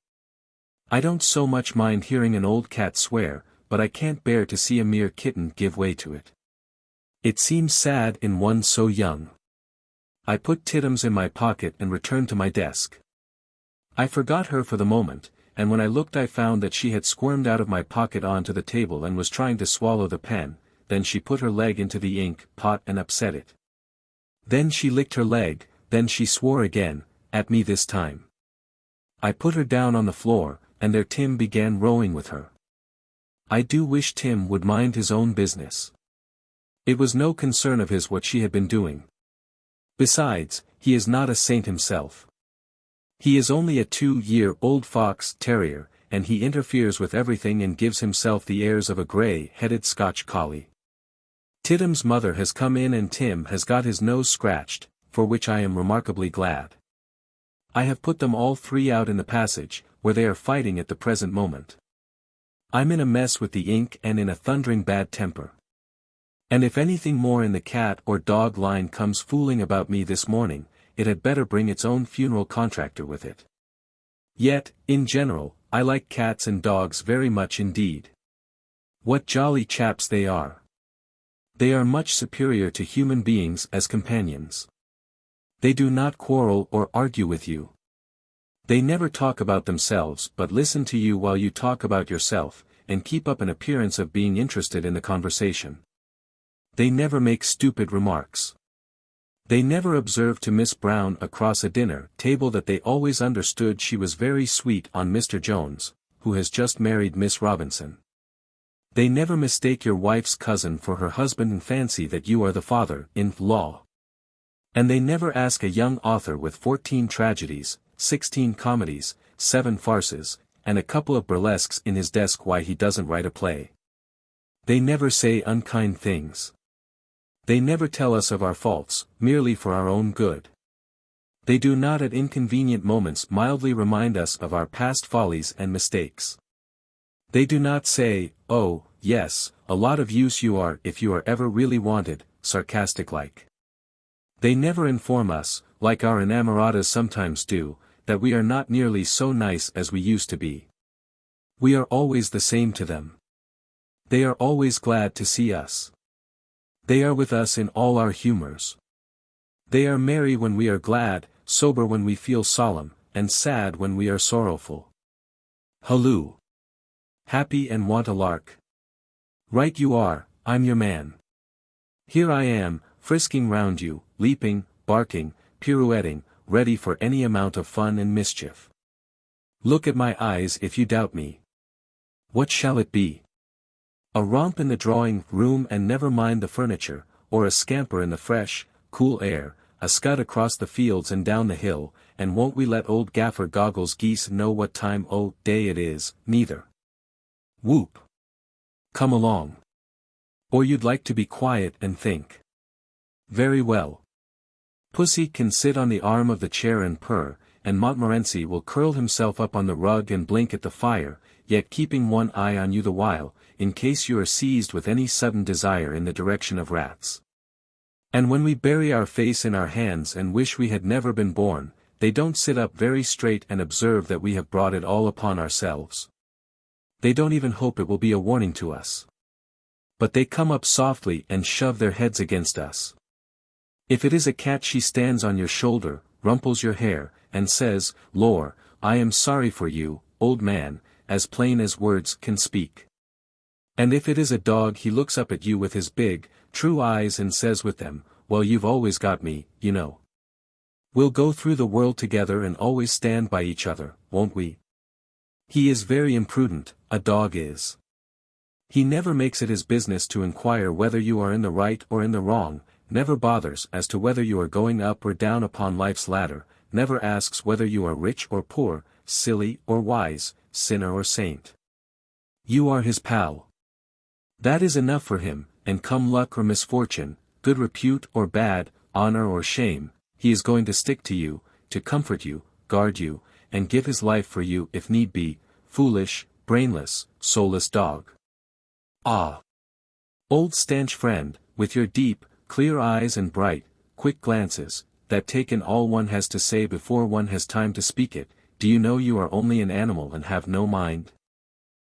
I don't so much mind hearing an old cat swear, but I can't bear to see a mere kitten give way to it. It seems sad in one so young. I put Tittums in my pocket and returned to my desk. I forgot her for the moment, and when I looked I found that she had squirmed out of my pocket onto the table and was trying to swallow the pen. Then she put her leg into the ink pot and upset it. Then she licked her leg, then she swore again, at me this time. I put her down on the floor, and there Tim began rowing with her. I do wish Tim would mind his own business. It was no concern of his what she had been doing. Besides, he is not a saint himself. He is only a 2-year-old fox terrier, and he interferes with everything and gives himself the airs of a grey-headed Scotch collie. Tittums' mother has come in and Tim has got his nose scratched, for which I am remarkably glad. I have put them all three out in the passage, where they are fighting at the present moment. I'm in a mess with the ink and in a thundering bad temper. And if anything more in the cat or dog line comes fooling about me this morning, it had better bring its own funeral contractor with it. Yet, in general, I like cats and dogs very much indeed. What jolly chaps they are. They are much superior to human beings as companions. They do not quarrel or argue with you. They never talk about themselves but listen to you while you talk about yourself, and keep up an appearance of being interested in the conversation. They never make stupid remarks. They never observe to Miss Brown across a dinner table that they always understood she was very sweet on Mr. Jones, who has just married Miss Robinson. They never mistake your wife's cousin for her husband and fancy that you are the father-in-law. And they never ask a young author with 14 tragedies, 16 comedies, 7 farces, and a couple of burlesques in his desk why he doesn't write a play. They never say unkind things. They never tell us of our faults, merely for our own good. They do not at inconvenient moments mildly remind us of our past follies and mistakes. They do not say, "Oh, yes, a lot of use you are if you are ever really wanted," sarcastic-like. They never inform us, like our inamoratas sometimes do, that we are not nearly so nice as we used to be. We are always the same to them. They are always glad to see us. They are with us in all our humors. They are merry when we are glad, sober when we feel solemn, and sad when we are sorrowful. Halloo! Happy and want a lark? Right you are, I'm your man. Here I am, frisking round you, leaping, barking, pirouetting, ready for any amount of fun and mischief. Look at my eyes if you doubt me. What shall it be? A romp in the drawing room and never mind the furniture, or a scamper in the fresh, cool air, a scud across the fields and down the hill, and won't we let old Gaffer Goggles Geese know what time o' day it is, neither. Whoop! Come along. Or you'd like to be quiet and think. Very well. Pussy can sit on the arm of the chair and purr, and Montmorency will curl himself up on the rug and blink at the fire, yet keeping one eye on you the while, in case you are seized with any sudden desire in the direction of rats. And when we bury our face in our hands and wish we had never been born, they don't sit up very straight and observe that we have brought it all upon ourselves. They don't even hope it will be a warning to us. But they come up softly and shove their heads against us. If it is a cat, she stands on your shoulder, rumples your hair, and says, "Lor, I am sorry for you, old man," as plain as words can speak. And if it is a dog, he looks up at you with his big, true eyes and says with them, "Well, you've always got me, you know. We'll go through the world together and always stand by each other, won't we?" He is very imprudent, a dog is. He never makes it his business to inquire whether you are in the right or in the wrong, never bothers as to whether you are going up or down upon life's ladder, never asks whether you are rich or poor, silly or wise, sinner or saint. You are his pal. That is enough for him, and come luck or misfortune, good repute or bad, honor or shame, he is going to stick to you, to comfort you, guard you, and give his life for you if need be, foolish, brainless, soulless dog. Ah! Old stanch friend, with your deep, clear eyes and bright, quick glances, that take in all one has to say before one has time to speak it, do you know you are only an animal and have no mind?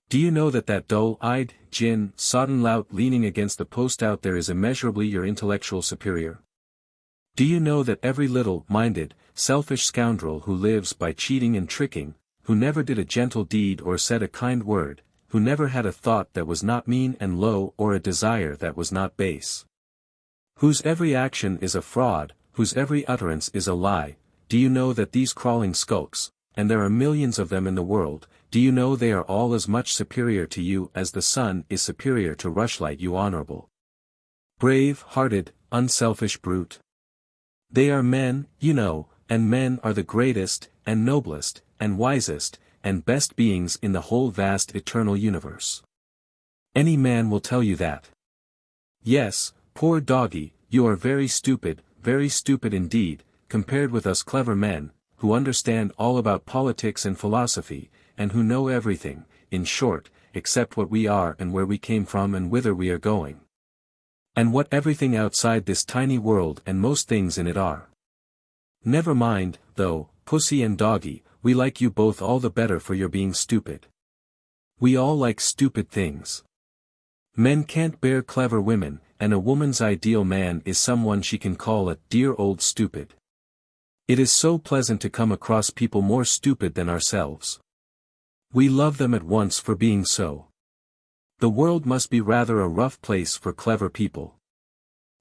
Do you know that dull-eyed, sodden lout leaning against the post out there is immeasurably your intellectual superior? Do you know that every little-minded, selfish scoundrel who lives by cheating and tricking, who never did a gentle deed or said a kind word, who never had a thought that was not mean and low or a desire that was not base, whose every action is a fraud, whose every utterance is a lie, do you know that these crawling skulks, and there are millions of them in the world, do you know they are all as much superior to you as the sun is superior to rushlight, you honorable, brave-hearted, unselfish brute? They are men, you know, and men are the greatest, and noblest, and wisest, and best beings in the whole vast eternal universe. Any man will tell you that. Yes, poor doggy, you are very stupid indeed, compared with us clever men, who understand all about politics and philosophy, and who know everything, in short, except what we are and where we came from and whither we are going. And what everything outside this tiny world and most things in it are. Never mind, though, pussy and doggy, we like you both all the better for your being stupid. We all like stupid things. Men can't bear clever women, and a woman's ideal man is someone she can call a dear old stupid. It is so pleasant to come across people more stupid than ourselves. We love them at once for being so. The world must be rather a rough place for clever people.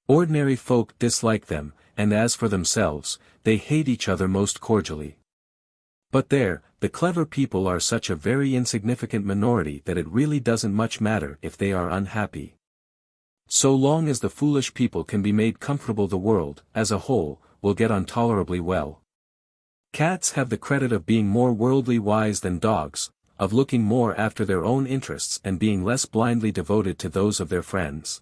Ordinary folk dislike them, and as for themselves, they hate each other most cordially. But there, the clever people are such a very insignificant minority that it really doesn't much matter if they are unhappy. So long as the foolish people can be made comfortable, the world, as a whole, will get on tolerably well. Cats have the credit of being more worldly wise than dogs, of looking more after their own interests and being less blindly devoted to those of their friends.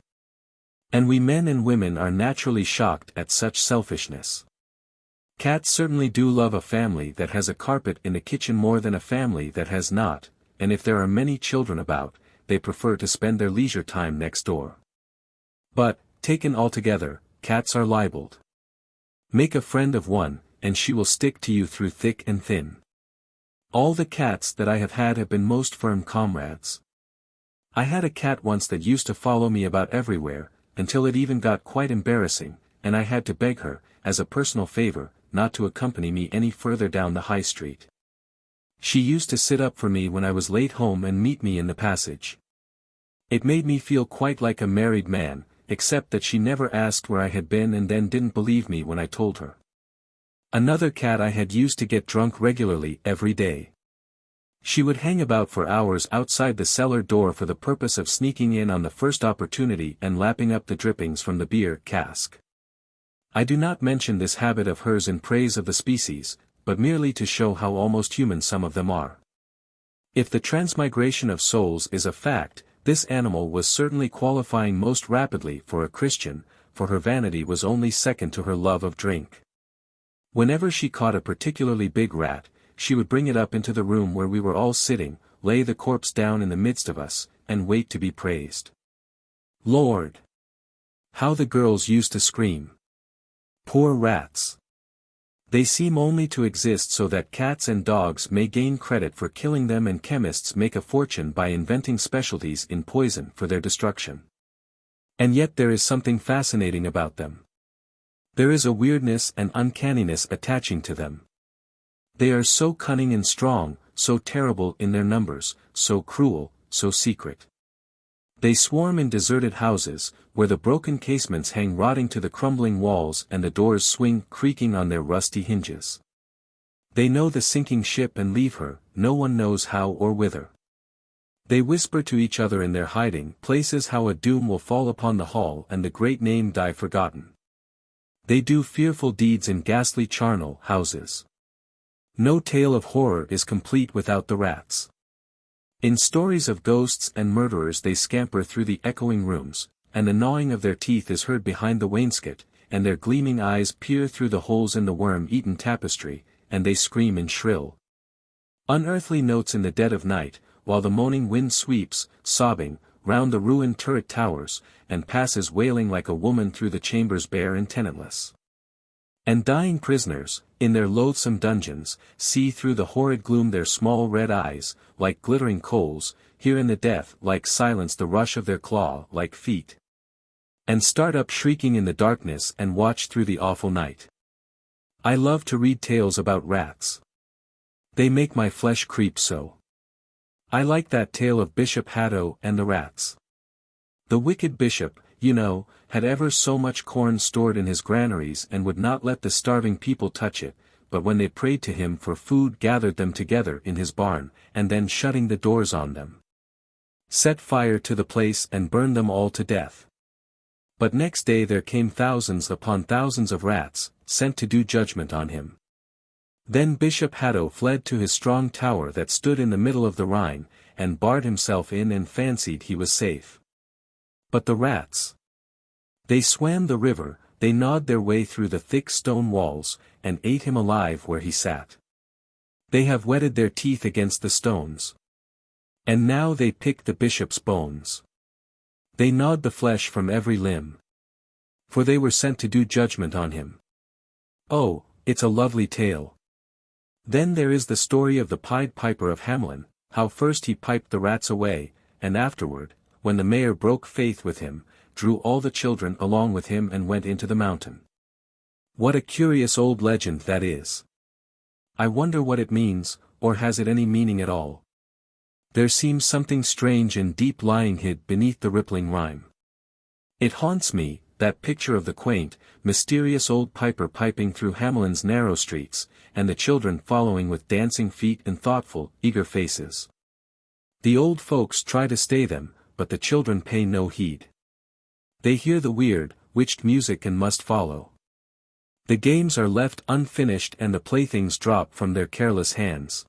And we men and women are naturally shocked at such selfishness. Cats certainly do love a family that has a carpet in the kitchen more than a family that has not, and if there are many children about, they prefer to spend their leisure time next door. But, taken altogether, cats are libeled. Make a friend of one, and she will stick to you through thick and thin. All the cats that I have had have been most firm comrades. I had a cat once that used to follow me about everywhere, until it even got quite embarrassing, and I had to beg her, as a personal favor, not to accompany me any further down the high street. She used to sit up for me when I was late home and meet me in the passage. It made me feel quite like a married man, except that she never asked where I had been and then didn't believe me when I told her. Another cat I had used to get drunk regularly every day. She would hang about for hours outside the cellar door for the purpose of sneaking in on the first opportunity and lapping up the drippings from the beer cask. I do not mention this habit of hers in praise of the species, but merely to show how almost human some of them are. If the transmigration of souls is a fact, this animal was certainly qualifying most rapidly for a Christian, for her vanity was only second to her love of drink. Whenever she caught a particularly big rat, she would bring it up into the room where we were all sitting, lay the corpse down in the midst of us, and wait to be praised. Lord! How the girls used to scream! Poor rats! They seem only to exist so that cats and dogs may gain credit for killing them and chemists make a fortune by inventing specialties in poison for their destruction. And yet there is something fascinating about them. There is a weirdness and uncanniness attaching to them. They are so cunning and strong, so terrible in their numbers, so cruel, so secret. They swarm in deserted houses, where the broken casements hang rotting to the crumbling walls and the doors swing creaking on their rusty hinges. They know the sinking ship and leave her, no one knows how or whither. They whisper to each other in their hiding places how a doom will fall upon the hall and the great name die forgotten. They do fearful deeds in ghastly charnel houses. No tale of horror is complete without the rats. In stories of ghosts and murderers they scamper through the echoing rooms, and the gnawing of their teeth is heard behind the wainscot, and their gleaming eyes peer through the holes in the worm-eaten tapestry, and they scream in shrill, unearthly notes in the dead of night, while the moaning wind sweeps, sobbing, round the ruined turret towers, and passes wailing like a woman through the chambers bare and tenantless. And dying prisoners, in their loathsome dungeons, see through the horrid gloom their small red eyes, like glittering coals, hear in the death-like silence the rush of their claw-like feet, and start up shrieking in the darkness and watch through the awful night. I love to read tales about rats. They make my flesh creep so. I like that tale of Bishop Hatto and the rats. The wicked bishop, you know, had ever so much corn stored in his granaries and would not let the starving people touch it, but when they prayed to him for food gathered them together in his barn, and then shutting the doors on them, set fire to the place and burned them all to death. But next day there came thousands upon thousands of rats, sent to do judgment on him. Then Bishop Hatto fled to his strong tower that stood in the middle of the Rhine, and barred himself in and fancied he was safe. But the rats, they swam the river, they gnawed their way through the thick stone walls, and ate him alive where he sat. They have whetted their teeth against the stones. And now they pick the bishop's bones. They gnawed the flesh from every limb. For they were sent to do judgment on him. Oh, it's a lovely tale. Then there is the story of the Pied Piper of Hamelin, how first he piped the rats away, and afterward, when the mayor broke faith with him, drew all the children along with him and went into the mountain. What a curious old legend that is. I wonder what it means, or has it any meaning at all? There seems something strange and deep lying hid beneath the rippling rhyme. It haunts me, that picture of the quaint, mysterious old piper piping through Hamelin's narrow streets, and the children following with dancing feet and thoughtful, eager faces. The old folks try to stay them, but the children pay no heed. They hear the weird, witched music and must follow. The games are left unfinished and the playthings drop from their careless hands.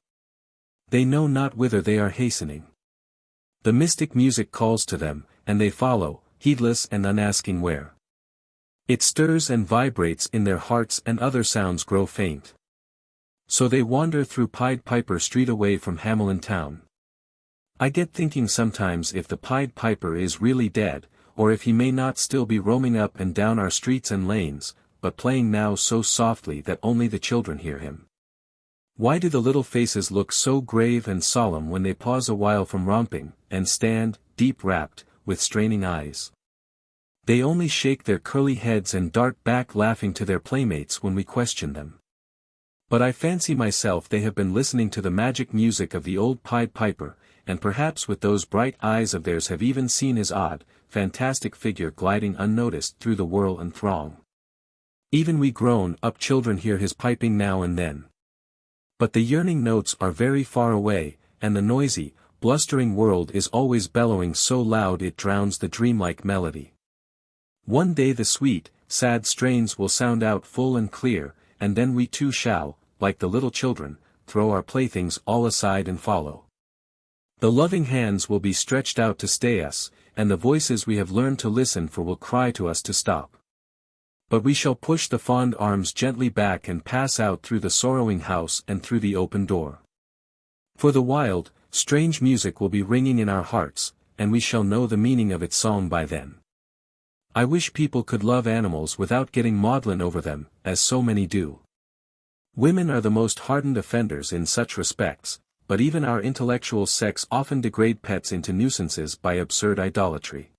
They know not whither they are hastening. The mystic music calls to them, and they follow, heedless and unasking where. It stirs and vibrates in their hearts and other sounds grow faint. So they wander through Pied Piper Street away from Hamelin town. I get thinking sometimes if the Pied Piper is really dead, or if he may not still be roaming up and down our streets and lanes, but playing now so softly that only the children hear him. Why do the little faces look so grave and solemn when they pause a while from romping, and stand, deep-wrapped, with straining eyes? They only shake their curly heads and dart back laughing to their playmates when we question them. But I fancy myself they have been listening to the magic music of the old Pied Piper, and perhaps with those bright eyes of theirs have even seen his odd, fantastic figure gliding unnoticed through the whirl and throng. Even we grown-up children hear his piping now and then. But the yearning notes are very far away, and the noisy, blustering world is always bellowing so loud it drowns the dreamlike melody. One day the sweet, sad strains will sound out full and clear, and then we too shall, like the little children, throw our playthings all aside and follow. The loving hands will be stretched out to stay us, and the voices we have learned to listen for will cry to us to stop. But we shall push the fond arms gently back and pass out through the sorrowing house and through the open door. For the wild, strange music will be ringing in our hearts, and we shall know the meaning of its song by then. I wish people could love animals without getting maudlin over them, as so many do. Women are the most hardened offenders in such respects, but even our intellectual sex often degrade pets into nuisances by absurd idolatry.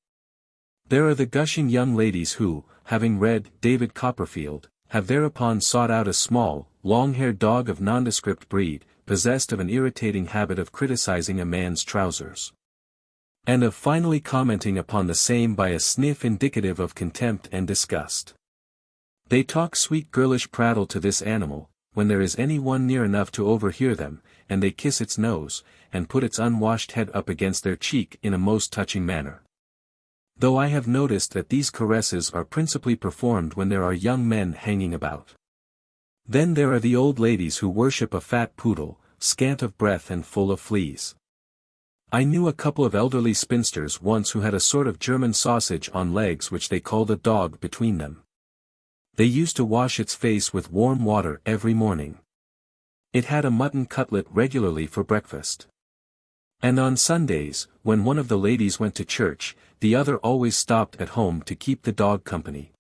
There are the gushing young ladies who, having read David Copperfield, have thereupon sought out a small, long-haired dog of nondescript breed, possessed of an irritating habit of criticizing a man's trousers, and of finally commenting upon the same by a sniff indicative of contempt and disgust. They talk sweet girlish prattle to this animal, when there is any one near enough to overhear them, and they kiss its nose, and put its unwashed head up against their cheek in a most touching manner. Though I have noticed that these caresses are principally performed when there are young men hanging about. Then there are the old ladies who worship a fat poodle, scant of breath and full of fleas. I knew a couple of elderly spinsters once who had a sort of German sausage on legs which they called a dog between them. They used to wash its face with warm water every morning. It had a mutton cutlet regularly for breakfast. And on Sundays, when one of the ladies went to church, the other always stopped at home to keep the dog company.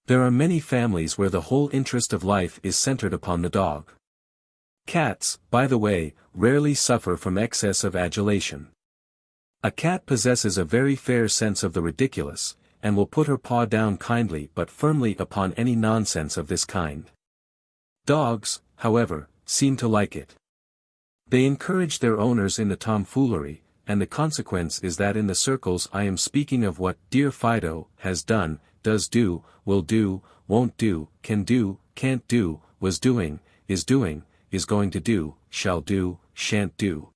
There are many families where the whole interest of life is centered upon the dog. Cats, by the way, rarely suffer from excess of adulation. A cat possesses a very fair sense of the ridiculous, and will put her paw down kindly but firmly upon any nonsense of this kind. Dogs, however, seem to like it. They encourage their owners in the tomfoolery, and the consequence is that in the circles I am speaking of what dear Fido has done, does do, will do, won't do, can do, can't do, was doing, is going to do, shall do, shan't do,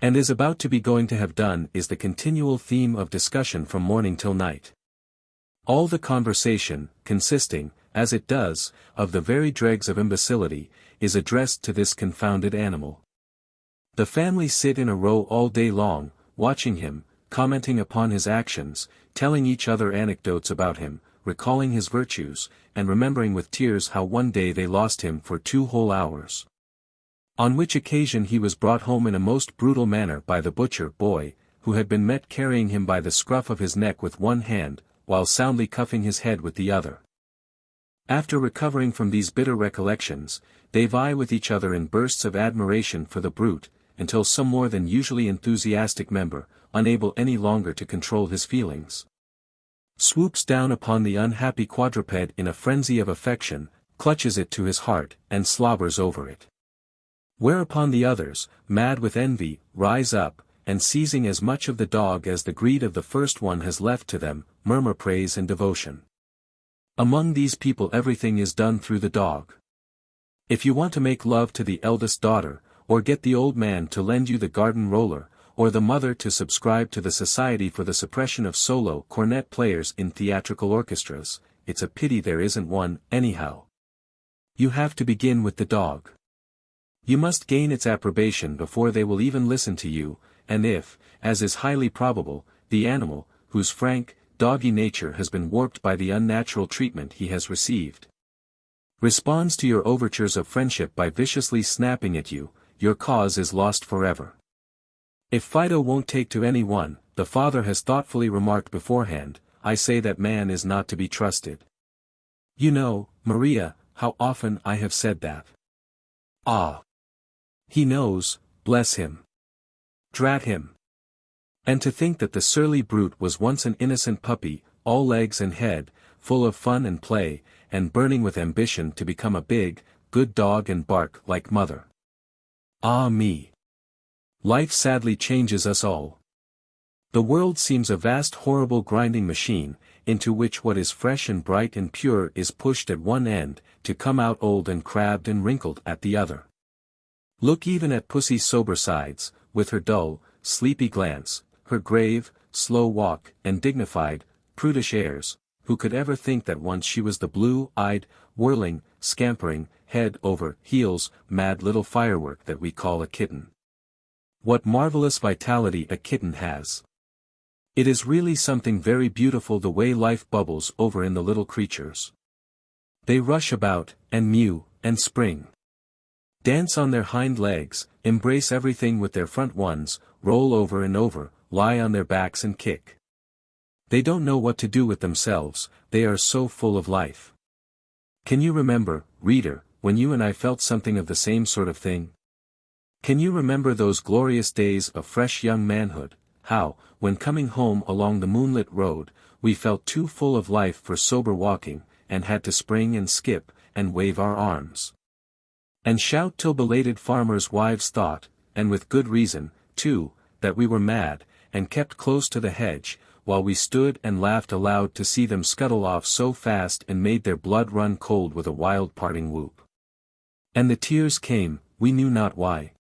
and is about to be going to have done is the continual theme of discussion from morning till night. All the conversation, consisting, as it does, of the very dregs of imbecility, is addressed to this confounded animal. The family sit in a row all day long, watching him, commenting upon his actions, telling each other anecdotes about him, recalling his virtues, and remembering with tears how one day they lost him for 2 whole hours. On which occasion he was brought home in a most brutal manner by the butcher boy, who had been met carrying him by the scruff of his neck with one hand, while soundly cuffing his head with the other. After recovering from these bitter recollections, they vie with each other in bursts of admiration for the brute, until some more than usually enthusiastic member, unable any longer to control his feelings, swoops down upon the unhappy quadruped in a frenzy of affection, clutches it to his heart, and slobbers over it. Whereupon the others, mad with envy, rise up, and seizing as much of the dog as the greed of the first one has left to them, murmur praise and devotion. Among these people everything is done through the dog. If you want to make love to the eldest daughter, or get the old man to lend you the garden roller, or the mother to subscribe to the Society for the Suppression of Solo Cornet Players in Theatrical Orchestras, it's a pity there isn't one, anyhow. You have to begin with the dog. You must gain its approbation before they will even listen to you, and if, as is highly probable, the animal, whose frank, doggy nature has been warped by the unnatural treatment he has received, responds to your overtures of friendship by viciously snapping at you, your cause is lost forever. If Fido won't take to any one, the father has thoughtfully remarked beforehand, I say that man is not to be trusted. You know, Maria, how often I have said that. Ah! He knows, bless him. Drat him. And to think that the surly brute was once an innocent puppy, all legs and head, full of fun and play, and burning with ambition to become a big, good dog and bark like mother. Ah me! Life sadly changes us all. The world seems a vast horrible grinding machine, into which what is fresh and bright and pure is pushed at one end, to come out old and crabbed and wrinkled at the other. Look even at Pussy's sober sides, with her dull, sleepy glance, her grave, slow walk, and dignified, prudish airs. Who could ever think that once she was the blue-eyed, whirling, scampering, head over heels, mad little firework that we call a kitten? What marvelous vitality a kitten has! It is really something very beautiful the way life bubbles over in the little creatures. They rush about, and mew, and spring. Dance on their hind legs, embrace everything with their front ones, roll over and over, lie on their backs and kick. They don't know what to do with themselves, they are so full of life. Can you remember, reader, when you and I felt something of the same sort of thing? Can you remember those glorious days of fresh young manhood, how, when coming home along the moonlit road, we felt too full of life for sober walking, and had to spring and skip, and wave our arms, and shout till belated farmers' wives thought, and with good reason, too, that we were mad, and kept close to the hedge, while we stood and laughed aloud to see them scuttle off so fast and made their blood run cold with a wild parting whoop. And the tears came, we knew not why.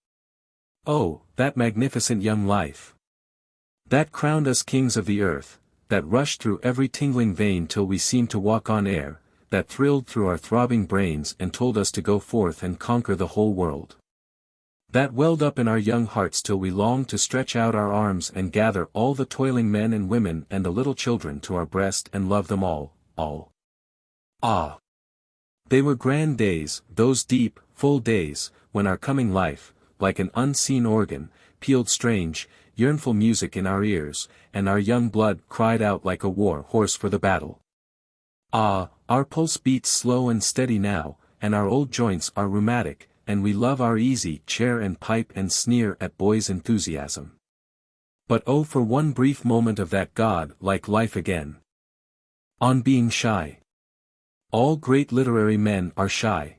Oh, that magnificent young life! That crowned us kings of the earth, that rushed through every tingling vein till we seemed to walk on air, that thrilled through our throbbing brains and told us to go forth and conquer the whole world. That welled up in our young hearts till we longed to stretch out our arms and gather all the toiling men and women and the little children to our breast and love them all, all. Ah! They were grand days, those deep, full days, when our coming life, like an unseen organ, pealed strange, yearnful music in our ears, and our young blood cried out like a war horse for the battle. Ah, our pulse beats slow and steady now, and our old joints are rheumatic, and we love our easy chair and pipe and sneer at boys' enthusiasm. But oh for one brief moment of that God-like life again. On being shy. All great literary men are shy.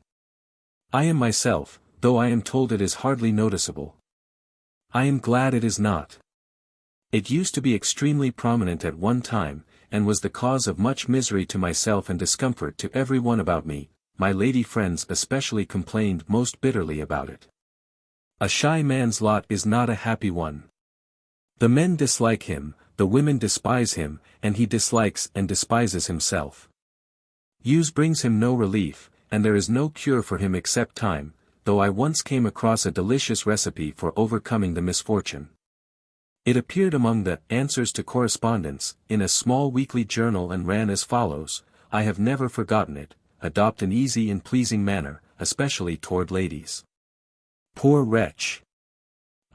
I am myself, though I am told it is hardly noticeable. I am glad it is not. It used to be extremely prominent at one time, and was the cause of much misery to myself and discomfort to every one about me. My lady friends especially complained most bitterly about it. A shy man's lot is not a happy one. The men dislike him, the women despise him, and he dislikes and despises himself. Use brings him no relief, and there is no cure for him except time, though I once came across a delicious recipe for overcoming the misfortune. It appeared among the Answers to Correspondence, in a small weekly journal and ran as follows: I have never forgotten it. Adopt an easy and pleasing manner, especially toward ladies. Poor wretch!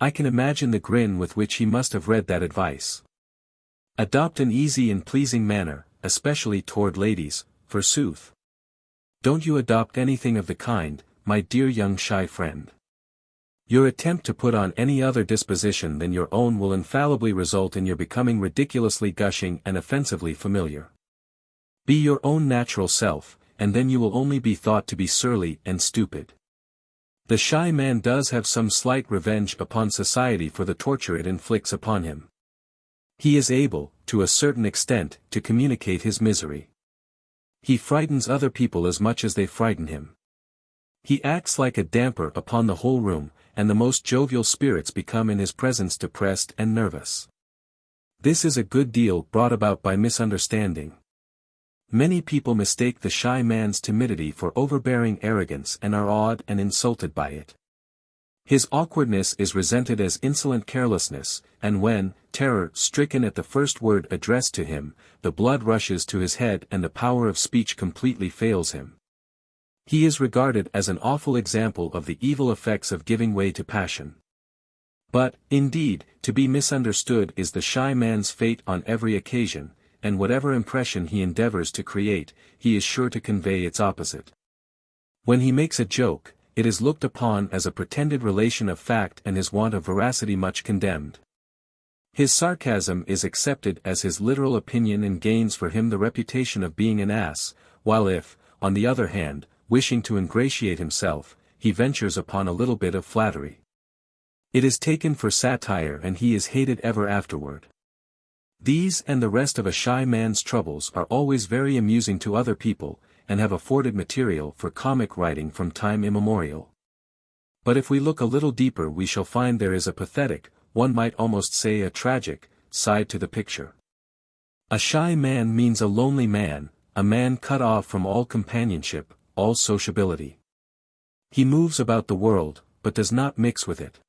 I can imagine the grin with which he must have read that advice. Adopt an easy and pleasing manner, especially toward ladies, forsooth. Don't you adopt anything of the kind, my dear young shy friend. Your attempt to put on any other disposition than your own will infallibly result in your becoming ridiculously gushing and offensively familiar. Be your own natural self, and then you will only be thought to be surly and stupid. The shy man does have some slight revenge upon society for the torture it inflicts upon him. He is able, to a certain extent, to communicate his misery. He frightens other people as much as they frighten him. He acts like a damper upon the whole room, and the most jovial spirits become in his presence depressed and nervous. This is a good deal brought about by misunderstanding. Many people mistake the shy man's timidity for overbearing arrogance and are awed and insulted by it. His awkwardness is resented as insolent carelessness, and when, terror-stricken at the first word addressed to him, the blood rushes to his head and the power of speech completely fails him. He is regarded as an awful example of the evil effects of giving way to passion. But, indeed, to be misunderstood is the shy man's fate on every occasion, and whatever impression he endeavors to create, he is sure to convey its opposite. When he makes a joke, it is looked upon as a pretended relation of fact and his want of veracity much condemned. His sarcasm is accepted as his literal opinion and gains for him the reputation of being an ass, while if, on the other hand, wishing to ingratiate himself, he ventures upon a little bit of flattery, it is taken for satire and he is hated ever afterward. These and the rest of a shy man's troubles are always very amusing to other people, and have afforded material for comic writing from time immemorial. But if we look a little deeper we shall find there is a pathetic, one might almost say a tragic, side to the picture. A shy man means a lonely man, a man cut off from all companionship, all sociability. He moves about the world, but does not mix with it.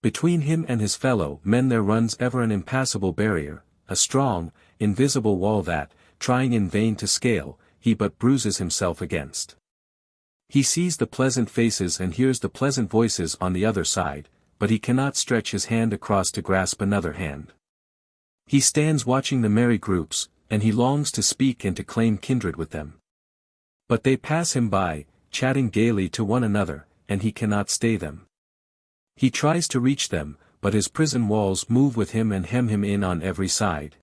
Between him and his fellow men there runs ever an impassable barrier, a strong, invisible wall that, trying in vain to scale, he but bruises himself against. He sees the pleasant faces and hears the pleasant voices on the other side, but he cannot stretch his hand across to grasp another hand. He stands watching the merry groups, and he longs to speak and to claim kindred with them. But they pass him by, chatting gaily to one another, and he cannot stay them. He tries to reach them, but his prison walls move with him and hem him in on every side.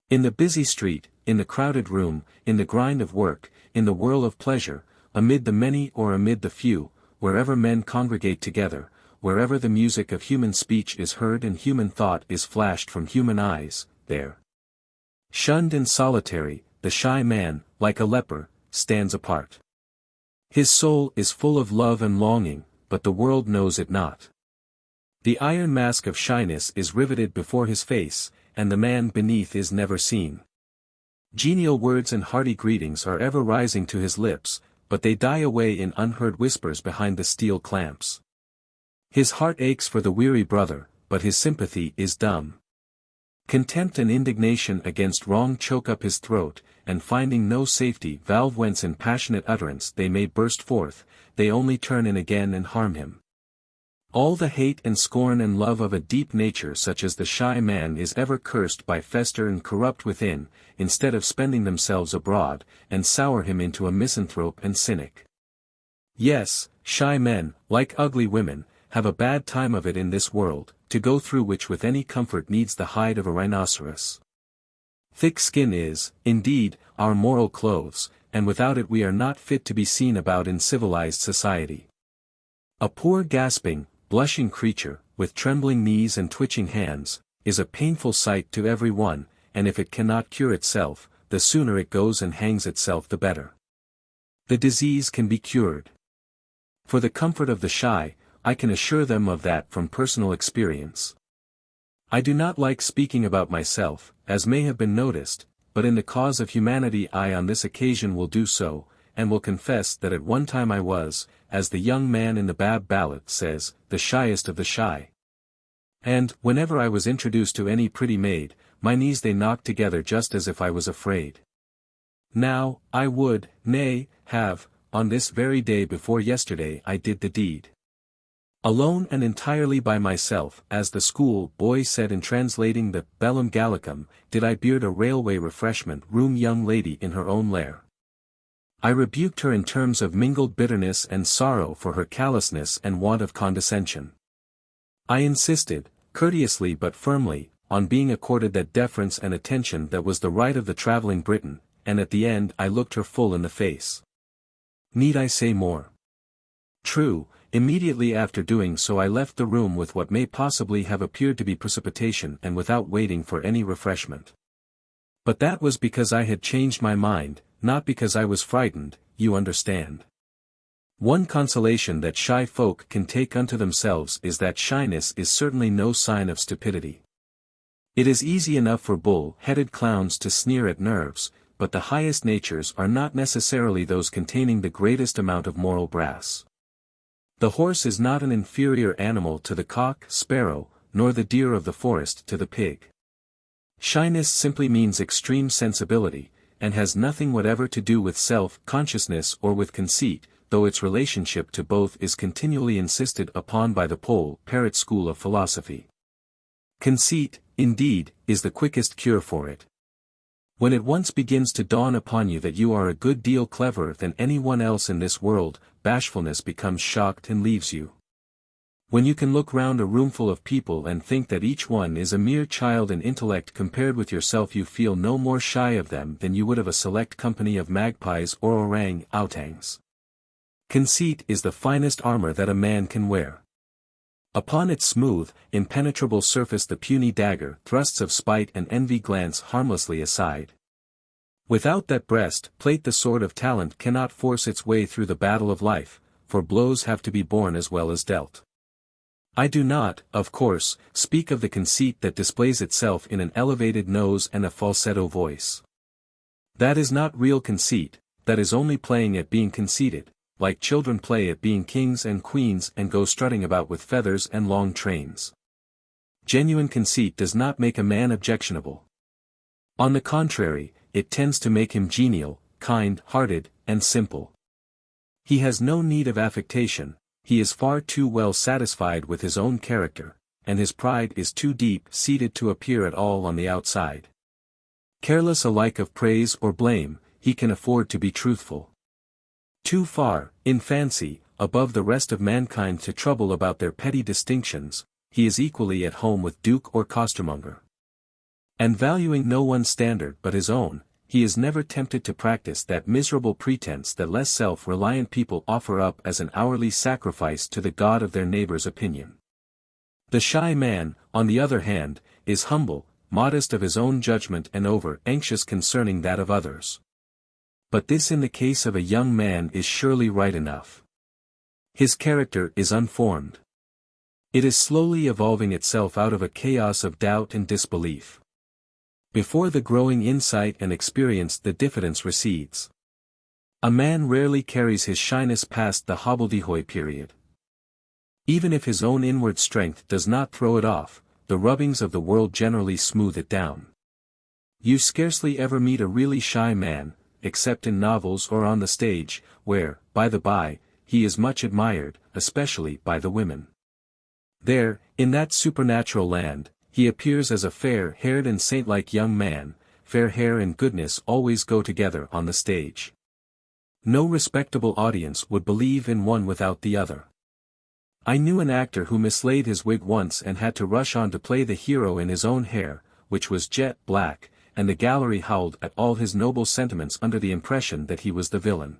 In the busy street, in the crowded room, in the grind of work, in the whirl of pleasure, amid the many or amid the few, wherever men congregate together, wherever the music of human speech is heard and human thought is flashed from human eyes, there, shunned and solitary, the shy man, like a leper, stands apart. His soul is full of love and longing, but the world knows it not. The iron mask of shyness is riveted before his face, and the man beneath is never seen. Genial words and hearty greetings are ever rising to his lips, but they die away in unheard whispers behind the steel clamps. His heart aches for the weary brother, but his sympathy is dumb. Contempt and indignation against wrong choke up his throat, and finding no safety valve whence in passionate utterance they may burst forth, they only turn in again and harm him. All the hate and scorn and love of a deep nature such as the shy man is ever cursed by fester and corrupt within, instead of spending themselves abroad, and sour him into a misanthrope and cynic. Yes, shy men, like ugly women, have a bad time of it in this world, to go through which with any comfort needs the hide of a rhinoceros. Thick skin is, indeed, our moral clothes, and without it we are not fit to be seen about in civilized society. A poor gasping, blushing creature, with trembling knees and twitching hands, is a painful sight to every one, and if it cannot cure itself, the sooner it goes and hangs itself the better. The disease can be cured. For the comfort of the shy, I can assure them of that from personal experience. I do not like speaking about myself, as may have been noticed, but in the cause of humanity I on this occasion will do so, and will confess that at one time I was, as the young man in the Bab ballad says, the shyest of the shy. And, whenever I was introduced to any pretty maid, my knees they knocked together just as if I was afraid. Now, I would, nay, have, on this very day before yesterday I did the deed. Alone and entirely by myself, as the school boy said in translating the Bellum Gallicum, did I beard a railway refreshment room young lady in her own lair. I rebuked her in terms of mingled bitterness and sorrow for her callousness and want of condescension. I insisted, courteously but firmly, on being accorded that deference and attention that was the right of the travelling Briton, and at the end I looked her full in the face. Need I say more? True, immediately after doing so I left the room with what may possibly have appeared to be precipitation and without waiting for any refreshment. But that was because I had changed my mind, not because I was frightened, you understand. One consolation that shy folk can take unto themselves is that shyness is certainly no sign of stupidity. It is easy enough for bull-headed clowns to sneer at nerves, but the highest natures are not necessarily those containing the greatest amount of moral brass. The horse is not an inferior animal to the cock, sparrow, nor the deer of the forest to the pig. Shyness simply means extreme sensibility, and has nothing whatever to do with self-consciousness or with conceit, though its relationship to both is continually insisted upon by the Pole-Parrot school of philosophy. Conceit, indeed, is the quickest cure for it. When it once begins to dawn upon you that you are a good deal cleverer than anyone else in this world, bashfulness becomes shocked and leaves you. When you can look round a roomful of people and think that each one is a mere child in intellect compared with yourself, you feel no more shy of them than you would of a select company of magpies or orang-outangs. Conceit is the finest armor that a man can wear. Upon its smooth, impenetrable surface the puny dagger thrusts of spite and envy glance harmlessly aside. Without that breast plate the sword of talent cannot force its way through the battle of life, for blows have to be borne as well as dealt. I do not, of course, speak of the conceit that displays itself in an elevated nose and a falsetto voice. That is not real conceit, that is only playing at being conceited, like children play at being kings and queens and go strutting about with feathers and long trains. Genuine conceit does not make a man objectionable. On the contrary, it tends to make him genial, kind-hearted, and simple. He has no need of affectation. He is far too well satisfied with his own character, and his pride is too deep-seated to appear at all on the outside. Careless alike of praise or blame, he can afford to be truthful. Too far, in fancy, above the rest of mankind to trouble about their petty distinctions, he is equally at home with duke or costermonger. And valuing no one's standard but his own, he is never tempted to practice that miserable pretense that less self-reliant people offer up as an hourly sacrifice to the god of their neighbor's opinion. The shy man, on the other hand, is humble, modest of his own judgment and over-anxious concerning that of others. But this in the case of a young man is surely right enough. His character is unformed. It is slowly evolving itself out of a chaos of doubt and disbelief. Before the growing insight and experience the diffidence recedes. A man rarely carries his shyness past the hobbledehoy period. Even if his own inward strength does not throw it off, the rubbings of the world generally smooth it down. You scarcely ever meet a really shy man, except in novels or on the stage, where, by the by, he is much admired, especially by the women. There, in that supernatural land, he appears as a fair-haired and saint-like young man. Fair hair and goodness always go together on the stage. No respectable audience would believe in one without the other. I knew an actor who mislaid his wig once and had to rush on to play the hero in his own hair, which was jet black, and the gallery howled at all his noble sentiments under the impression that he was the villain.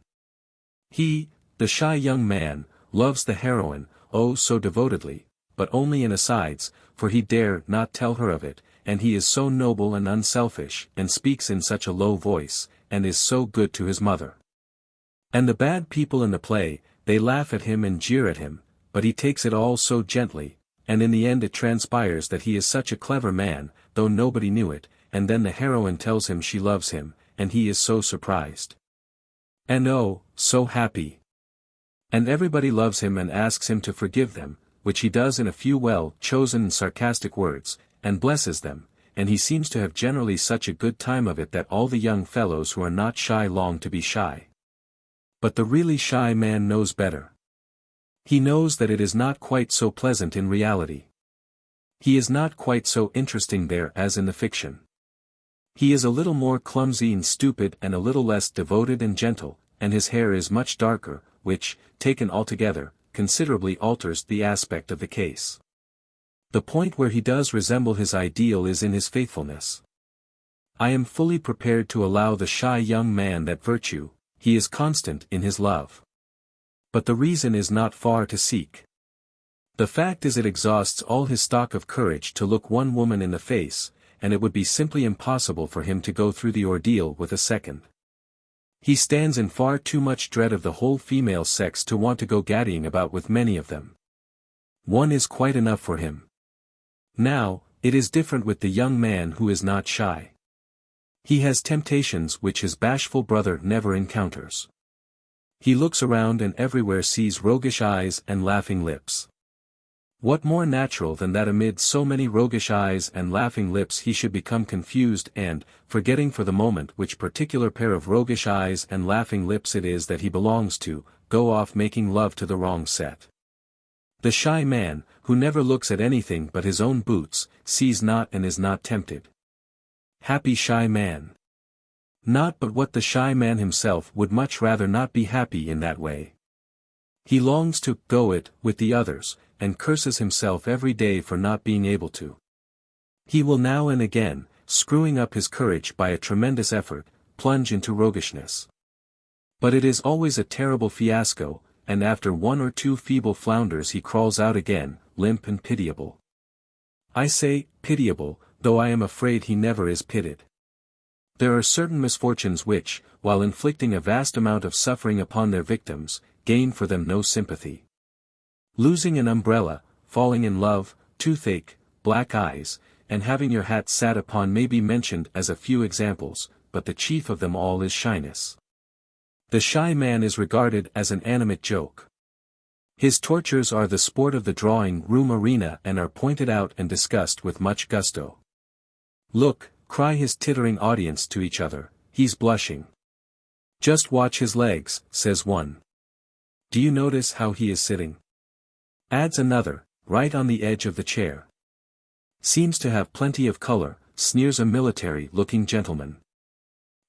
He, the shy young man, loves the heroine, oh so devotedly, but only in asides, for he dare not tell her of it, and he is so noble and unselfish, and speaks in such a low voice, and is so good to his mother. And the bad people in the play, they laugh at him and jeer at him, but he takes it all so gently, and in the end it transpires that he is such a clever man, though nobody knew it, and then the heroine tells him she loves him, and he is so surprised. And oh, so happy. And everybody loves him and asks him to forgive them, which he does in a few well-chosen and sarcastic words, and blesses them, and he seems to have generally such a good time of it that all the young fellows who are not shy long to be shy. But the really shy man knows better. He knows that it is not quite so pleasant in reality. He is not quite so interesting there as in the fiction. He is a little more clumsy and stupid and a little less devoted and gentle, and his hair is much darker, which, taken altogether, considerably alters the aspect of the case. The point where he does resemble his ideal is in his faithfulness. I am fully prepared to allow the shy young man that virtue, he is constant in his love. But the reason is not far to seek. The fact is it exhausts all his stock of courage to look one woman in the face, and it would be simply impossible for him to go through the ordeal with a second. He stands in far too much dread of the whole female sex to want to go gaddying about with many of them. One is quite enough for him. Now, it is different with the young man who is not shy. He has temptations which his bashful brother never encounters. He looks around and everywhere sees roguish eyes and laughing lips. What more natural than that amid so many roguish eyes and laughing lips he should become confused and, forgetting for the moment which particular pair of roguish eyes and laughing lips it is that he belongs to, go off making love to the wrong set. The shy man, who never looks at anything but his own boots, sees not and is not tempted. Happy shy man. Not but what the shy man himself would much rather not be happy in that way. He longs to go it with the others, and curses himself every day for not being able to. He will now and again, screwing up his courage by a tremendous effort, plunge into roguishness. But it is always a terrible fiasco, and after one or two feeble flounders he crawls out again, limp and pitiable. I say, pitiable, though I am afraid he never is pitied. There are certain misfortunes which, while inflicting a vast amount of suffering upon their victims, gain for them no sympathy. Losing an umbrella, falling in love, toothache, black eyes, and having your hat sat upon may be mentioned as a few examples, but the chief of them all is shyness. The shy man is regarded as an animate joke. His tortures are the sport of the drawing-room arena and are pointed out and discussed with much gusto. Look, cry his tittering audience to each other, he's blushing. Just watch his legs, says one. Do you notice how he is sitting? Adds another, right on the edge of the chair. Seems to have plenty of color, sneers a military-looking gentleman.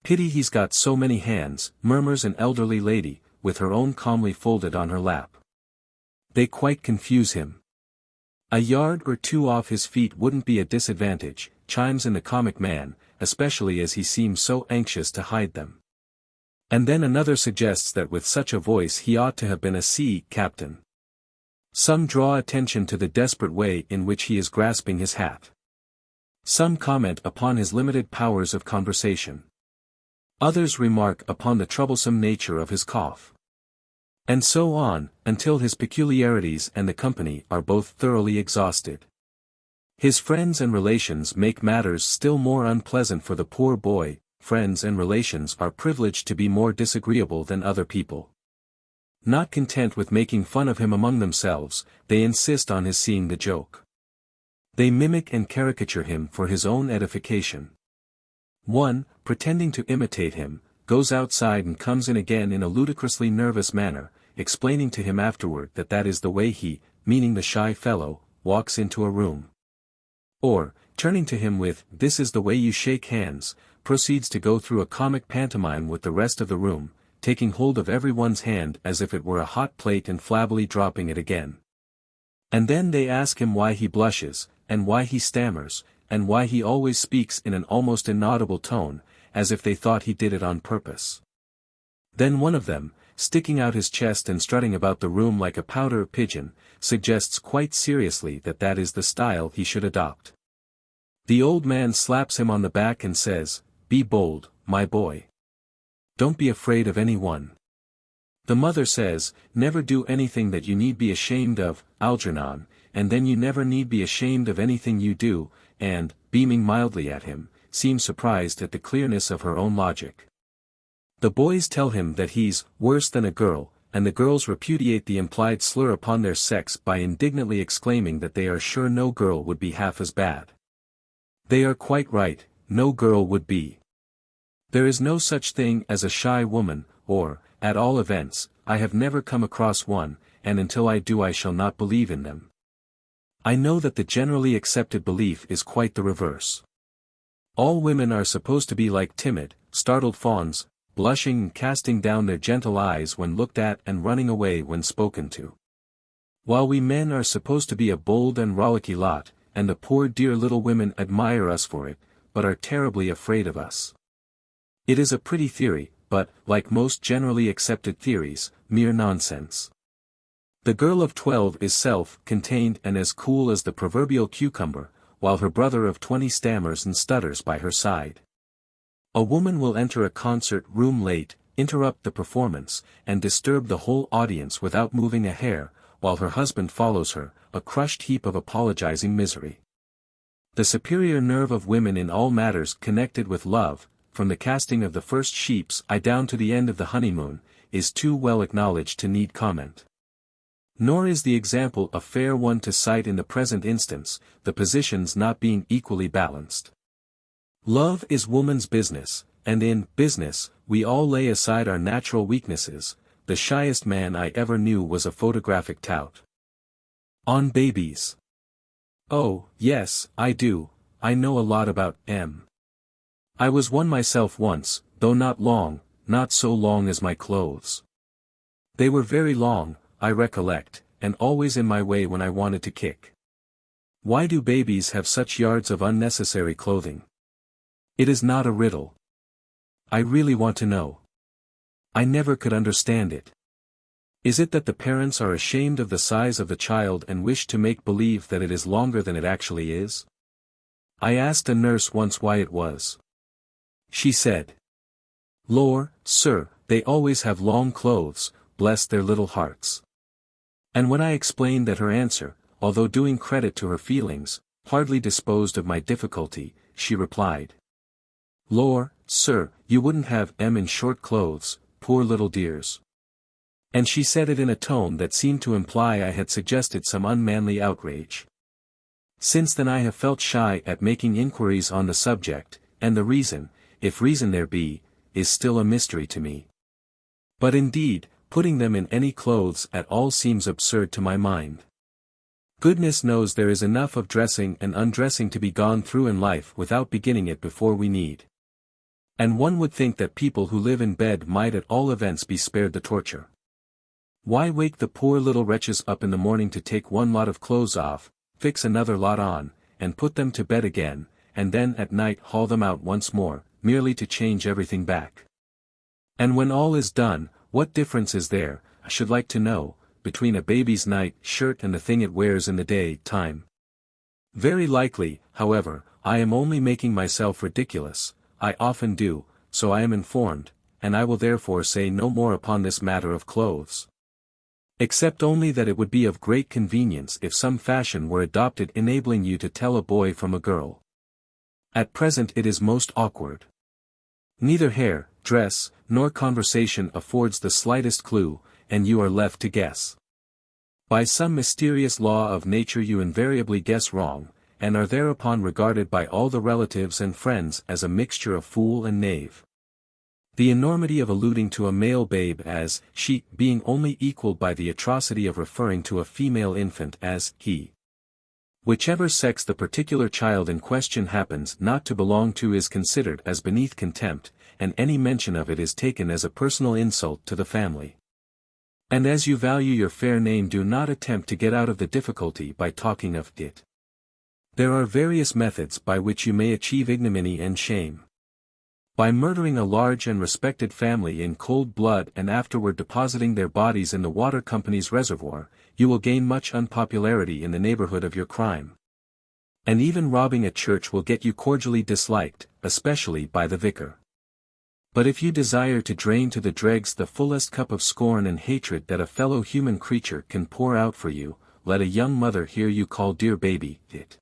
Pity he's got so many hands, murmurs an elderly lady, with her own calmly folded on her lap. They quite confuse him. A yard or two off his feet wouldn't be a disadvantage, chimes in the comic man, especially as he seems so anxious to hide them. And then another suggests that with such a voice he ought to have been a sea captain. Some draw attention to the desperate way in which he is grasping his hat. Some comment upon his limited powers of conversation. Others remark upon the troublesome nature of his cough. And so on, until his peculiarities and the company are both thoroughly exhausted. His friends and relations make matters still more unpleasant for the poor boy. Friends and relations are privileged to be more disagreeable than other people. Not content with making fun of him among themselves, they insist on his seeing the joke. They mimic and caricature him for his own edification. One, pretending to imitate him, goes outside and comes in again in a ludicrously nervous manner, explaining to him afterward that that is the way he, meaning the shy fellow, walks into a room. Or, turning to him with, "This is the way you shake hands," proceeds to go through a comic pantomime with the rest of the room, taking hold of everyone's hand as if it were a hot plate and flabbily dropping it again. And then they ask him why he blushes, and why he stammers, and why he always speaks in an almost inaudible tone, as if they thought he did it on purpose. Then one of them, sticking out his chest and strutting about the room like a pouter pigeon, suggests quite seriously that that is the style he should adopt. The old man slaps him on the back and says, "Be bold, my boy. Don't be afraid of anyone." The mother says, "Never do anything that you need be ashamed of, Algernon, and then you never need be ashamed of anything you do," and, beaming mildly at him, seems surprised at the clearness of her own logic. The boys tell him that he's worse than a girl, and the girls repudiate the implied slur upon their sex by indignantly exclaiming that they are sure no girl would be half as bad. They are quite right, no girl would be. There is no such thing as a shy woman, or, at all events, I have never come across one, and until I do I shall not believe in them. I know that the generally accepted belief is quite the reverse. All women are supposed to be like timid, startled fawns, blushing and casting down their gentle eyes when looked at and running away when spoken to. While we men are supposed to be a bold and rollicky lot, and the poor dear little women admire us for it, but are terribly afraid of us. It is a pretty theory, but, like most generally accepted theories, mere nonsense. The girl of 12 is self-contained and as cool as the proverbial cucumber, while her brother of 20 stammers and stutters by her side. A woman will enter a concert room late, interrupt the performance, and disturb the whole audience without moving a hair, while her husband follows her, a crushed heap of apologizing misery. The superior nerve of women in all matters connected with love, from the casting of the first sheep's eye down to the end of the honeymoon, is too well acknowledged to need comment. Nor is the example a fair one to cite in the present instance, the positions not being equally balanced. Love is woman's business, and in business, we all lay aside our natural weaknesses. The shyest man I ever knew was a photographic tout. On babies. Oh, yes, I do, I know a lot about M. I was one myself once, though not long, not so long as my clothes. They were very long, I recollect, and always in my way when I wanted to kick. Why do babies have such yards of unnecessary clothing? It is not a riddle. I really want to know. I never could understand it. Is it that the parents are ashamed of the size of the child and wish to make believe that it is longer than it actually is? I asked a nurse once why it was. She said, "Lor, sir, they always have long clothes, bless their little hearts." And when I explained that her answer, although doing credit to her feelings, hardly disposed of my difficulty, she replied, "Lor, sir, you wouldn't have 'em in short clothes, poor little dears." And she said it in a tone that seemed to imply I had suggested some unmanly outrage. Since then I have felt shy at making inquiries on the subject, and the reason, if reason there be, is still a mystery to me. But indeed, putting them in any clothes at all seems absurd to my mind. Goodness knows there is enough of dressing and undressing to be gone through in life without beginning it before we need. And one would think that people who live in bed might at all events be spared the torture. Why wake the poor little wretches up in the morning to take one lot of clothes off, fix another lot on, and put them to bed again, and then at night haul them out once more, merely to change everything back? And when all is done, what difference is there, I should like to know, between a baby's night shirt and the thing it wears in the day time? Very likely, however, I am only making myself ridiculous. I often do, so I am informed, and I will therefore say no more upon this matter of clothes. Except only that it would be of great convenience if some fashion were adopted enabling you to tell a boy from a girl. At present it is most awkward. Neither hair, dress, nor conversation affords the slightest clue, and you are left to guess. By some mysterious law of nature you invariably guess wrong, and are thereupon regarded by all the relatives and friends as a mixture of fool and knave. The enormity of alluding to a male babe as she being only equalled by the atrocity of referring to a female infant as he. Whichever sex the particular child in question happens not to belong to is considered as beneath contempt, and any mention of it is taken as a personal insult to the family. And as you value your fair name, do not attempt to get out of the difficulty by talking of it. There are various methods by which you may achieve ignominy and shame. By murdering a large and respected family in cold blood and afterward depositing their bodies in the water company's reservoir, you will gain much unpopularity in the neighborhood of your crime. And even robbing a church will get you cordially disliked, especially by the vicar. But if you desire to drain to the dregs the fullest cup of scorn and hatred that a fellow human creature can pour out for you, let a young mother hear you call dear baby it.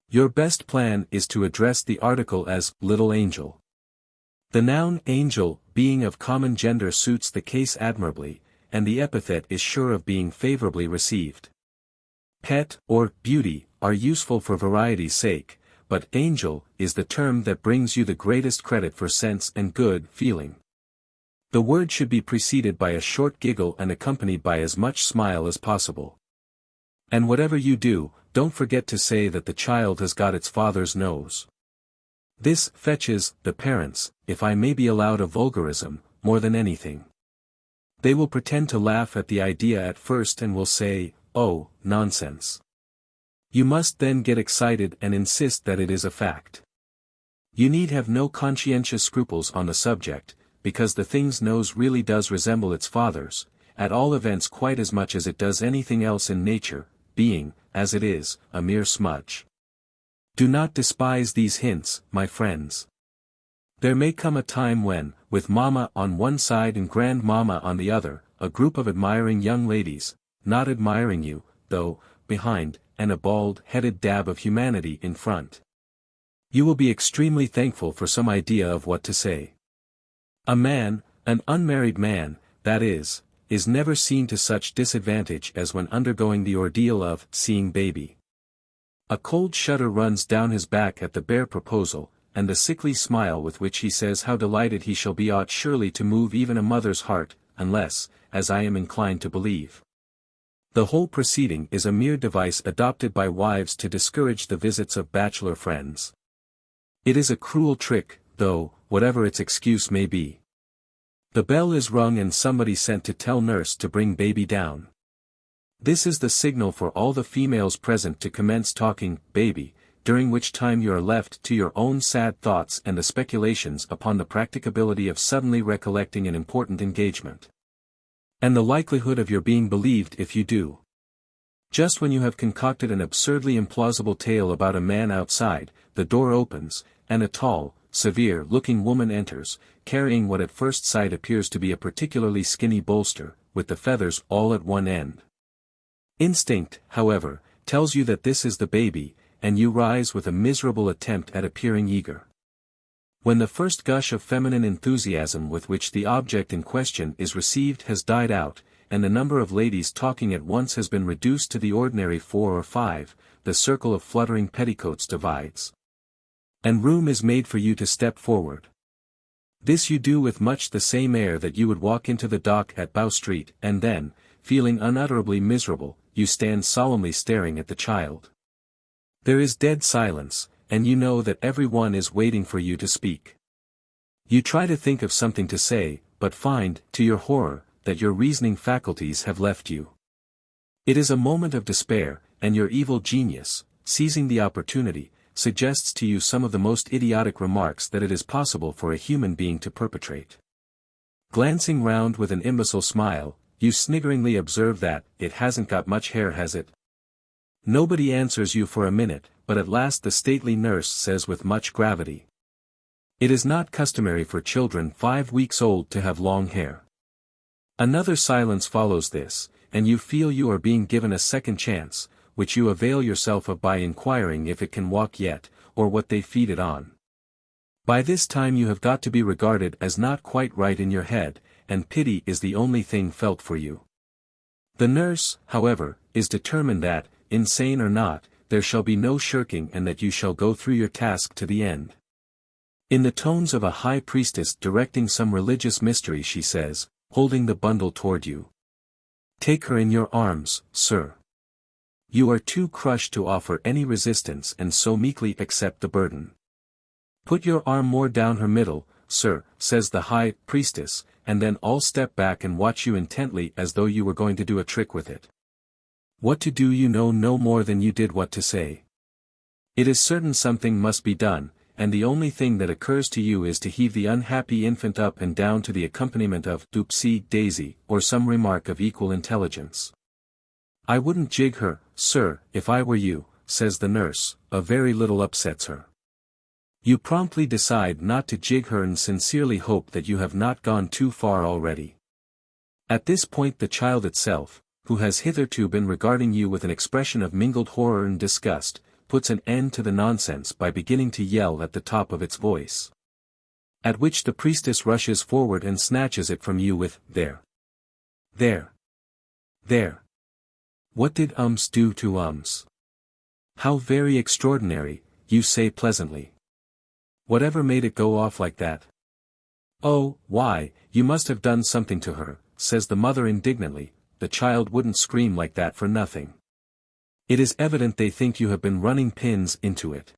Your best plan is to address the article as little angel. The noun angel, being of common gender, suits the case admirably, and the epithet is sure of being favorably received. Pet, or beauty, are useful for variety's sake, but angel is the term that brings you the greatest credit for sense and good feeling. The word should be preceded by a short giggle and accompanied by as much smile as possible. And whatever you do, don't forget to say that the child has got its father's nose. This fetches the parents, if I may be allowed a vulgarism, more than anything. They will pretend to laugh at the idea at first and will say, "Oh, nonsense." You must then get excited and insist that it is a fact. You need have no conscientious scruples on the subject, because the thing's nose really does resemble its father's, at all events quite as much as it does anything else in nature, being, as it is, a mere smudge. Do not despise these hints, my friends. There may come a time when, with Mama on one side and Grandmama on the other, a group of admiring young ladies, not admiring you, though, behind, and a bald-headed dab of humanity in front. You will be extremely thankful for some idea of what to say. A man, an unmarried man, that is never seen to such disadvantage as when undergoing the ordeal of seeing baby. A cold shudder runs down his back at the bare proposal, and the sickly smile with which he says how delighted he shall be ought surely to move even a mother's heart, unless, as I am inclined to believe, the whole proceeding is a mere device adopted by wives to discourage the visits of bachelor friends. It is a cruel trick, though, whatever its excuse may be. The bell is rung and somebody sent to tell nurse to bring baby down. This is the signal for all the females present to commence talking, baby, during which time you are left to your own sad thoughts and the speculations upon the practicability of suddenly recollecting an important engagement. And the likelihood of your being believed if you do. Just when you have concocted an absurdly implausible tale about a man outside, the door opens, and a tall, severe-looking woman enters, carrying what at first sight appears to be a particularly skinny bolster, with the feathers all at one end. Instinct, however, tells you that this is the baby, and you rise with a miserable attempt at appearing eager. When the first gush of feminine enthusiasm with which the object in question is received has died out, and the number of ladies talking at once has been reduced to the ordinary 4 or 5, the circle of fluttering petticoats divides. And room is made for you to step forward. This you do with much the same air that you would walk into the dock at Bow Street, and then, feeling unutterably miserable, you stand solemnly staring at the child. There is dead silence, and you know that every one is waiting for you to speak. You try to think of something to say, but find, to your horror, that your reasoning faculties have left you. It is a moment of despair, and your evil genius, seizing the opportunity, suggests to you some of the most idiotic remarks that it is possible for a human being to perpetrate. Glancing round with an imbecile smile, you sniggeringly observe that, it hasn't got much hair, has it? Nobody answers you for a minute, but at last the stately nurse says with much gravity, "It is not customary for children 5 weeks old to have long hair." Another silence follows this, and you feel you are being given a second chance, which you avail yourself of by inquiring if it can walk yet, or what they feed it on. By this time you have got to be regarded as not quite right in your head, and pity is the only thing felt for you. The nurse, however, is determined that, insane or not, there shall be no shirking and that you shall go through your task to the end. In the tones of a high priestess directing some religious mystery she says, holding the bundle toward you, "Take her in your arms, sir. You are too crushed to offer any resistance and so meekly accept the burden. Put your arm more down her middle, sir," says the high priestess, and then all step back and watch you intently as though you were going to do a trick with it. What to do you know no more than you did what to say. It is certain something must be done, and the only thing that occurs to you is to heave the unhappy infant up and down to the accompaniment of "Doopsie Daisy," or some remark of equal intelligence. "I wouldn't jig her, sir, if I were you," says the nurse, "a very little upsets her." You promptly decide not to jig her and sincerely hope that you have not gone too far already. At this point the child itself, who has hitherto been regarding you with an expression of mingled horror and disgust, puts an end to the nonsense by beginning to yell at the top of its voice. At which the priestess rushes forward and snatches it from you with, "There! There! There! What did do to?" "How very extraordinary," you say pleasantly. "Whatever made it go off like that?" "Oh, why, you must have done something to her," says the mother indignantly, "the child wouldn't scream like that for nothing. It is evident they think you have been running pins into it."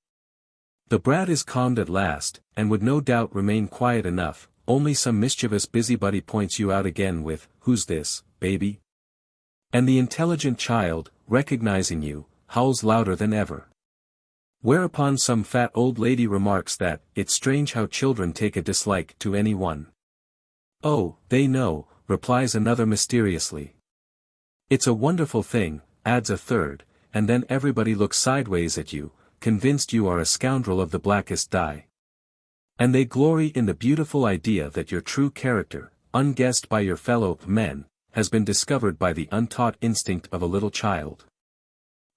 The brat is calmed at last, and would no doubt remain quiet enough, only some mischievous busybody points you out again with, "Who's this, baby?" And the intelligent child, recognizing you, howls louder than ever. Whereupon some fat old lady remarks that, "It's strange how children take a dislike to any one." "Oh, they know," replies another mysteriously. "It's a wonderful thing," adds a third, and then everybody looks sideways at you, convinced you are a scoundrel of the blackest dye. And they glory in the beautiful idea that your true character, unguessed by your fellow men, has been discovered by the untaught instinct of a little child.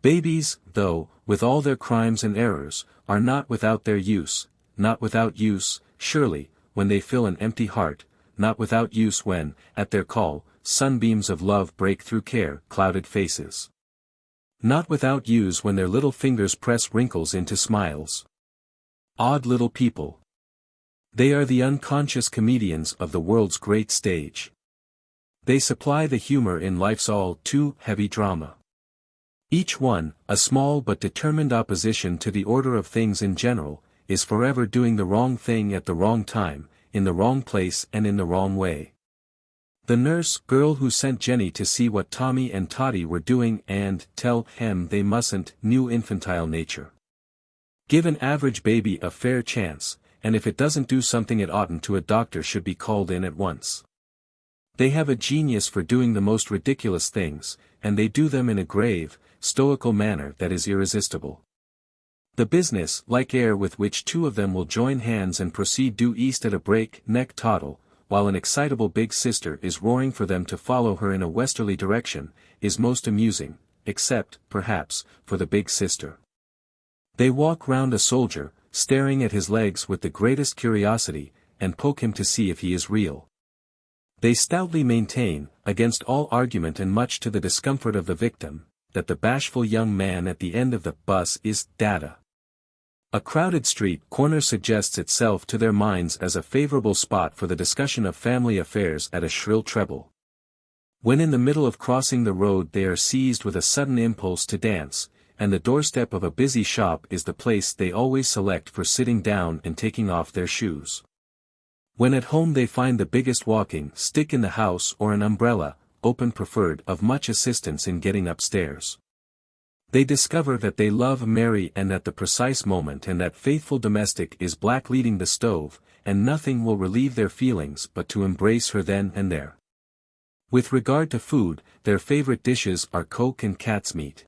Babies, though, with all their crimes and errors, are not without their use, not without use, surely, when they fill an empty heart, not without use when, at their call, sunbeams of love break through care-clouded faces. Not without use when their little fingers press wrinkles into smiles. Odd little people. They are the unconscious comedians of the world's great stage. They supply the humor in life's all too heavy drama. Each one, a small but determined opposition to the order of things in general, is forever doing the wrong thing at the wrong time, in the wrong place and in the wrong way. The nurse girl who sent Jenny to see what Tommy and Toddy were doing and tell him they mustn't, new infantile nature. Give an average baby a fair chance, and if it doesn't do something it oughtn't to, a doctor should be called in at once. They have a genius for doing the most ridiculous things, and they do them in a grave, stoical manner that is irresistible. The business like air with which two of them will join hands and proceed due east at a break-neck toddle, while an excitable big sister is roaring for them to follow her in a westerly direction, is most amusing, except, perhaps, for the big sister. They walk round a soldier, staring at his legs with the greatest curiosity, and poke him to see if he is real. They stoutly maintain, against all argument and much to the discomfort of the victim, that the bashful young man at the end of the bus is Dada. A crowded street corner suggests itself to their minds as a favorable spot for the discussion of family affairs at a shrill treble. When in the middle of crossing the road they are seized with a sudden impulse to dance, and the doorstep of a busy shop is the place they always select for sitting down and taking off their shoes. When at home they find the biggest walking stick in the house or an umbrella, open preferred, of much assistance in getting upstairs. They discover that they love Mary and at the precise moment and that faithful domestic is black leading the stove, and nothing will relieve their feelings but to embrace her then and there. With regard to food, their favorite dishes are Coke and cat's meat.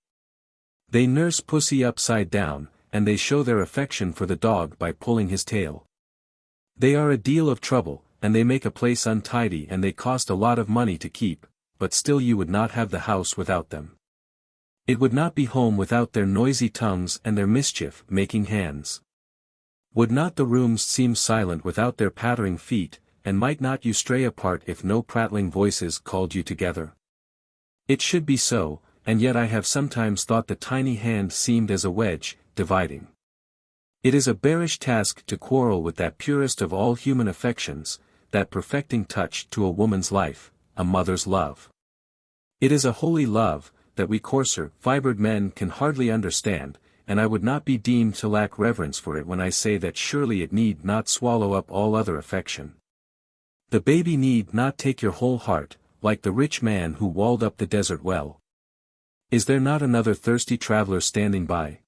They nurse Pussy upside down, and they show their affection for the dog by pulling his tail. They are a deal of trouble, and they make a place untidy and they cost a lot of money to keep, but still you would not have the house without them. It would not be home without their noisy tongues and their mischief-making hands. Would not the rooms seem silent without their pattering feet, and might not you stray apart if no prattling voices called you together? It should be so, and yet I have sometimes thought the tiny hand seemed as a wedge, dividing. It is a bearish task to quarrel with that purest of all human affections, that perfecting touch to a woman's life, a mother's love. It is a holy love, that we coarser, fibered men can hardly understand, and I would not be deemed to lack reverence for it when I say that surely it need not swallow up all other affection. The baby need not take your whole heart, like the rich man who walled up the desert well. Is there not another thirsty traveler standing by?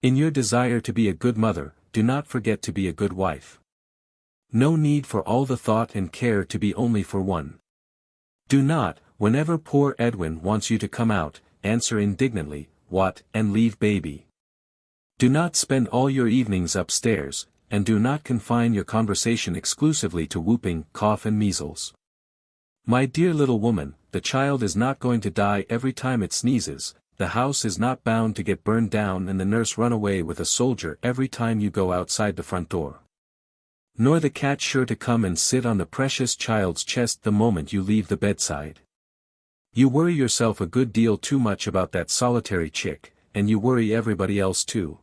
In your desire to be a good mother, do not forget to be a good wife. No need for all the thought and care to be only for one. Do not, whenever poor Edwin wants you to come out, answer indignantly, "What?" and leave baby. Do not spend all your evenings upstairs, and do not confine your conversation exclusively to whooping, cough and measles. My dear little woman, the child is not going to die every time it sneezes, the house is not bound to get burned down and the nurse run away with a soldier every time you go outside the front door. Nor the cat sure to come and sit on the precious child's chest the moment you leave the bedside. You worry yourself a good deal too much about that solitary chick, and you worry everybody else too.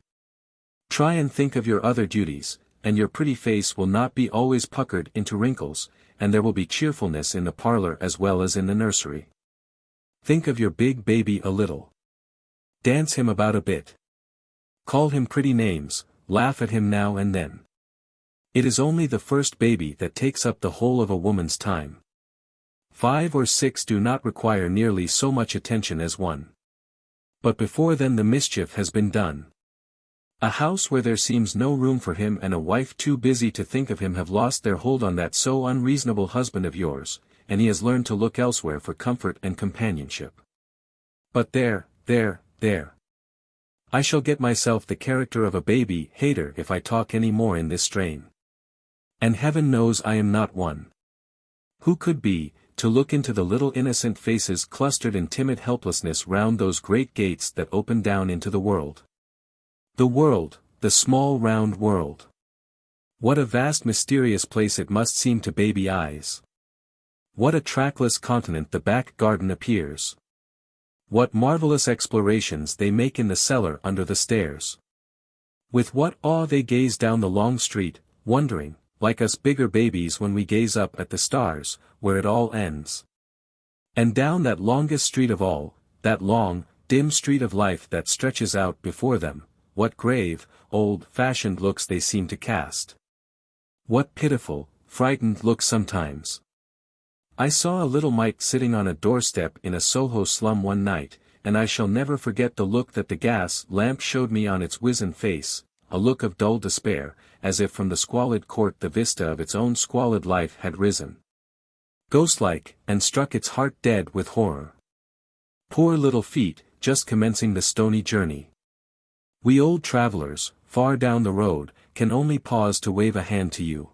Try and think of your other duties, and your pretty face will not be always puckered into wrinkles, and there will be cheerfulness in the parlor as well as in the nursery. Think of your big baby a little. Dance him about a bit. Call him pretty names, laugh at him now and then. It is only the first baby that takes up the whole of a woman's time. 5 or 6 do not require nearly so much attention as one. But before then the mischief has been done. A house where there seems no room for him and a wife too busy to think of him have lost their hold on that so unreasonable husband of yours, and he has learned to look elsewhere for comfort and companionship. But there. I shall get myself the character of a baby hater if I talk any more in this strain. And heaven knows I am not one. Who could be, to look into the little innocent faces clustered in timid helplessness round those great gates that open down into the world? The world, the small round world. What a vast mysterious place it must seem to baby eyes. What a trackless continent the back garden appears. What marvelous explorations they make in the cellar under the stairs. With what awe they gaze down the long street, wondering, like us bigger babies when we gaze up at the stars, where it all ends. And down that longest street of all, that long, dim street of life that stretches out before them, what grave, old-fashioned looks they seem to cast. What pitiful, frightened look sometimes. I saw a little mite sitting on a doorstep in a Soho slum one night, and I shall never forget the look that the gas lamp showed me on its wizen face, a look of dull despair, as if from the squalid court the vista of its own squalid life had risen, ghost-like, and struck its heart dead with horror. Poor little feet, just commencing the stony journey. We old travelers, far down the road, can only pause to wave a hand to you.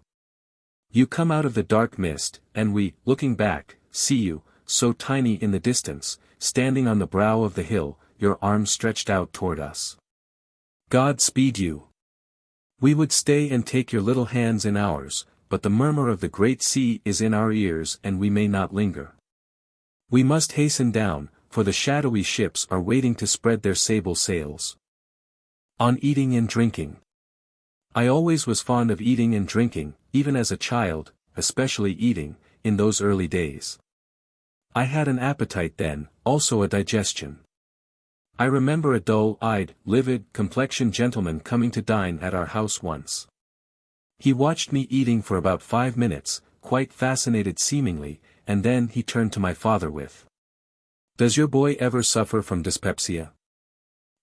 You come out of the dark mist, and we, looking back, see you, so tiny in the distance, standing on the brow of the hill, your arms stretched out toward us. God speed you. We would stay and take your little hands in ours, but the murmur of the great sea is in our ears and we may not linger. We must hasten down, for the shadowy ships are waiting to spread their sable sails. On eating and drinking. I always was fond of eating and drinking, even as a child, especially eating, in those early days. I had an appetite then, also a digestion. I remember a dull-eyed, livid-complexioned gentleman coming to dine at our house once. He watched me eating for about 5 minutes, quite fascinated seemingly, and then he turned to my father with, "Does your boy ever suffer from dyspepsia?"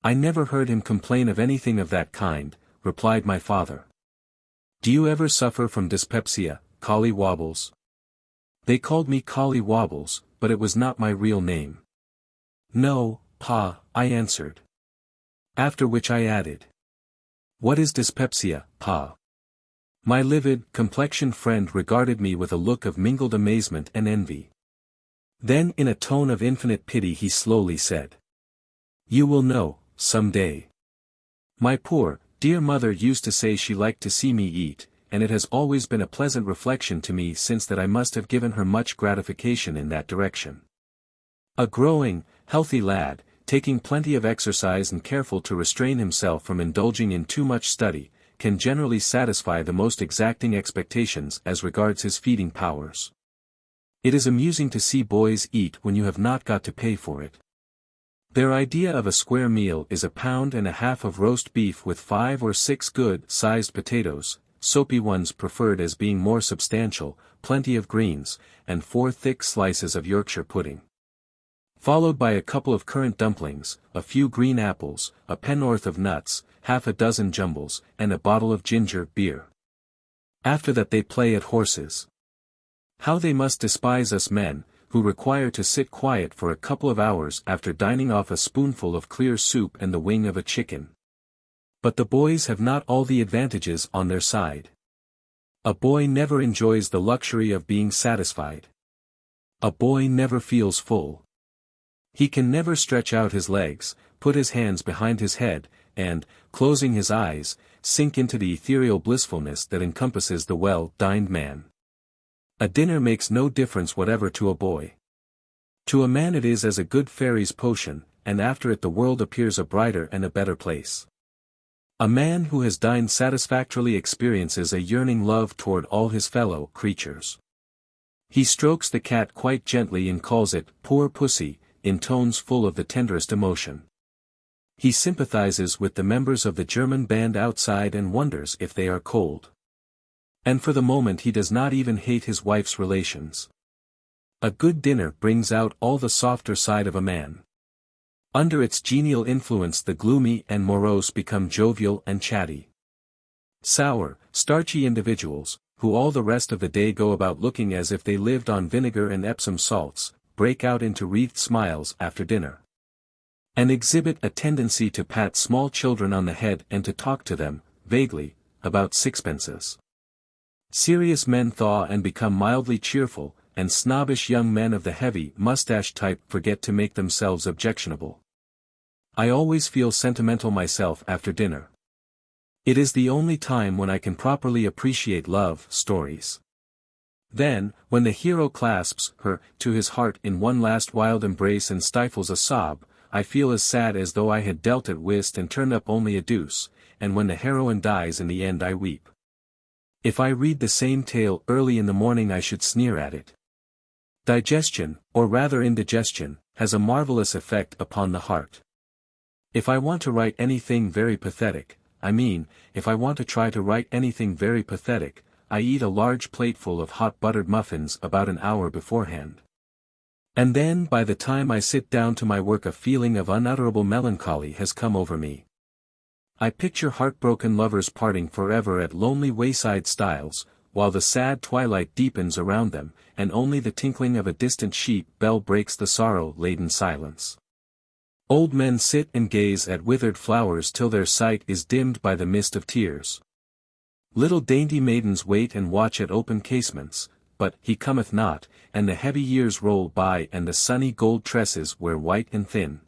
"I never heard him complain of anything of that kind," replied my father. "Do you ever suffer from dyspepsia, Collie Wobbles?" They called me Collie Wobbles, but it was not my real name. "No, Pa," I answered. After which I added, "What is dyspepsia, Pa?" My livid, complexioned friend regarded me with a look of mingled amazement and envy. Then in a tone of infinite pity he slowly said, "You will know, some day. My poor, dear mother used to say she liked to see me eat, and it has always been a pleasant reflection to me since that I must have given her much gratification in that direction." A growing, healthy lad, taking plenty of exercise and careful to restrain himself from indulging in too much study, can generally satisfy the most exacting expectations as regards his feeding powers. It is amusing to see boys eat when you have not got to pay for it. Their idea of a square meal is 1.5 pounds of roast beef with 5 or 6 good-sized potatoes, soapy ones preferred as being more substantial, plenty of greens, and 4 thick slices of Yorkshire pudding. Followed by a couple of currant dumplings, a few green apples, a pennorth of nuts, 6 jumbles, and a bottle of ginger beer. After that they play at horses. How they must despise us men, who require to sit quiet for a couple of hours after dining off a spoonful of clear soup and the wing of a chicken. But the boys have not all the advantages on their side. A boy never enjoys the luxury of being satisfied. A boy never feels full. He can never stretch out his legs, put his hands behind his head, and, closing his eyes, sink into the ethereal blissfulness that encompasses the well-dined man. A dinner makes no difference whatever to a boy. To a man it is as a good fairy's potion, and after it the world appears a brighter and a better place. A man who has dined satisfactorily experiences a yearning love toward all his fellow creatures. He strokes the cat quite gently and calls it, "Poor pussy," in tones full of the tenderest emotion. He sympathizes with the members of the German band outside and wonders if they are cold. And for the moment he does not even hate his wife's relations. A good dinner brings out all the softer side of a man. Under its genial influence the gloomy and morose become jovial and chatty. Sour, starchy individuals, who all the rest of the day go about looking as if they lived on vinegar and Epsom salts, break out into wreathed smiles after dinner. And exhibit a tendency to pat small children on the head and to talk to them, vaguely, about sixpences. Serious men thaw and become mildly cheerful, and snobbish young men of the heavy mustache type forget to make themselves objectionable. I always feel sentimental myself after dinner. It is the only time when I can properly appreciate love stories. Then, when the hero clasps her to his heart in one last wild embrace and stifles a sob, I feel as sad as though I had dealt at whist and turned up only a deuce, and when the heroine dies in the end I weep. If I read the same tale early in the morning I should sneer at it. Digestion, or rather indigestion, has a marvelous effect upon the heart. If I want to write anything very pathetic, if I want to try to write anything very pathetic, I eat a large plateful of hot buttered muffins about an hour beforehand. And then by the time I sit down to my work a feeling of unutterable melancholy has come over me. I picture heartbroken lovers parting forever at lonely wayside stiles, while the sad twilight deepens around them, and only the tinkling of a distant sheep bell breaks the sorrow-laden silence. Old men sit and gaze at withered flowers till their sight is dimmed by the mist of tears. Little dainty maidens wait and watch at open casements, but he cometh not, and the heavy years roll by and the sunny gold tresses wear white and thin.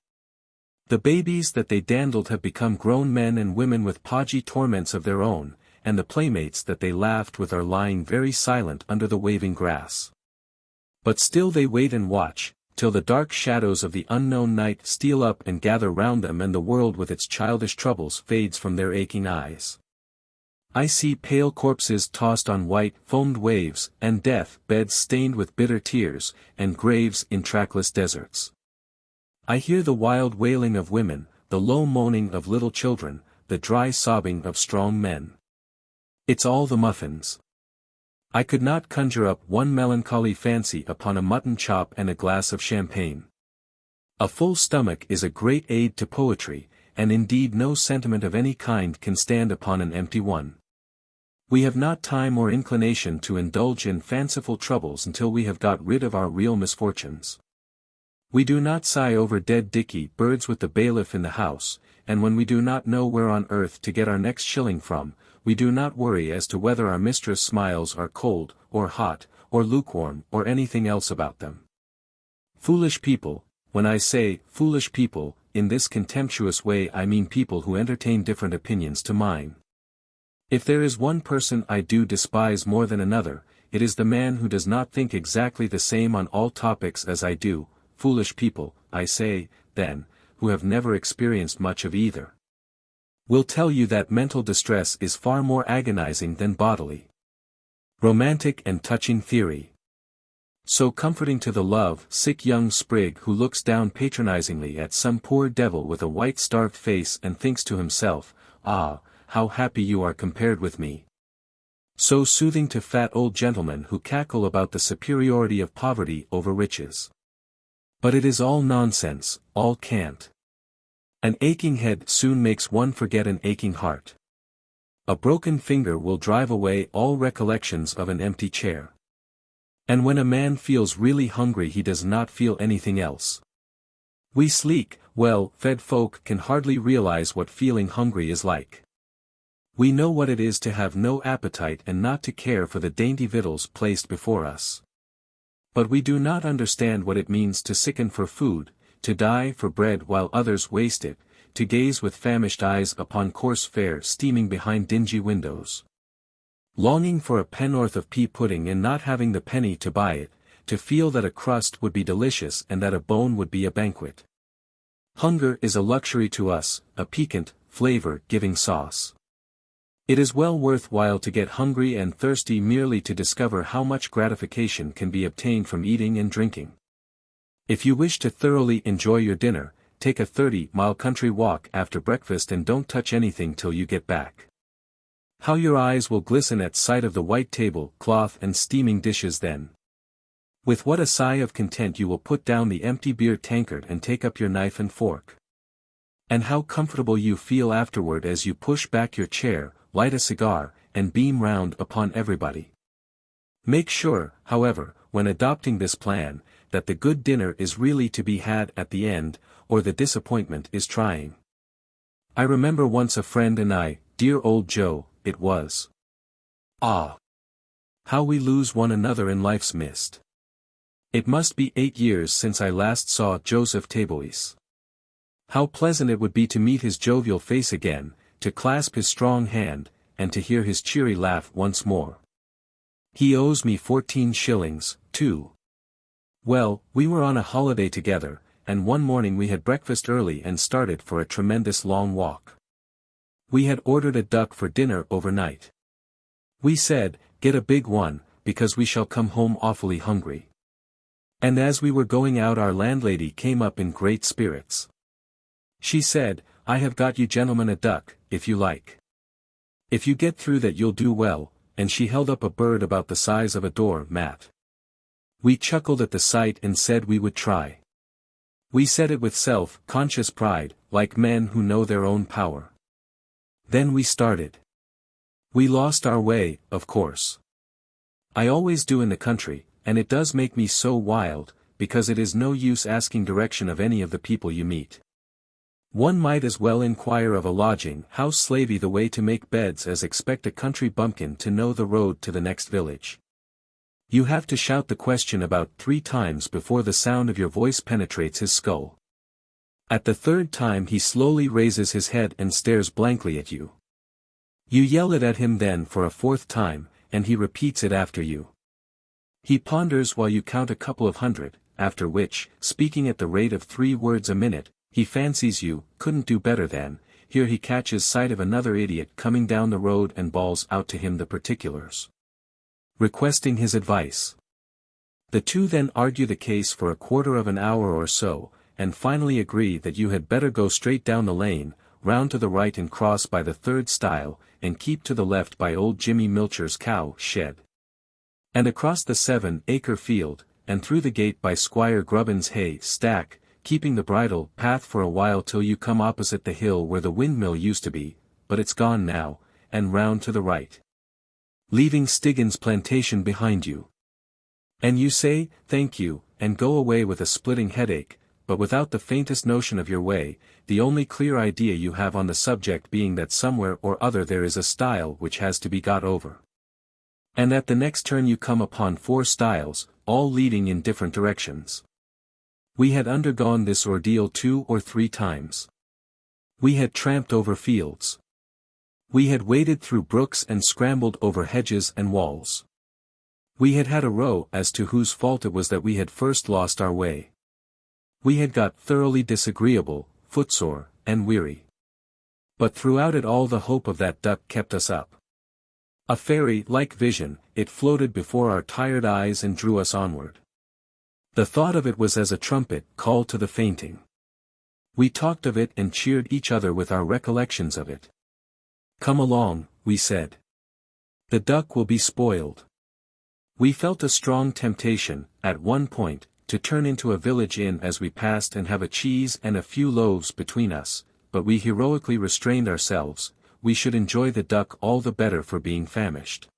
The babies that they dandled have become grown men and women with podgy torments of their own, and the playmates that they laughed with are lying very silent under the waving grass. But still they wait and watch, till the dark shadows of the unknown night steal up and gather round them and the world with its childish troubles fades from their aching eyes. I see pale corpses tossed on white, foamed waves, and death beds stained with bitter tears, and graves in trackless deserts. I hear the wild wailing of women, the low moaning of little children, the dry sobbing of strong men. It's all the muffins. I could not conjure up one melancholy fancy upon a mutton chop and a glass of champagne. A full stomach is a great aid to poetry, and indeed no sentiment of any kind can stand upon an empty one. We have not time or inclination to indulge in fanciful troubles until we have got rid of our real misfortunes. We do not sigh over dead Dicky birds with the bailiff in the house, and when we do not know where on earth to get our next shilling from, we do not worry as to whether our mistress' smiles are cold, or hot, or lukewarm, or anything else about them. Foolish people, when I say foolish people, in this contemptuous way I mean people who entertain different opinions to mine. If there is one person I do despise more than another, it is the man who does not think exactly the same on all topics as I do. Foolish people, I say, then, who have never experienced much of either. Will tell you that mental distress is far more agonizing than bodily. Romantic and touching theory. So comforting to the love-sick young sprig who looks down patronizingly at some poor devil with a white starved face and thinks to himself, "Ah, how happy you are compared with me." So soothing to fat old gentlemen who cackle about the superiority of poverty over riches. But it is all nonsense, all cant. An aching head soon makes one forget an aching heart. A broken finger will drive away all recollections of an empty chair. And when a man feels really hungry he does not feel anything else. We sleek, well-fed folk can hardly realize what feeling hungry is like. We know what it is to have no appetite and not to care for the dainty victuals placed before us. But we do not understand what it means to sicken for food, to die for bread while others waste it, to gaze with famished eyes upon coarse fare steaming behind dingy windows. Longing for a pennorth of pea pudding and not having the penny to buy it, to feel that a crust would be delicious and that a bone would be a banquet. Hunger is a luxury to us, a piquant, flavor-giving sauce. It is well worth while to get hungry and thirsty merely to discover how much gratification can be obtained from eating and drinking. If you wish to thoroughly enjoy your dinner, take a 30-mile country walk after breakfast and don't touch anything till you get back. How your eyes will glisten at sight of the white table, cloth and steaming dishes then. With what a sigh of content you will put down the empty beer tankard and take up your knife and fork. And how comfortable you feel afterward as you push back your chair, light a cigar, and beam round upon everybody. Make sure, however, when adopting this plan, that the good dinner is really to be had at the end, or the disappointment is trying. I remember once a friend and I, dear old Joe, it was. Ah! How we lose one another in life's mist. It must be 8 years since I last saw Joseph Tabois. How pleasant it would be to meet his jovial face again, to clasp his strong hand, and to hear his cheery laugh once more. He owes me 14 shillings, too. Well, we were on a holiday together, and one morning we had breakfast early and started for a tremendous long walk. We had ordered a duck for dinner overnight. We said, "Get a big one, because we shall come home awfully hungry." And as we were going out our landlady came up in great spirits. She said, "I have got you gentlemen a duck, if you like. If you get through that you'll do well, and she held up a bird about the size of a door mat. We chuckled at the sight and said we would try. We said it with self-conscious pride, like men who know their own power. Then we started. We lost our way, of course. I always do in the country, and it does make me so wild, because it is no use asking direction of any of the people you meet. One might as well inquire of a lodging house slavey the way to make beds as expect a country bumpkin to know the road to the next village. You have to shout the question about 3 times before the sound of your voice penetrates his skull. At the 3rd time he slowly raises his head and stares blankly at you. You yell it at him then for a 4th time, and he repeats it after you. He ponders while you count a couple of hundred, after which, speaking at the rate of 3 words a minute, he fancies you couldn't do better than. Here he catches sight of another idiot coming down the road and bawls out to him the particulars, requesting his advice. The two then argue the case for a quarter of an hour or so, and finally agree that you had better go straight down the lane, round to the right and cross by the 3rd stile, and keep to the left by old Jimmy Milcher's cow shed. And across the 7-acre field, and through the gate by Squire Grubbin's hay stack, keeping the bridle path for a while till you come opposite the hill where the windmill used to be, but it's gone now, and round to the right, leaving Stiggin's plantation behind you. And you say, thank you, and go away with a splitting headache, but without the faintest notion of your way, the only clear idea you have on the subject being that somewhere or other there is a stile which has to be got over. And at the next turn you come upon 4 stiles, all leading in different directions. We had undergone this ordeal 2 or 3 times. We had tramped over fields. We had waded through brooks and scrambled over hedges and walls. We had had a row as to whose fault it was that we had first lost our way. We had got thoroughly disagreeable, footsore, and weary. But throughout it all the hope of that duck kept us up. A fairy-like vision, it floated before our tired eyes and drew us onward. The thought of it was as a trumpet call to the fainting. We talked of it and cheered each other with our recollections of it. Come along, we said. The duck will be spoiled. We felt a strong temptation, at one point, to turn into a village inn as we passed and have a cheese and a few loaves between us, but we heroically restrained ourselves. We should enjoy the duck all the better for being famished.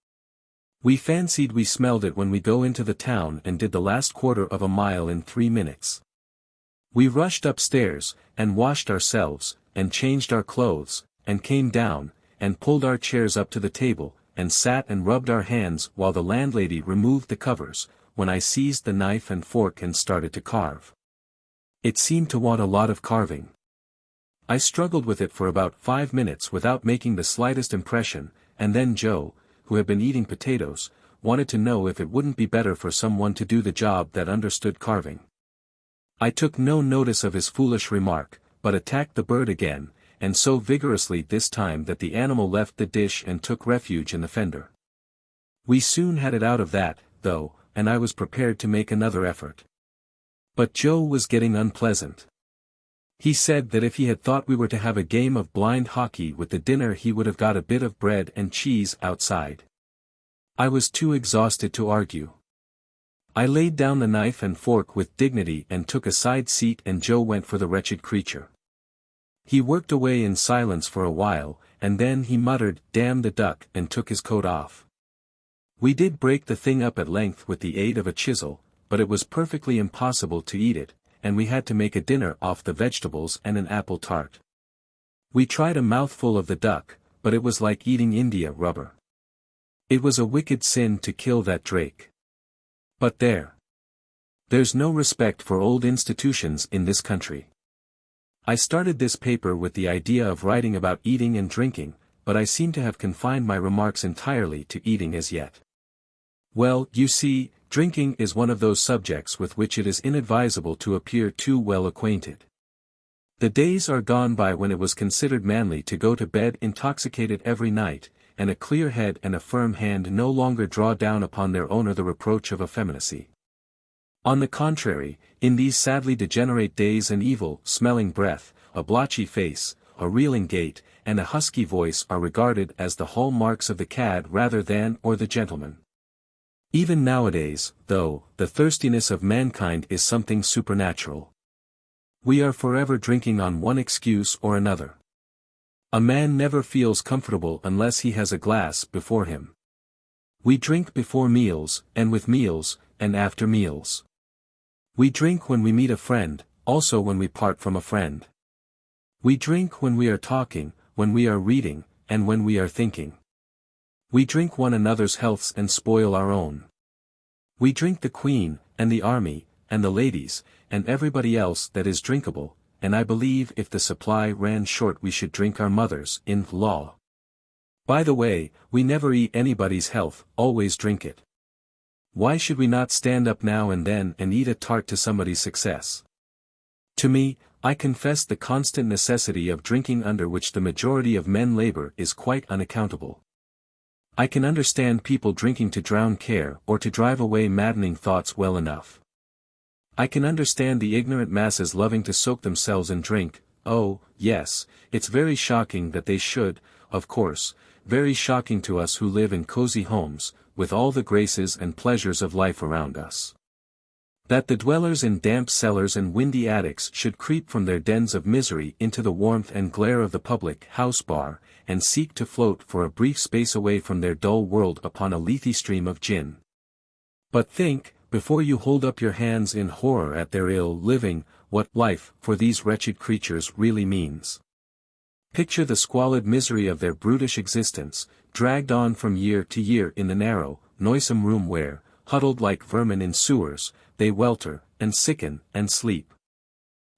We fancied we smelled it when we go into the town and did the last quarter of a mile in 3 minutes. We rushed upstairs, and washed ourselves, and changed our clothes, and came down, and pulled our chairs up to the table, and sat and rubbed our hands while the landlady removed the covers, when I seized the knife and fork and started to carve. It seemed to want a lot of carving. I struggled with it for about 5 minutes without making the slightest impression, and then Joe, who had been eating potatoes, wanted to know if it wouldn't be better for someone to do the job that understood carving. I took no notice of his foolish remark, but attacked the bird again, and so vigorously this time that the animal left the dish and took refuge in the fender. We soon had it out of that, though, and I was prepared to make another effort. But Joe was getting unpleasant. He said that if he had thought we were to have a game of blind hockey with the dinner he would have got a bit of bread and cheese outside. I was too exhausted to argue. I laid down the knife and fork with dignity and took a side seat, and Joe went for the wretched creature. He worked away in silence for a while, and then he muttered, "Damn the duck," and took his coat off. We did break the thing up at length with the aid of a chisel, but it was perfectly impossible to eat it, and we had to make a dinner off the vegetables and an apple tart. We tried a mouthful of the duck, but it was like eating India rubber. It was a wicked sin to kill that drake. But there's no respect for old institutions in this country. I started this paper with the idea of writing about eating and drinking, but I seem to have confined my remarks entirely to eating as yet. Well, you see, drinking is one of those subjects with which it is inadvisable to appear too well acquainted. The days are gone by when it was considered manly to go to bed intoxicated every night, and a clear head and a firm hand no longer draw down upon their owner the reproach of effeminacy. On the contrary, in these sadly degenerate days an evil-smelling breath, a blotchy face, a reeling gait, and a husky voice are regarded as the hallmarks of the cad rather than or the gentleman. Even nowadays, though, the thirstiness of mankind is something supernatural. We are forever drinking on one excuse or another. A man never feels comfortable unless he has a glass before him. We drink before meals, and with meals, and after meals. We drink when we meet a friend, also when we part from a friend. We drink when we are talking, when we are reading, and when we are thinking. We drink one another's healths and spoil our own. We drink the Queen, and the army, and the ladies, and everybody else that is drinkable, and I believe if the supply ran short we should drink our mothers, in law. By the way, we never eat anybody's health, always drink it. Why should we not stand up now and then and eat a tart to somebody's success? To me, I confess the constant necessity of drinking under which the majority of men labor is quite unaccountable. I can understand people drinking to drown care or to drive away maddening thoughts well enough. I can understand the ignorant masses loving to soak themselves in drink. Oh, yes, it's very shocking that they should, of course, very shocking to us who live in cozy homes, with all the graces and pleasures of life around us. That the dwellers in damp cellars and windy attics should creep from their dens of misery into the warmth and glare of the public house bar, and seek to float for a brief space away from their dull world upon a lethe stream of gin. But think, before you hold up your hands in horror at their ill living, what life for these wretched creatures really means. Picture the squalid misery of their brutish existence, dragged on from year to year in the narrow, noisome room where, huddled like vermin in sewers, they welter, and sicken, and sleep.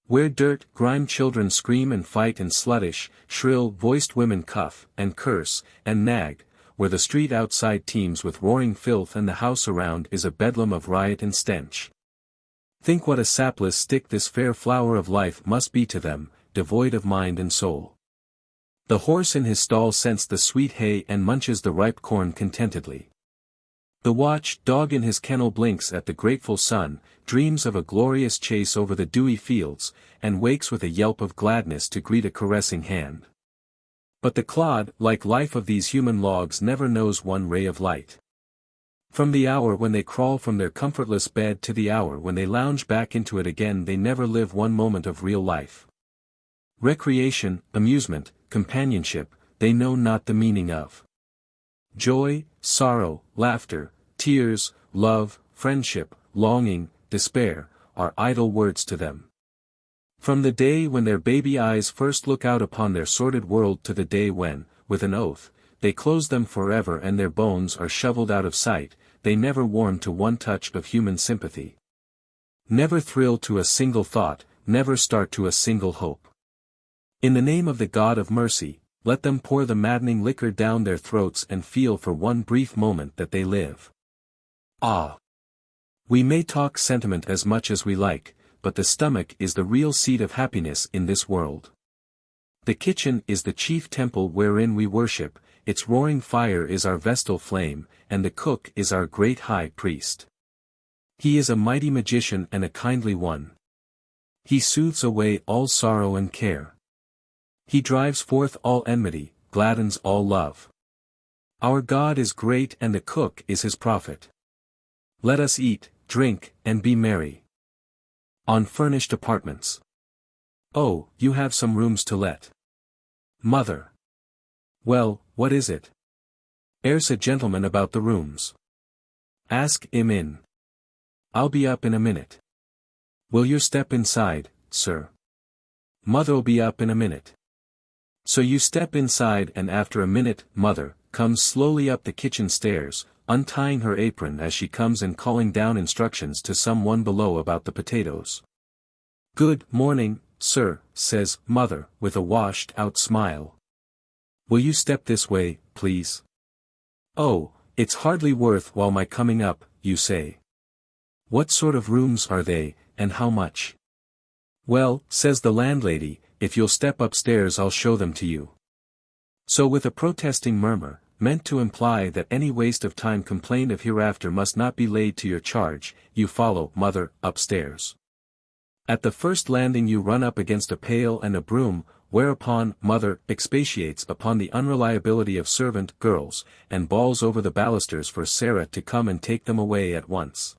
Where dirt-grimed children scream and fight and sluttish, shrill-voiced women cuff, and curse, and nag, where the street outside teems with roaring filth and the house around is a bedlam of riot and stench. Think what a sapless stick this fair flower of life must be to them, devoid of mind and soul. The horse in his stall scents the sweet hay and munches the ripe corn contentedly. The watch-dog in his kennel blinks at the grateful sun, dreams of a glorious chase over the dewy fields, and wakes with a yelp of gladness to greet a caressing hand. But the clod-like life of these human logs never knows one ray of light. From the hour when they crawl from their comfortless bed to the hour when they lounge back into it again they never live one moment of real life. Recreation, amusement, companionship, they know not the meaning of. Joy, sorrow, laughter, tears, love, friendship, longing, despair, are idle words to them. From the day when their baby eyes first look out upon their sordid world to the day when, with an oath, they close them forever and their bones are shoveled out of sight, they never warm to one touch of human sympathy. Never thrill to a single thought, never start to a single hope. In the name of the God of mercy, let them pour the maddening liquor down their throats and feel for one brief moment that they live. Ah! We may talk sentiment as much as we like, but the stomach is the real seat of happiness in this world. The kitchen is the chief temple wherein we worship, its roaring fire is our vestal flame, and the cook is our great high priest. He is a mighty magician and a kindly one. He soothes away all sorrow and care. He drives forth all enmity, gladdens all love. Our God is great and the cook is his prophet. Let us eat, drink, and be merry. On Furnished Apartments. Oh, you have some rooms to let. Mother. Well, what is it? There's a gentleman about the rooms. Ask him in. I'll be up in a minute. Will you step inside, sir? Mother'll be up in a minute. So you step inside and after a minute, mother, comes slowly up the kitchen stairs, untying her apron as she comes and calling down instructions to someone below about the potatoes. Good morning, sir, says mother, with a washed-out smile. Will you step this way, please? Oh, it's hardly worth while my coming up, you say. What sort of rooms are they, and how much? Well, says the landlady, if you'll step upstairs I'll show them to you. So with a protesting murmur, meant to imply that any waste of time complained of hereafter must not be laid to your charge, you follow mother upstairs. At the first landing you run up against a pail and a broom, whereupon mother expatiates upon the unreliability of servant girls, and bawls over the balusters for Sarah to come and take them away at once.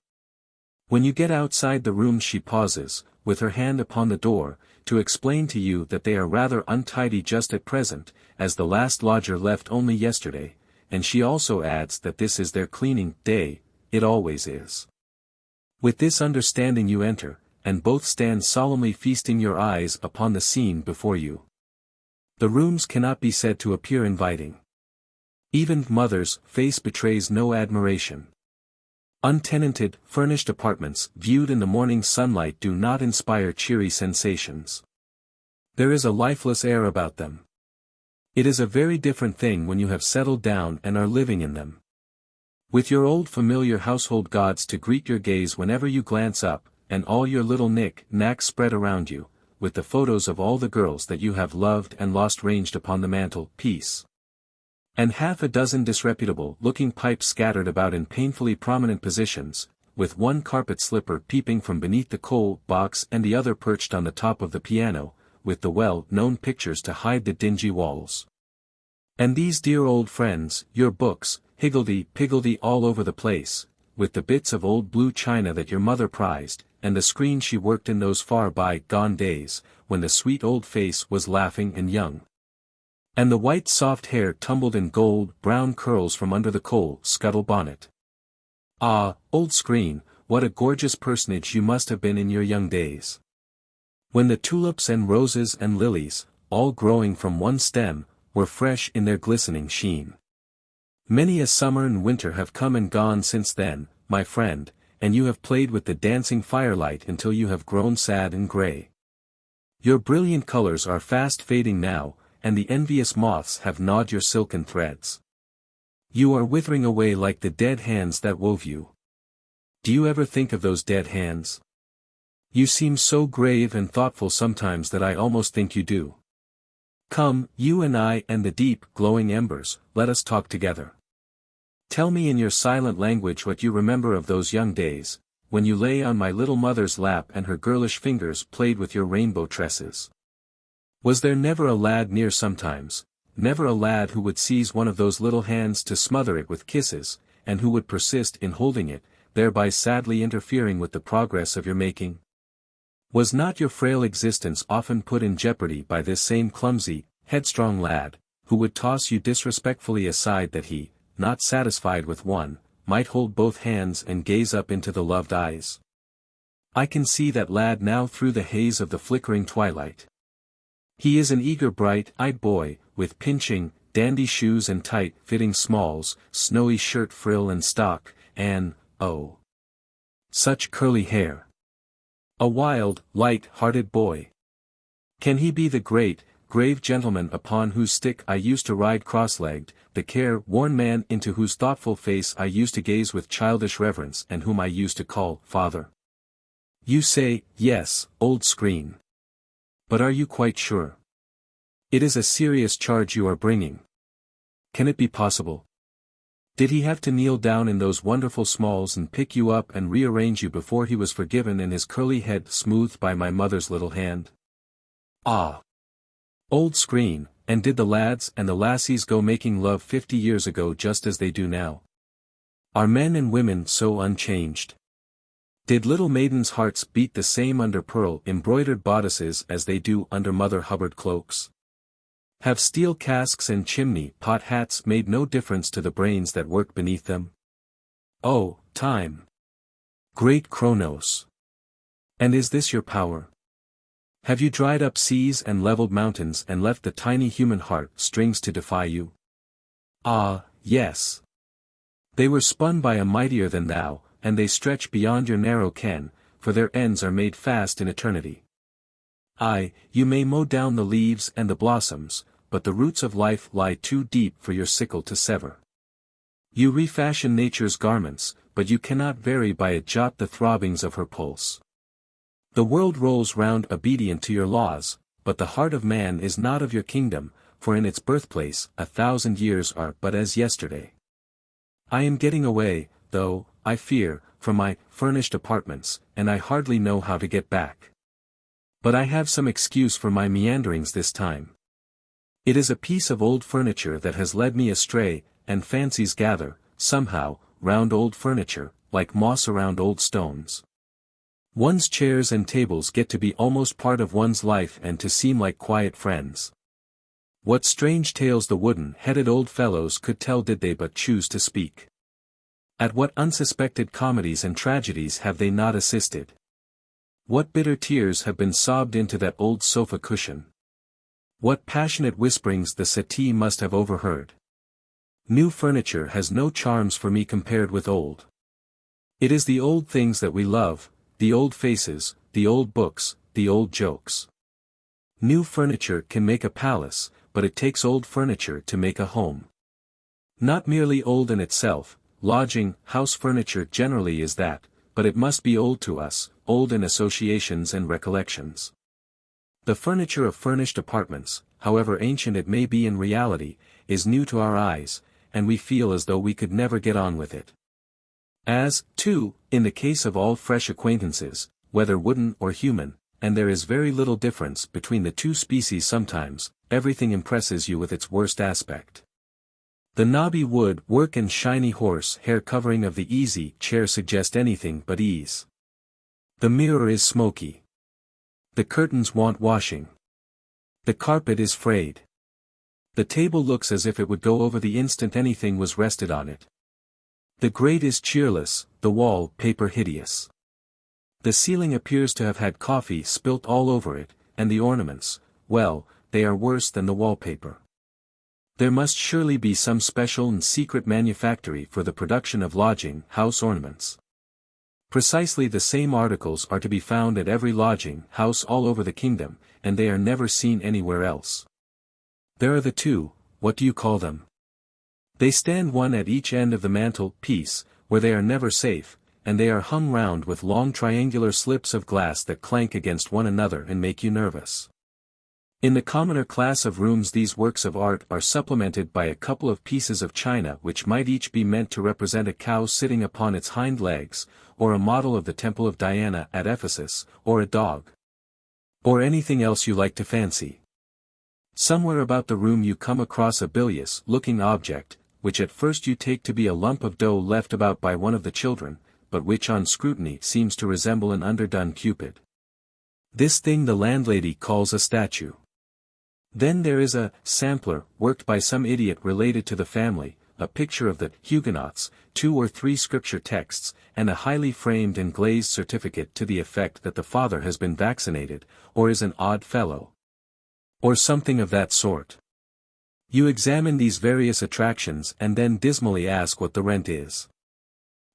When you get outside the room she pauses, with her hand upon the door, to explain to you that they are rather untidy just at present, as the last lodger left only yesterday, and she also adds that this is their cleaning day. It always is. With this understanding you enter, and both stand solemnly feasting your eyes upon the scene before you. The rooms cannot be said to appear inviting. Even mother's face betrays no admiration. Untenanted, furnished apartments viewed in the morning sunlight do not inspire cheery sensations. There is a lifeless air about them. It is a very different thing when you have settled down and are living in them. With your old familiar household gods to greet your gaze whenever you glance up, and all your little knick-knacks spread around you, with the photos of all the girls that you have loved and lost ranged upon the mantel-piece. And half a dozen disreputable-looking pipes scattered about in painfully prominent positions, with one carpet slipper peeping from beneath the coal box and the other perched on the top of the piano, with the well-known pictures to hide the dingy walls. And these dear old friends, your books, higgledy-piggledy all over the place, with the bits of old blue china that your mother prized, and the screen she worked in those far-by-gone days, when the sweet old face was laughing and young. And the white soft hair tumbled in gold-brown curls from under the coal scuttle bonnet. Ah, old screen, what a gorgeous personage you must have been in your young days. When the tulips and roses and lilies, all growing from one stem, were fresh in their glistening sheen. Many a summer and winter have come and gone since then, my friend, and you have played with the dancing firelight until you have grown sad and gray. Your brilliant colors are fast fading now, and the envious moths have gnawed your silken threads. You are withering away like the dead hands that wove you. Do you ever think of those dead hands? You seem so grave and thoughtful sometimes that I almost think you do. Come, you and I and the deep, glowing embers, let us talk together. Tell me in your silent language what you remember of those young days, when you lay on my little mother's lap and her girlish fingers played with your rainbow tresses. Was there never a lad near sometimes, never a lad who would seize one of those little hands to smother it with kisses, and who would persist in holding it, thereby sadly interfering with the progress of your making? Was not your frail existence often put in jeopardy by this same clumsy, headstrong lad, who would toss you disrespectfully aside that he, not satisfied with one, might hold both hands and gaze up into the loved eyes? I can see that lad now through the haze of the flickering twilight. He is an eager bright-eyed boy, with pinching, dandy shoes and tight-fitting smalls, snowy shirt frill and stock, and, oh, such curly hair. A wild, light-hearted boy. Can he be the great, grave gentleman upon whose stick I used to ride cross-legged, the care-worn man into whose thoughtful face I used to gaze with childish reverence and whom I used to call father? You say, yes, old screen. But are you quite sure? It is a serious charge you are bringing. Can it be possible? Did he have to kneel down in those wonderful smalls and pick you up and rearrange you before he was forgiven and his curly head smoothed by my mother's little hand? Ah! Old screen, and did the lads and the lassies go making love 50 years ago just as they do now? Are men and women so unchanged? Did little maidens' hearts beat the same under pearl-embroidered bodices as they do under Mother Hubbard cloaks? Have steel casks and chimney-pot hats made no difference to the brains that work beneath them? Oh, time! Great Kronos! And is this your power? Have you dried up seas and leveled mountains and left the tiny human heart strings to defy you? Ah, yes! They were spun by a mightier than thou, and they stretch beyond your narrow ken, for their ends are made fast in eternity. Aye, you may mow down the leaves and the blossoms, but the roots of life lie too deep for your sickle to sever. You refashion nature's garments, but you cannot vary by a jot the throbbings of her pulse. The world rolls round obedient to your laws, but the heart of man is not of your kingdom, for in its birthplace 1,000 years are but as yesterday. I am getting away, though, I fear, from my furnished apartments, and I hardly know how to get back. But I have some excuse for my meanderings this time. It is a piece of old furniture that has led me astray, and fancies gather, somehow, round old furniture, like moss around old stones. One's chairs and tables get to be almost part of one's life and to seem like quiet friends. What strange tales the wooden-headed old fellows could tell did they but choose to speak. At what unsuspected comedies and tragedies have they not assisted? What bitter tears have been sobbed into that old sofa cushion? What passionate whisperings the settee must have overheard? New furniture has no charms for me compared with old. It is the old things that we love, the old faces, the old books, the old jokes. New furniture can make a palace, but it takes old furniture to make a home. Not merely old in itself, lodging, house furniture generally is that, but it must be old to us, old in associations and recollections. The furniture of furnished apartments, however ancient it may be in reality, is new to our eyes, and we feel as though we could never get on with it. As, too, in the case of all fresh acquaintances, whether wooden or human, and there is very little difference between the two species sometimes, everything impresses you with its worst aspect. The knobby wood work and shiny horse hair covering of the easy chair suggest anything but ease. The mirror is smoky. The curtains want washing. The carpet is frayed. The table looks as if it would go over the instant anything was rested on it. The grate is cheerless, the wall paper hideous. The ceiling appears to have had coffee spilt all over it, and the ornaments, well, they are worse than the wallpaper. There must surely be some special and secret manufactory for the production of lodging house ornaments. Precisely the same articles are to be found at every lodging house all over the kingdom, and they are never seen anywhere else. There are the two, what do you call them? They stand one at each end of the mantel-piece, where they are never safe, and they are hung round with long triangular slips of glass that clank against one another and make you nervous. In the commoner class of rooms these works of art are supplemented by a couple of pieces of china which might each be meant to represent a cow sitting upon its hind legs, or a model of the Temple of Diana at Ephesus, or a dog. Or anything else you like to fancy. Somewhere about the room you come across a bilious-looking object, which at first you take to be a lump of dough left about by one of the children, but which on scrutiny seems to resemble an underdone Cupid. This thing the landlady calls a statue. Then there is a sampler, worked by some idiot related to the family, a picture of the Huguenots, 2 or 3 scripture texts, and a highly framed and glazed certificate to the effect that the father has been vaccinated, or is an odd fellow. Or something of that sort. You examine these various attractions and then dismally ask what the rent is.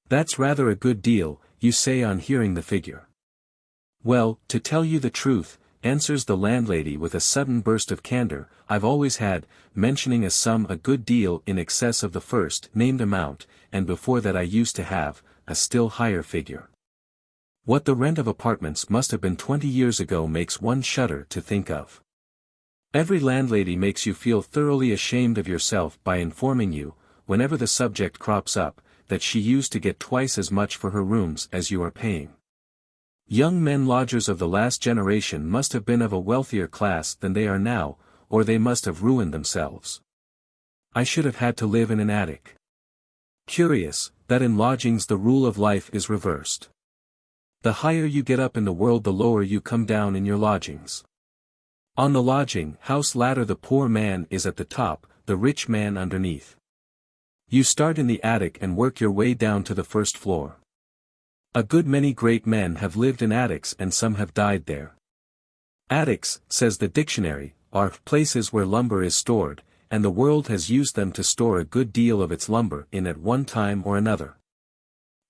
That's rather a good deal, you say on hearing the figure. Well, to tell you the truth, answers the landlady with a sudden burst of candor, I've always had, mentioning a sum a good deal in excess of the first named amount, and before that I used to have, a still higher figure. What the rent of apartments must have been 20 years ago makes one shudder to think of. Every landlady makes you feel thoroughly ashamed of yourself by informing you, whenever the subject crops up, that she used to get twice as much for her rooms as you are paying. Young men lodgers of the last generation must have been of a wealthier class than they are now, or they must have ruined themselves. I should have had to live in an attic. Curious, that in lodgings the rule of life is reversed. The higher you get up in the world the lower you come down in your lodgings. On the lodging house ladder the poor man is at the top, the rich man underneath. You start in the attic and work your way down to the first floor. A good many great men have lived in attics and some have died there. Attics, says the dictionary, are places where lumber is stored, and the world has used them to store a good deal of its lumber in at one time or another.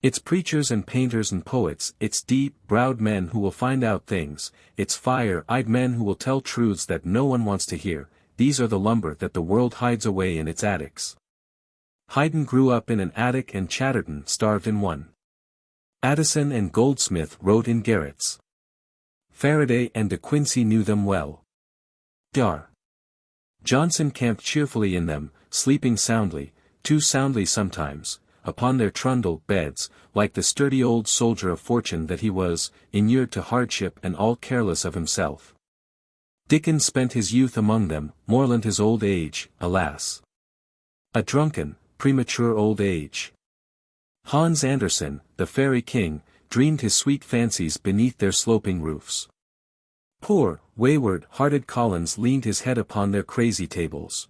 Its preachers and painters and poets, its deep-browed men who will find out things, its fire-eyed men who will tell truths that no one wants to hear, these are the lumber that the world hides away in its attics. Haydn grew up in an attic and Chatterton starved in one. Addison and Goldsmith wrote in garrets. Faraday and De Quincey knew them well. Dar. Johnson camped cheerfully in them, sleeping soundly, too soundly sometimes, upon their trundle beds, like the sturdy old soldier of fortune that he was, inured to hardship and all careless of himself. Dickens spent his youth among them, Morland his old age, alas! A drunken, premature old age. Hans Andersen, the fairy king, dreamed his sweet fancies beneath their sloping roofs. Poor, wayward-hearted Collins leaned his head upon their crazy tables.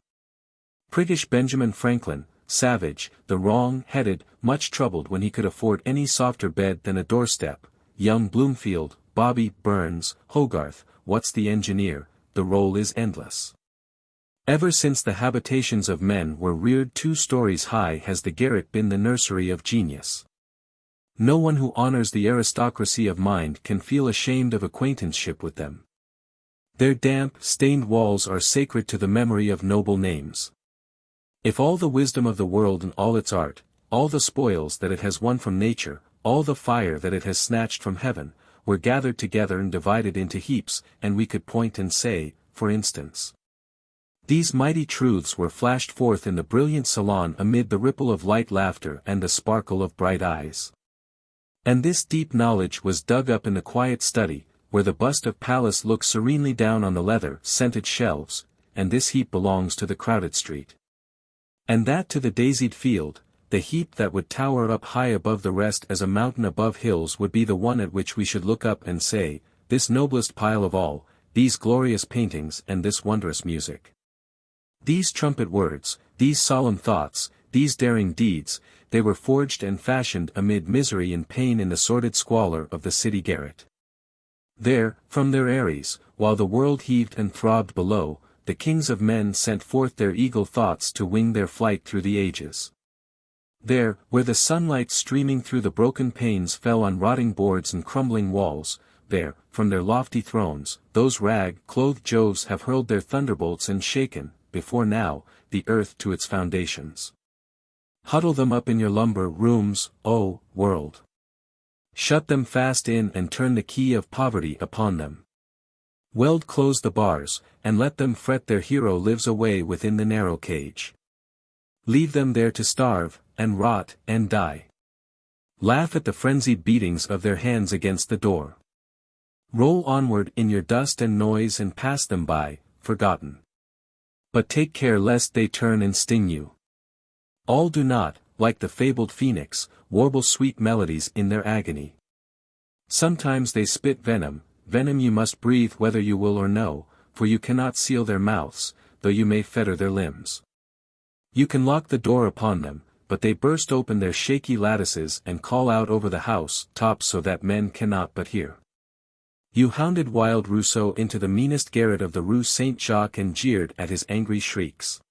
Priggish Benjamin Franklin, savage, the wrong-headed, much troubled when he could afford any softer bed than a doorstep, young Bloomfield, Bobby Burns, Hogarth, what's the engineer, the roll is endless. Ever since the habitations of men were reared 2 stories high has the garret been the nursery of genius. No one who honors the aristocracy of mind can feel ashamed of acquaintanceship with them. Their damp, stained walls are sacred to the memory of noble names. If all the wisdom of the world and all its art, all the spoils that it has won from nature, all the fire that it has snatched from heaven, were gathered together and divided into heaps, and we could point and say, for instance, these mighty truths were flashed forth in the brilliant salon amid the ripple of light laughter and the sparkle of bright eyes. And this deep knowledge was dug up in the quiet study, where the bust of Pallas looks serenely down on the leather-scented shelves, and this heap belongs to the crowded street. And that to the daisied field, the heap that would tower up high above the rest as a mountain above hills would be the one at which we should look up and say, this noblest pile of all, these glorious paintings and this wondrous music. These trumpet words, these solemn thoughts, these daring deeds, they were forged and fashioned amid misery and pain in the sordid squalor of the city garret. There, from their eyries, while the world heaved and throbbed below, the kings of men sent forth their eagle thoughts to wing their flight through the ages. There, where the sunlight streaming through the broken panes fell on rotting boards and crumbling walls, there, from their lofty thrones, those rag-clothed Joves have hurled their thunderbolts and shaken, before now, the earth to its foundations. Huddle them up in your lumber rooms, O world! Shut them fast in and turn the key of poverty upon them. Weld close the bars, and let them fret their hero lives away within the narrow cage. Leave them there to starve, and rot, and die. Laugh at the frenzied beatings of their hands against the door. Roll onward in your dust and noise and pass them by, forgotten. But take care lest they turn and sting you. All do not, like the fabled phoenix, warble sweet melodies in their agony. Sometimes they spit venom, venom you must breathe whether you will or no, for you cannot seal their mouths, though you may fetter their limbs. You can lock the door upon them, but they burst open their shaky lattices and call out over the house tops so that men cannot but hear. You hounded wild Rousseau into the meanest garret of the Rue Saint-Jacques and jeered at his angry shrieks.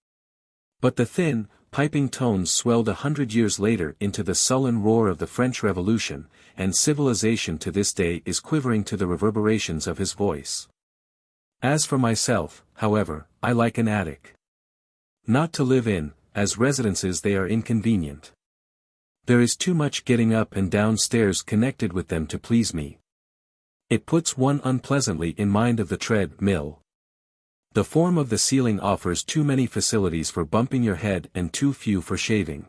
But the thin, piping tones swelled 100 years later into the sullen roar of the French Revolution, and civilization to this day is quivering to the reverberations of his voice. As for myself, however, I like an attic. Not to live in, as residences they are inconvenient. There is too much getting up and down stairs connected with them to please me. It puts one unpleasantly in mind of the tread-mill. The form of the ceiling offers too many facilities for bumping your head and too few for shaving.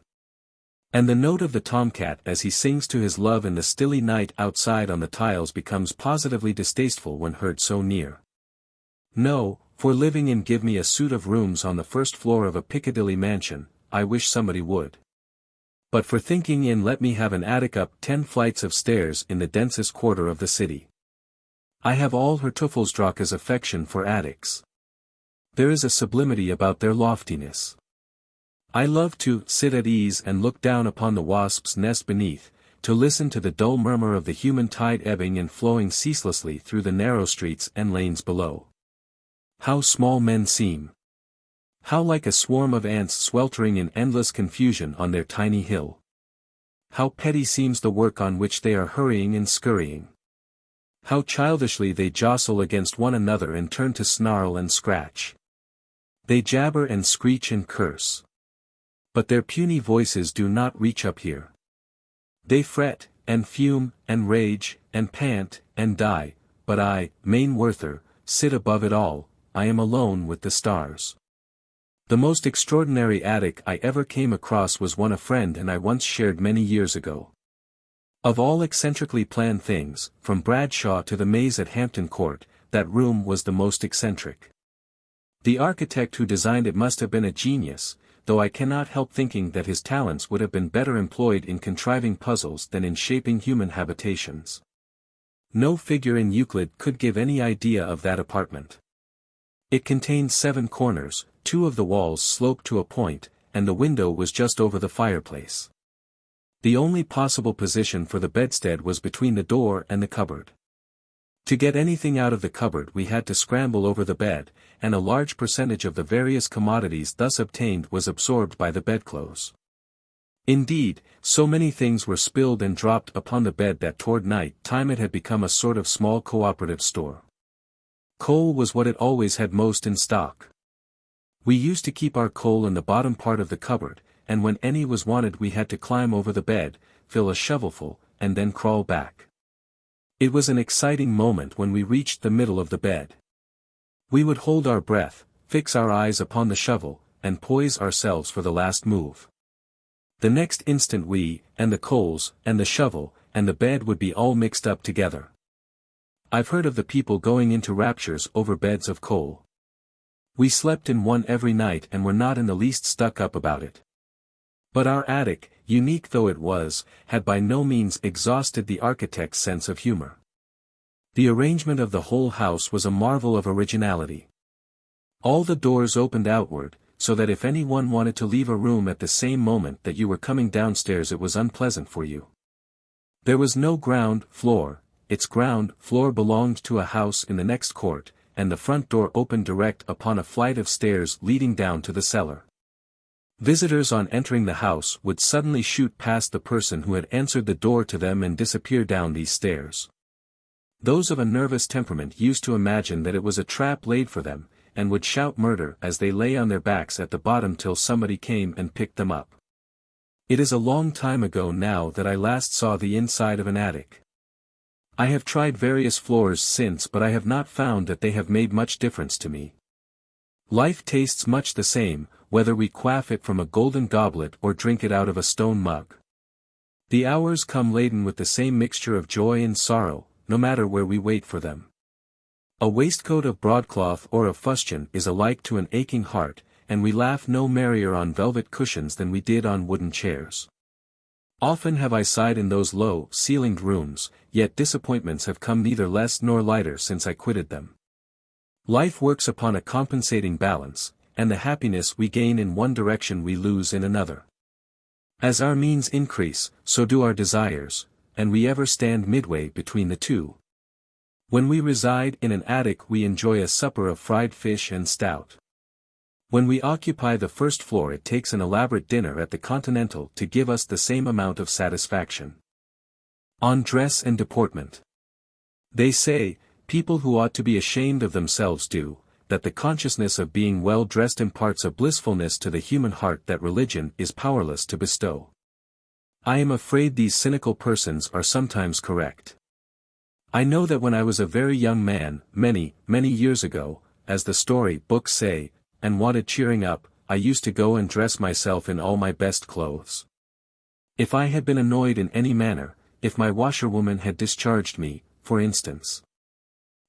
And the note of the tomcat as he sings to his love in the stilly night outside on the tiles becomes positively distasteful when heard so near. No, for living in give me a suite of rooms on the first floor of a Piccadilly mansion, I wish somebody would. But for thinking in let me have an attic up 10 flights of stairs in the densest quarter of the city. I have all her Teufelsdrache's affection for attics. There is a sublimity about their loftiness. I love to sit at ease and look down upon the wasp's nest beneath, to listen to the dull murmur of the human tide ebbing and flowing ceaselessly through the narrow streets and lanes below. How small men seem! How like a swarm of ants sweltering in endless confusion on their tiny hill! How petty seems the work on which they are hurrying and scurrying! How childishly they jostle against one another and turn to snarl and scratch! They jabber and screech and curse. But their puny voices do not reach up here. They fret, and fume, and rage, and pant, and die, but I, Mainworther, sit above it all, I am alone with the stars. The most extraordinary attic I ever came across was one a friend and I once shared many years ago. Of all eccentrically planned things, from Bradshaw to the maze at Hampton Court, that room was the most eccentric. The architect who designed it must have been a genius, though I cannot help thinking that his talents would have been better employed in contriving puzzles than in shaping human habitations. No figure in Euclid could give any idea of that apartment. It contained 7 corners, 2 of the walls sloped to a point, and the window was just over the fireplace. The only possible position for the bedstead was between the door and the cupboard. To get anything out of the cupboard we had to scramble over the bed, and a large percentage of the various commodities thus obtained was absorbed by the bedclothes. Indeed, so many things were spilled and dropped upon the bed that toward night time it had become a sort of small cooperative store. Coal was what it always had most in stock. We used to keep our coal in the bottom part of the cupboard, and when any was wanted we had to climb over the bed, fill a shovelful, and then crawl back. It was an exciting moment when we reached the middle of the bed. We would hold our breath, fix our eyes upon the shovel, and poise ourselves for the last move. The next instant we, and the coals, and the shovel, and the bed would be all mixed up together. I've heard of the people going into raptures over beds of coal. We slept in one every night and were not in the least stuck up about it. But our attic, unique though it was, had by no means exhausted the architect's sense of humor. The arrangement of the whole house was a marvel of originality. All the doors opened outward, so that if anyone wanted to leave a room at the same moment that you were coming downstairs it was unpleasant for you. There was no ground floor, its ground floor belonged to a house in the next court, and the front door opened direct upon a flight of stairs leading down to the cellar. Visitors on entering the house would suddenly shoot past the person who had answered the door to them and disappear down these stairs. Those of a nervous temperament used to imagine that it was a trap laid for them, and would shout murder as they lay on their backs at the bottom till somebody came and picked them up. It is a long time ago now that I last saw the inside of an attic. I have tried various floors since but I have not found that they have made much difference to me. Life tastes much the same, whether we quaff it from a golden goblet or drink it out of a stone mug. The hours come laden with the same mixture of joy and sorrow, no matter where we wait for them. A waistcoat of broadcloth or of fustian is alike to an aching heart, and we laugh no merrier on velvet cushions than we did on wooden chairs. Often have I sighed in those low-ceilinged rooms, yet disappointments have come neither less nor lighter since I quitted them. Life works upon a compensating balance, and the happiness we gain in one direction we lose in another. As our means increase, so do our desires, and we ever stand midway between the two. When we reside in an attic we enjoy a supper of fried fish and stout. When we occupy the first floor it takes an elaborate dinner at the Continental to give us the same amount of satisfaction. On Dress and Deportment. They say, people who ought to be ashamed of themselves do, that the consciousness of being well dressed imparts a blissfulness to the human heart that religion is powerless to bestow. I am afraid these cynical persons are sometimes correct. I know that when I was a very young man, many years ago, as the story books say, and wanted cheering up, I used to go and dress myself in all my best clothes. If I had been annoyed in any manner, if my washerwoman had discharged me, for instance,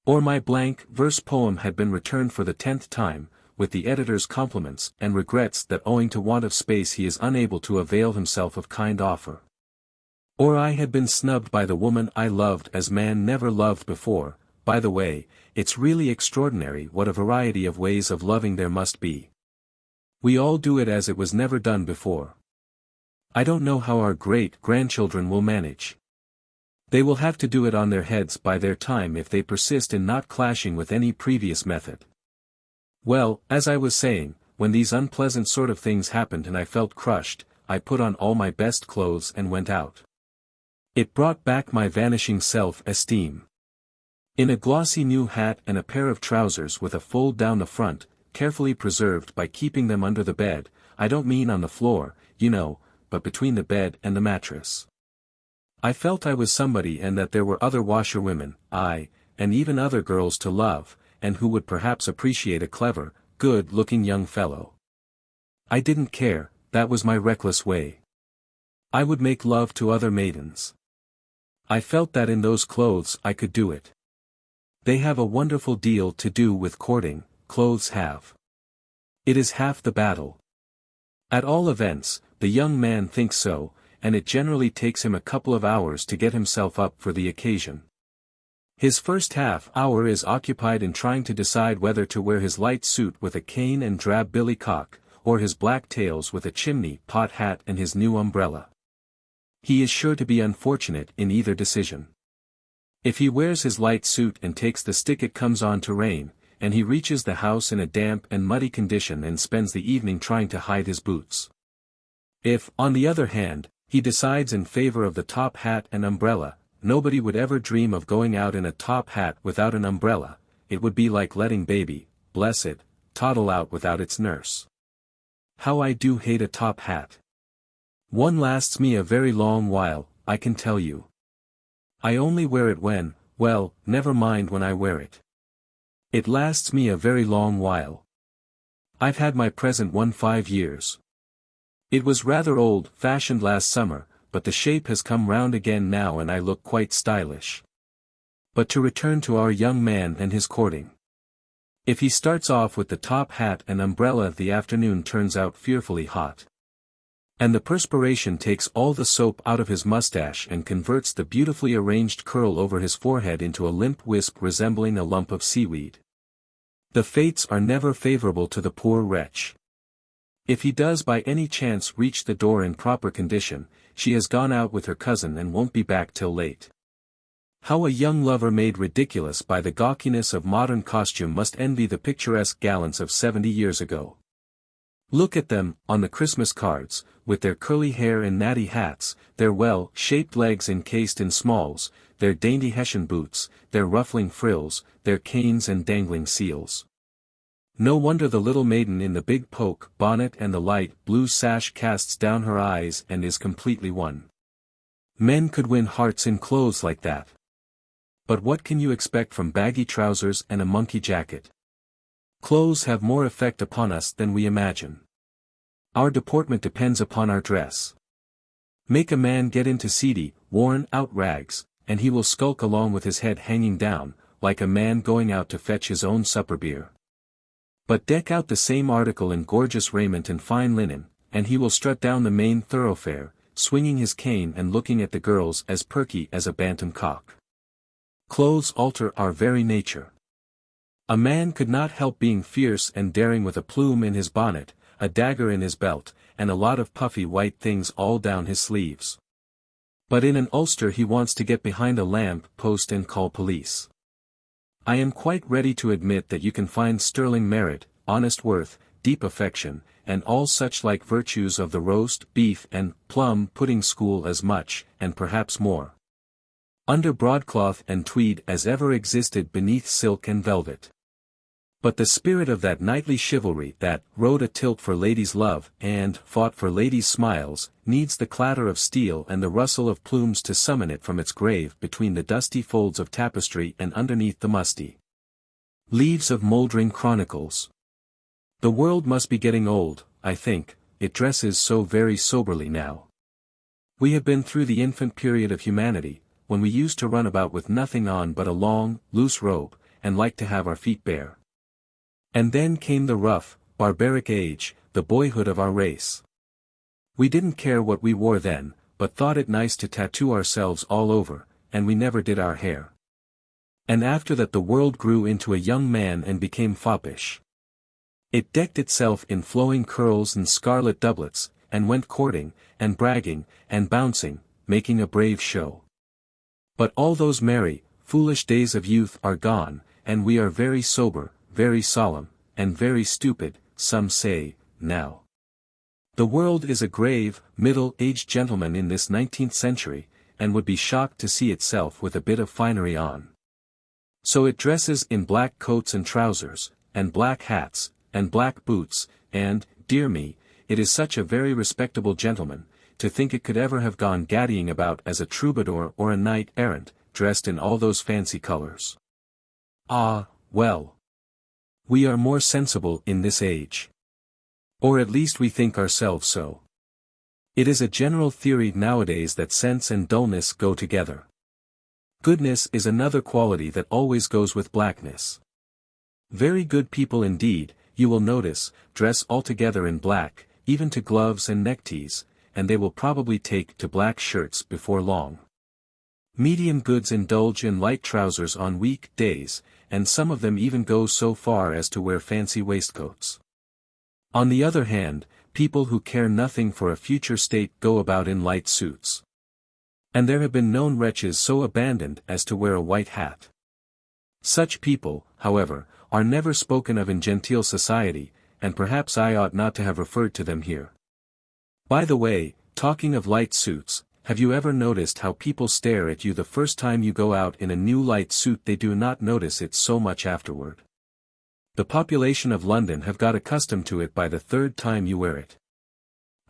or my blank verse poem had been returned for the 10th time, with the editor's compliments and regrets that owing to want of space he is unable to avail himself of kind offer, or I had been snubbed by the woman I loved as man never loved before. By the way, it's really extraordinary what a variety of ways of loving there must be. We all do it as it was never done before. I don't know how our great-grandchildren will manage. They will have to do it on their heads by their time if they persist in not clashing with any previous method. Well, as I was saying, when these unpleasant sort of things happened and I felt crushed, I put on all my best clothes and went out. It brought back my vanishing self-esteem. In a glossy new hat and a pair of trousers with a fold down the front, carefully preserved by keeping them under the bed, I don't mean on the floor, you know, but between the bed and the mattress. I felt I was somebody and that there were other washerwomen, and even other girls to love, and who would perhaps appreciate a clever, good-looking young fellow. I didn't care, that was my reckless way. I would make love to other maidens. I felt that in those clothes I could do it. They have a wonderful deal to do with courting, clothes have. It is half the battle. At all events, the young man thinks so, and it generally takes him a couple of hours to get himself up for the occasion. His first half hour is occupied in trying to decide whether to wear his light suit with a cane and drab billycock, or his black tails with a chimney pot hat and his new umbrella. He is sure to be unfortunate in either decision. If he wears his light suit and takes the stick it comes on to rain, and he reaches the house in a damp and muddy condition and spends the evening trying to hide his boots. If, on the other hand, he decides in favor of the top hat and umbrella, nobody would ever dream of going out in a top hat without an umbrella. It would be like letting baby, bless it, toddle out without its nurse. How I do hate a top hat. One lasts me a very long while, I can tell you. I only wear it when, well, never mind when I wear it. It lasts me a very long while. I've had my present one 5 years. It was rather old-fashioned last summer, but the shape has come round again now and I look quite stylish. But to return to our young man and his courting. If he starts off with the top hat and umbrella, the afternoon turns out fearfully hot. And the perspiration takes all the soap out of his mustache and converts the beautifully arranged curl over his forehead into a limp wisp resembling a lump of seaweed. The fates are never favorable to the poor wretch. If he does by any chance reach the door in proper condition, she has gone out with her cousin and won't be back till late. How a young lover made ridiculous by the gawkiness of modern costume must envy the picturesque gallants of 70 years ago. Look at them, on the Christmas cards, with their curly hair and natty hats, their well-shaped legs encased in smalls, their dainty Hessian boots, their ruffling frills, their canes and dangling seals. No wonder the little maiden in the big poke bonnet and the light blue sash casts down her eyes and is completely won. Men could win hearts in clothes like that. But what can you expect from baggy trousers and a monkey jacket? Clothes have more effect upon us than we imagine. Our deportment depends upon our dress. Make a man get into seedy, worn-out rags, and he will skulk along with his head hanging down, like a man going out to fetch his own supper beer. But deck out the same article in gorgeous raiment and fine linen, and he will strut down the main thoroughfare, swinging his cane and looking at the girls as perky as a bantam cock. Clothes alter our very nature. A man could not help being fierce and daring with a plume in his bonnet, a dagger in his belt, and a lot of puffy white things all down his sleeves. But in an ulster he wants to get behind a lamp post and call police. I am quite ready to admit that you can find sterling merit, honest worth, deep affection, and all such like virtues of the roast beef and plum pudding school as much, and perhaps more, under broadcloth and tweed as ever existed beneath silk and velvet. But the spirit of that knightly chivalry that rode a tilt for ladies' love and fought for ladies' smiles, needs the clatter of steel and the rustle of plumes to summon it from its grave between the dusty folds of tapestry and underneath the musty leaves of mouldering chronicles. The world must be getting old, I think, it dresses so very soberly now. We have been through the infant period of humanity, when we used to run about with nothing on but a long, loose robe, and like to have our feet bare. And then came the rough, barbaric age, the boyhood of our race. We didn't care what we wore then, but thought it nice to tattoo ourselves all over, and we never did our hair. And after that the world grew into a young man and became foppish. It decked itself in flowing curls and scarlet doublets, and went courting, and bragging, and bouncing, making a brave show. But all those merry, foolish days of youth are gone, and we are very sober, very solemn, and very stupid, some say, now. The world is a grave, middle-aged gentleman in this 19th century, and would be shocked to see itself with a bit of finery on. So it dresses in black coats and trousers, and black hats, and black boots, and, dear me, it is such a very respectable gentleman, to think it could ever have gone gaddying about as a troubadour or a knight-errant, dressed in all those fancy colors. Ah, well. We are more sensible in this age. Or at least we think ourselves so. It is a general theory nowadays that sense and dullness go together. Goodness is another quality that always goes with blackness. Very good people indeed, you will notice, dress altogether in black, even to gloves and neckties, and they will probably take to black shirts before long. Medium goods indulge in light trousers on week days, and some of them even go so far as to wear fancy waistcoats. On the other hand, people who care nothing for a future state go about in light suits. And there have been known wretches so abandoned as to wear a white hat. Such people, however, are never spoken of in genteel society, and perhaps I ought not to have referred to them here. By the way, talking of light suits, have you ever noticed how people stare at you the first time you go out in a new light suit? They do not notice it so much afterward. The population of London have got accustomed to it by the third time you wear it.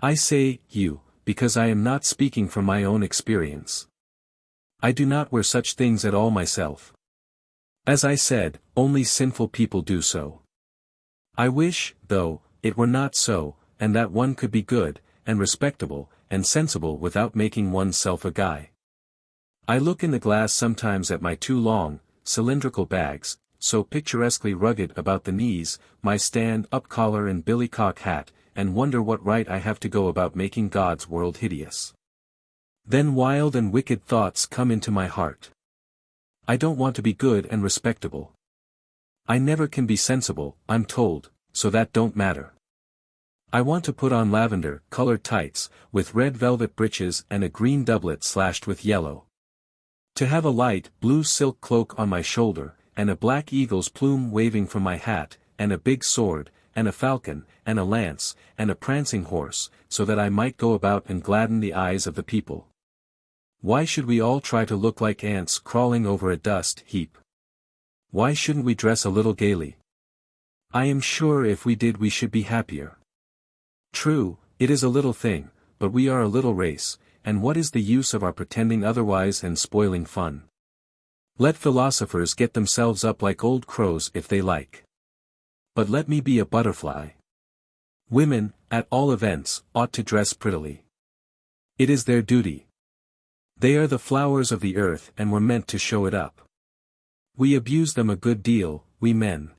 I say, you, because I am not speaking from my own experience. I do not wear such things at all myself. As I said, only sinful people do so. I wish, though, it were not so, and that one could be good, and respectable, and sensible without making oneself a guy. I look in the glass sometimes at my too long, cylindrical bags, so picturesquely rugged about the knees, my stand-up collar and billycock hat, and wonder what right I have to go about making God's world hideous. Then wild and wicked thoughts come into my heart. I don't want to be good and respectable. I never can be sensible, I'm told, so that don't matter. I want to put on lavender-colored tights, with red velvet breeches and a green doublet slashed with yellow. To have a light blue silk cloak on my shoulder, and a black eagle's plume waving from my hat, and a big sword, and a falcon, and a lance, and a prancing horse, so that I might go about and gladden the eyes of the people. Why should we all try to look like ants crawling over a dust heap? Why shouldn't we dress a little gaily? I am sure if we did we should be happier. True, it is a little thing, but we are a little race, and what is the use of our pretending otherwise and spoiling fun? Let philosophers get themselves up like old crows if they like. But let me be a butterfly. Women, at all events, ought to dress prettily. It is their duty. They are the flowers of the earth and were meant to show it up. We abuse them a good deal, we men.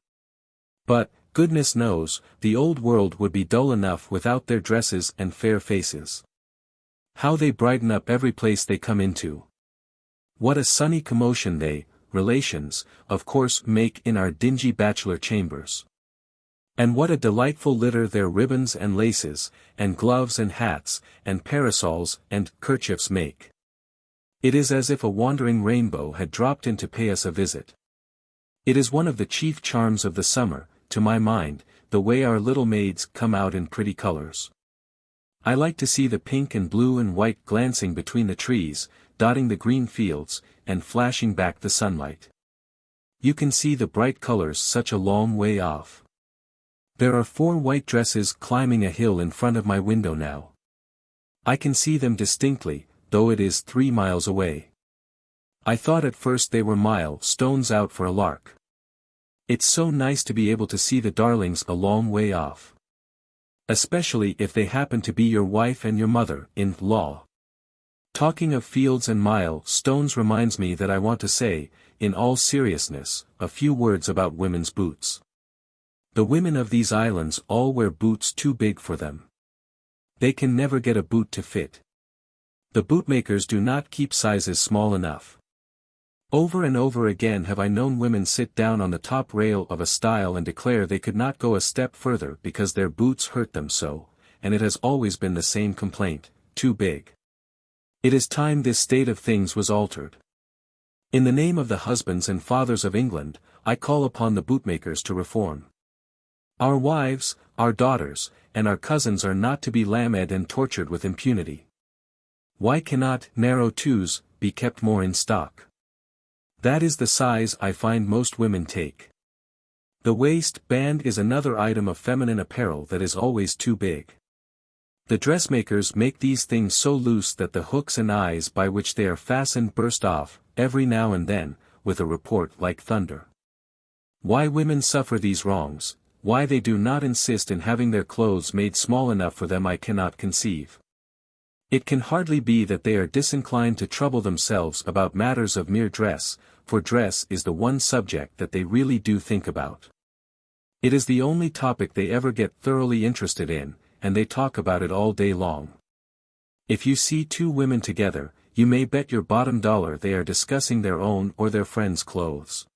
But, goodness knows, the old world would be dull enough without their dresses and fair faces. How they brighten up every place they come into. What a sunny commotion they, relations, of course, make in our dingy bachelor chambers. And what a delightful litter their ribbons and laces, and gloves and hats, and parasols and kerchiefs make. It is as if a wandering rainbow had dropped in to pay us a visit. It is one of the chief charms of the summer, to my mind, the way our little maids come out in pretty colors. I like to see the pink and blue and white glancing between the trees, dotting the green fields, and flashing back the sunlight. You can see the bright colors such a long way off. There are 4 white dresses climbing a hill in front of my window now. I can see them distinctly, though it is 3 miles away. I thought at first they were milestones out for a lark. It's so nice to be able to see the darlings a long way off. Especially if they happen to be your wife and your mother-in-law. Talking of fields and milestones reminds me that I want to say, in all seriousness, a few words about women's boots. The women of these islands all wear boots too big for them. They can never get a boot to fit. The bootmakers do not keep sizes small enough. Over and over again have I known women sit down on the top rail of a stile and declare they could not go a step further because their boots hurt them so, and it has always been the same complaint, too big. It is time this state of things was altered. In the name of the husbands and fathers of England, I call upon the bootmakers to reform. Our wives, our daughters, and our cousins are not to be lamed and tortured with impunity. Why cannot narrow twos be kept more in stock? That is the size I find most women take. The waistband is another item of feminine apparel that is always too big. The dressmakers make these things so loose that the hooks and eyes by which they are fastened burst off, every now and then, with a report like thunder. Why women suffer these wrongs, Why they do not insist in having their clothes made small enough for them I cannot conceive. It can hardly be that they are disinclined to trouble themselves about matters of mere dress, for dress is the one subject that they really do think about. It is the only topic they ever get thoroughly interested in, and they talk about it all day long. If you see two women together, you may bet your bottom dollar they are discussing their own or their friends' clothes.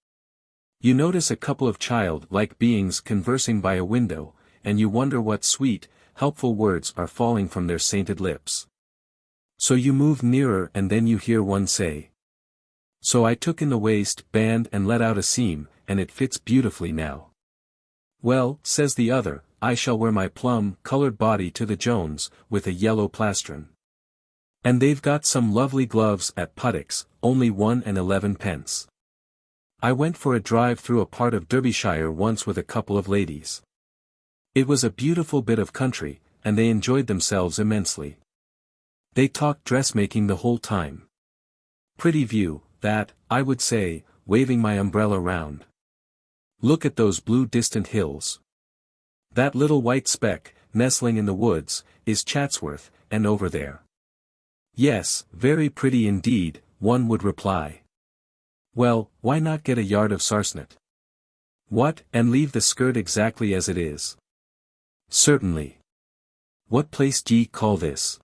You notice a couple of child-like beings conversing by a window, and you wonder what sweet, helpful words are falling from their sainted lips. So you move nearer and then you hear one say, "So I took in the waistband and let out a seam, and it fits beautifully now." "Well," says the other, "I shall wear my plum-colored body to the Jones, with a yellow plastron. And they've got some lovely gloves at Puttock's, only 1 and 11 pence. I went for a drive through a part of Derbyshire once with a couple of ladies. It was a beautiful bit of country, and they enjoyed themselves immensely. They talked dressmaking the whole time. Pretty view, that, I would say, waving my umbrella round. Look at those blue distant hills. That little white speck, nestling in the woods, is Chatsworth, and over there." "Yes, very pretty indeed," one would reply. "Well, why not get a yard of sarcenet?" "What, and leave the skirt exactly as it is?" "Certainly." "What place d'ye call this?"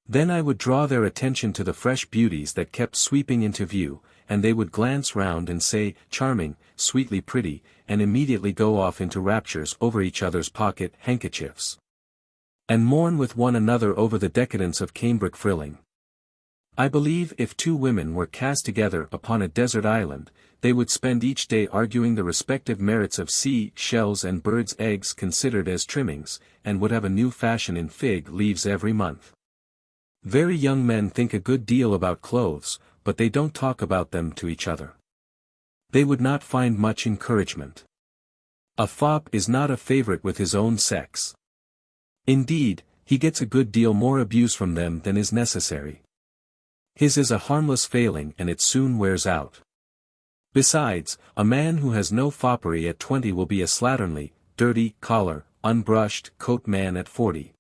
Then I would draw their attention to the fresh beauties that kept sweeping into view, and they would glance round and say, "Charming, sweetly pretty," and immediately go off into raptures over each other's pocket handkerchiefs. And mourn with one another over the decadence of cambric frilling. I believe if two women were cast together upon a desert island, they would spend each day arguing the respective merits of sea shells and birds' eggs considered as trimmings, and would have a new fashion in fig leaves every month. Very young men think a good deal about clothes, but they don't talk about them to each other. They would not find much encouragement. A fop is not a favorite with his own sex. Indeed, he gets a good deal more abuse from them than is necessary. His is a harmless failing and it soon wears out. Besides, a man who has no foppery at 20 will be a slatternly, dirty, collar, unbrushed coat man at 40.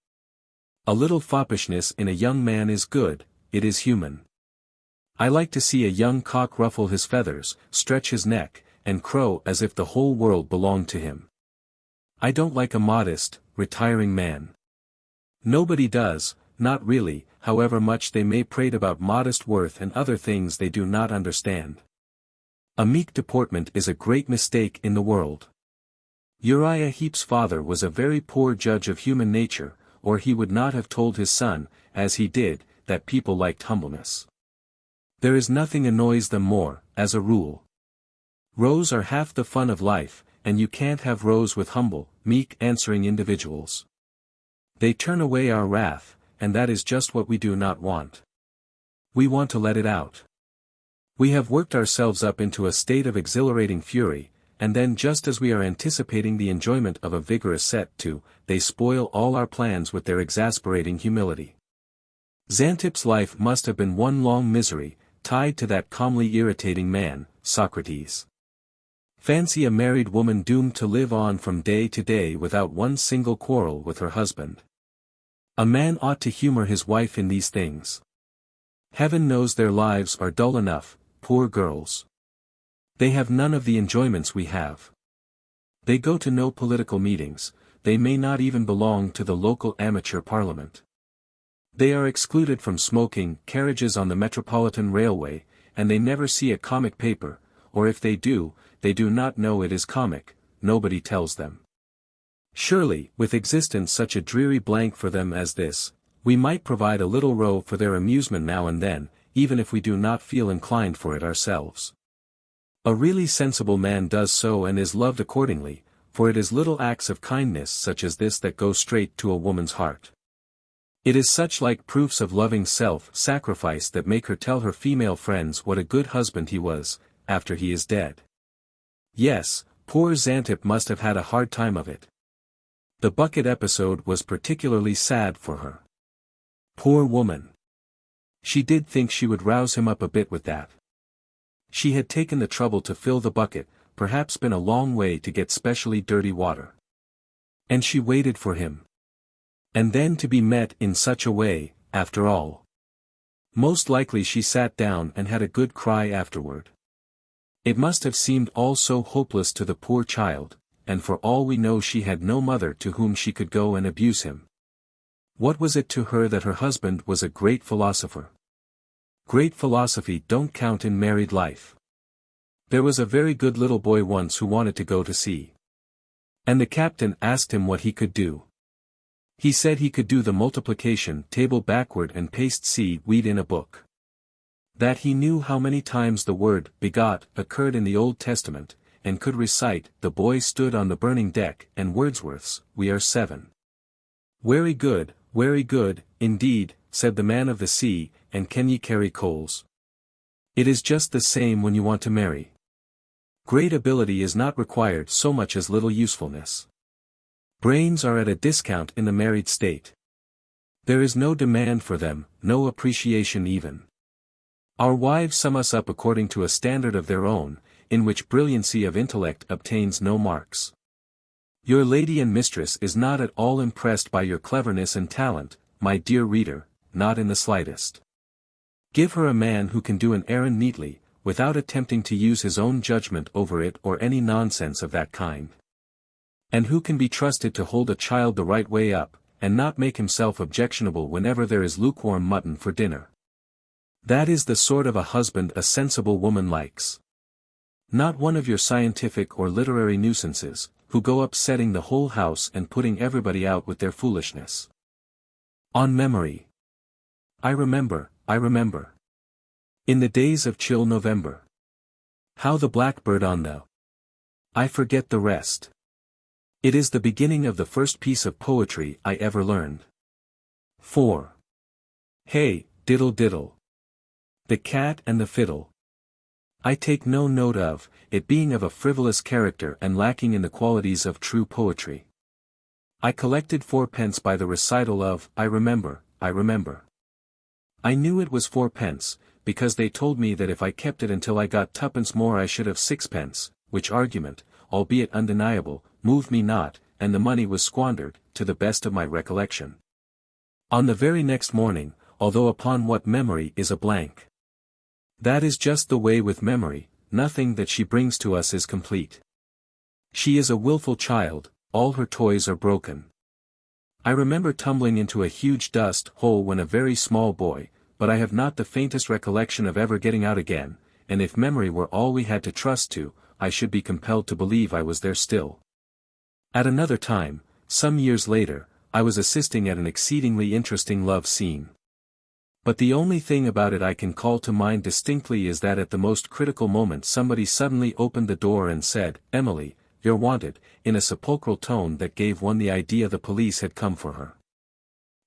A little foppishness in a young man is good, it is human. I like to see a young cock ruffle his feathers, stretch his neck, and crow as if the whole world belonged to him. I don't like a modest, retiring man. Nobody does, not really, however much they may prate about modest worth and other things they do not understand. A meek deportment is a great mistake in the world. Uriah Heep's father was a very poor judge of human nature, or he would not have told his son, as he did, that people liked humbleness. There is nothing annoys them more, as a rule. Rows are half the fun of life, and you can't have rows with humble, meek answering individuals. They turn away our wrath, and that is just what we do not want. We want to let it out. We have worked ourselves up into a state of exhilarating fury, and then just as we are anticipating the enjoyment of a vigorous set to, they spoil all our plans with their exasperating humility. Xanthipp's life must have been one long misery, tied to that calmly irritating man, Socrates. Fancy a married woman doomed to live on from day to day without one single quarrel with her husband. A man ought to humor his wife in these things. Heaven knows their lives are dull enough, poor girls. They have none of the enjoyments we have. They go to no political meetings, they may not even belong to the local amateur parliament. They are excluded from smoking carriages on the Metropolitan Railway, and they never see a comic paper, or if they do not know it is comic, nobody tells them. Surely, with existence such a dreary blank for them as this, we might provide a little row for their amusement now and then, even if we do not feel inclined for it ourselves. A really sensible man does so and is loved accordingly, for it is little acts of kindness such as this that go straight to a woman's heart. It is such like proofs of loving self-sacrifice that make her tell her female friends what a good husband he was, after he is dead. Yes, poor Xanthipp must have had a hard time of it. The bucket episode was particularly sad for her. Poor woman. She did think she would rouse him up a bit with that. She had taken the trouble to fill the bucket, perhaps been a long way to get specially dirty water. And she waited for him. And then to be met in such a way, after all. Most likely she sat down and had a good cry afterward. It must have seemed all so hopeless to the poor child, and for all we know she had no mother to whom she could go and abuse him. What was it to her that her husband was a great philosopher? Great philosophy don't count in married life. There was a very good little boy once who wanted to go to sea. And the captain asked him what he could do. He said he could do the multiplication table backward and paste seed-weed in a book. That he knew how many times the word begot occurred in the Old Testament, and could recite. The boy stood on the burning deck, and Wordsworth's "We are seven." Very good, indeed," said the man of the sea, "and can ye carry coals? It is just the same when you want to marry. Great ability is not required so much as little usefulness. Brains are at a discount in the married state. There is no demand for them, no appreciation even. Our wives sum us up according to a standard of their own, in which brilliancy of intellect obtains no marks. Your lady and mistress is not at all impressed by your cleverness and talent, my dear reader, not in the slightest. Give her a man who can do an errand neatly, without attempting to use his own judgment over it or any nonsense of that kind. And who can be trusted to hold a child the right way up, and not make himself objectionable whenever there is lukewarm mutton for dinner. That is the sort of a husband a sensible woman likes. Not one of your scientific or literary nuisances, who go upsetting the whole house and putting everybody out with their foolishness. On memory. I remember. In the days of chill November. How the blackbird on the... I forget the rest. It is the beginning of the first piece of poetry I ever learned. 4. Hey, diddle diddle. The cat and the fiddle. I take no note of it being of a frivolous character and lacking in the qualities of true poetry. I collected 4d by the recital of I remember. I knew it was 4d, because they told me that if I kept it until I got 2d more I should have 6d, which argument, albeit undeniable, moved me not, and the money was squandered, to the best of my recollection. On the very next morning, although upon what memory is a blank. That is just the way with memory, nothing that she brings to us is complete. She is a willful child, all her toys are broken. I remember tumbling into a huge dust hole when a very small boy, but I have not the faintest recollection of ever getting out again, and if memory were all we had to trust to, I should be compelled to believe I was there still. At another time, some years later, I was assisting at an exceedingly interesting love scene. But the only thing about it I can call to mind distinctly is that at the most critical moment somebody suddenly opened the door and said, "Emily, you're wanted," in a sepulchral tone that gave one the idea the police had come for her.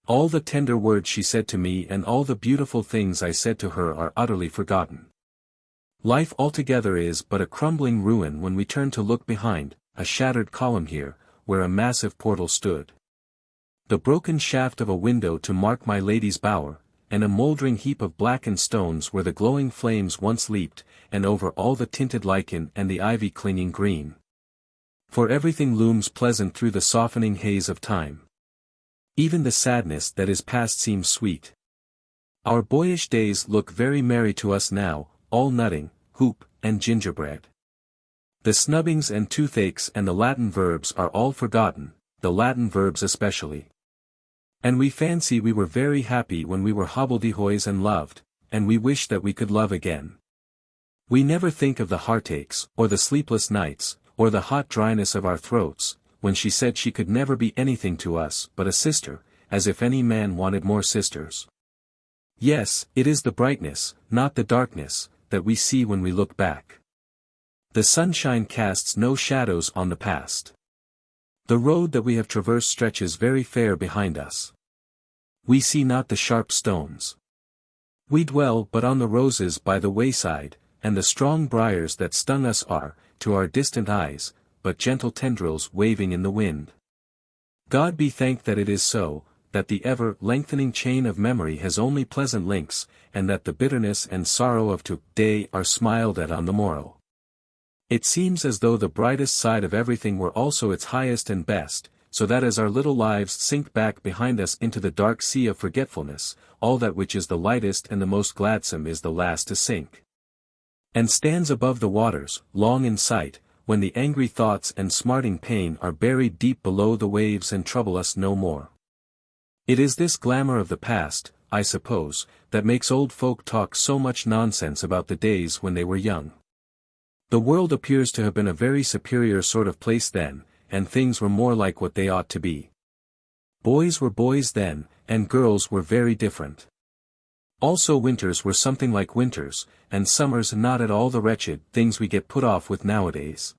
All the tender words she said to me and all the beautiful things I said to her are utterly forgotten. Life altogether is but a crumbling ruin when we turn to look behind, a shattered column here, where a massive portal stood. The broken shaft of a window to mark my lady's bower, and a mouldering heap of blackened stones where the glowing flames once leaped, and over all the tinted lichen and the ivy clinging green. For everything looms pleasant through the softening haze of time. Even the sadness that is past seems sweet. Our boyish days look very merry to us now, all nutting, hoop, and gingerbread. The snubbings and toothaches and the Latin verbs are all forgotten, the Latin verbs especially. And we fancy we were very happy when we were hobbledehoys and loved, and we wish that we could love again. We never think of the heartaches, or the sleepless nights, or the hot dryness of our throats, when she said she could never be anything to us but a sister, as if any man wanted more sisters. Yes, it is the brightness, not the darkness, that we see when we look back. The sunshine casts no shadows on the past. The road that we have traversed stretches very fair behind us. We see not the sharp stones. We dwell but on the roses by the wayside, and the strong briars that stung us are, to our distant eyes, but gentle tendrils waving in the wind. God be thanked that it is so, that the ever-lengthening chain of memory has only pleasant links, and that the bitterness and sorrow of to-day are smiled at on the morrow. It seems as though the brightest side of everything were also its highest and best, so that as our little lives sink back behind us into the dark sea of forgetfulness, all that which is the lightest and the most gladsome is the last to sink. And stands above the waters, long in sight, when the angry thoughts and smarting pain are buried deep below the waves and trouble us no more. It is this glamour of the past, I suppose, that makes old folk talk so much nonsense about the days when they were young. The world appears to have been a very superior sort of place then, and things were more like what they ought to be. Boys were boys then, and girls were very different. Also winters were something like winters, and summers not at all the wretched things we get put off with nowadays.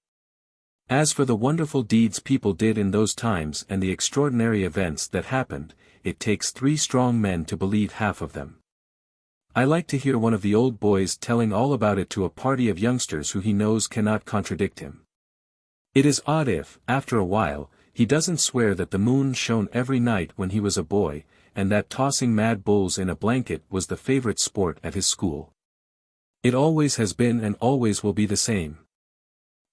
As for the wonderful deeds people did in those times and the extraordinary events that happened, it takes 3 strong men to believe half of them. I like to hear one of the old boys telling all about it to a party of youngsters who he knows cannot contradict him. It is odd if, after a while, he doesn't swear that the moon shone every night when he was a boy, and that tossing mad bulls in a blanket was the favorite sport at his school. It always has been and always will be the same.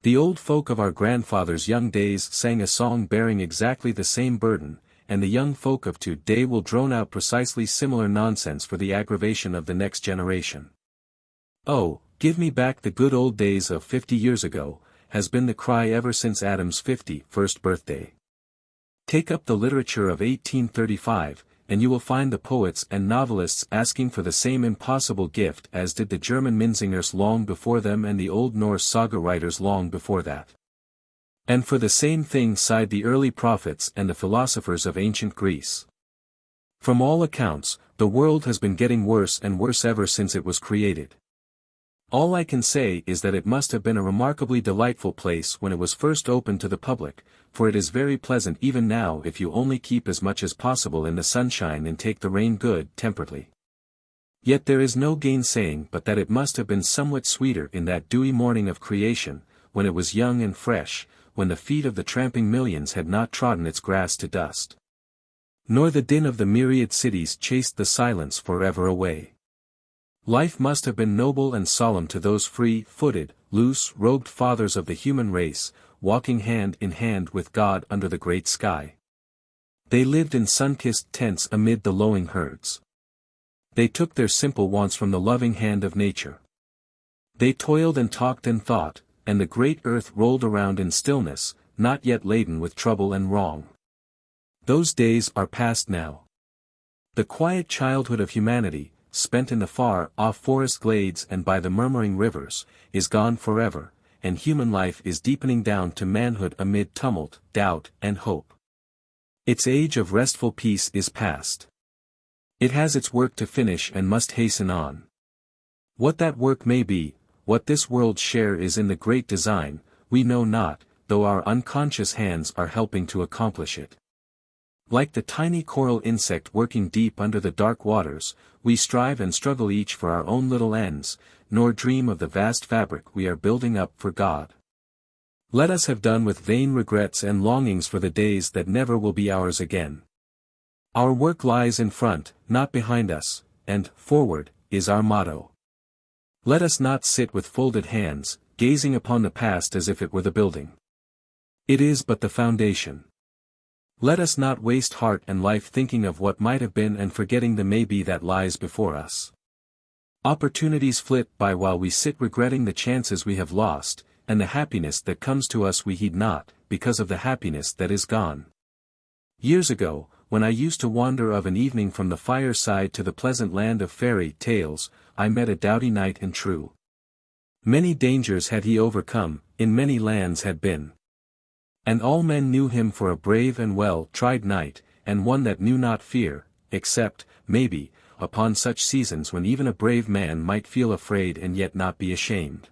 The old folk of our grandfathers' young days sang a song bearing exactly the same burden, and the young folk of today will drone out precisely similar nonsense for the aggravation of the next generation. "Oh, give me back the good old days of 50 years ago," has been the cry ever since Adam's 51st birthday. Take up the literature of 1835, and you will find the poets and novelists asking for the same impossible gift as did the German Minzingers long before them and the old Norse saga writers long before that. And for the same thing sighed the early prophets and the philosophers of ancient Greece. From all accounts, the world has been getting worse and worse ever since it was created. All I can say is that it must have been a remarkably delightful place when it was first opened to the public, for it is very pleasant even now if you only keep as much as possible in the sunshine and take the rain good temperately. Yet there is no gainsaying but that it must have been somewhat sweeter in that dewy morning of creation, when it was young and fresh, when the feet of the tramping millions had not trodden its grass to dust. Nor the din of the myriad cities chased the silence forever away. Life must have been noble and solemn to those free-footed, loose-robed fathers of the human race, walking hand in hand with God under the great sky. They lived in sun-kissed tents amid the lowing herds. They took their simple wants from the loving hand of nature. They toiled and talked and thought, and the great earth rolled around in stillness, not yet laden with trouble and wrong. Those days are past now. The quiet childhood of humanity, spent in the far-off forest glades and by the murmuring rivers, is gone forever, and human life is deepening down to manhood amid tumult, doubt, and hope. Its age of restful peace is past. It has its work to finish and must hasten on. What that work may be, what this world's share is in the great design, we know not, though our unconscious hands are helping to accomplish it. Like the tiny coral insect working deep under the dark waters, we strive and struggle each for our own little ends, nor dream of the vast fabric we are building up for God. Let us have done with vain regrets and longings for the days that never will be ours again. Our work lies in front, not behind us, and forward is our motto. Let us not sit with folded hands, gazing upon the past as if it were the building. It is but the foundation. Let us not waste heart and life thinking of what might have been and forgetting the maybe that lies before us. Opportunities flit by while we sit regretting the chances we have lost, and the happiness that comes to us we heed not, because of the happiness that is gone. Years ago, when I used to wander of an evening from the fireside to the pleasant land of fairy tales, I met a doughty knight and true. Many dangers had he overcome, in many lands had been. And all men knew him for a brave and well-tried knight, and one that knew not fear, except, maybe, upon such seasons when even a brave man might feel afraid and yet not be ashamed.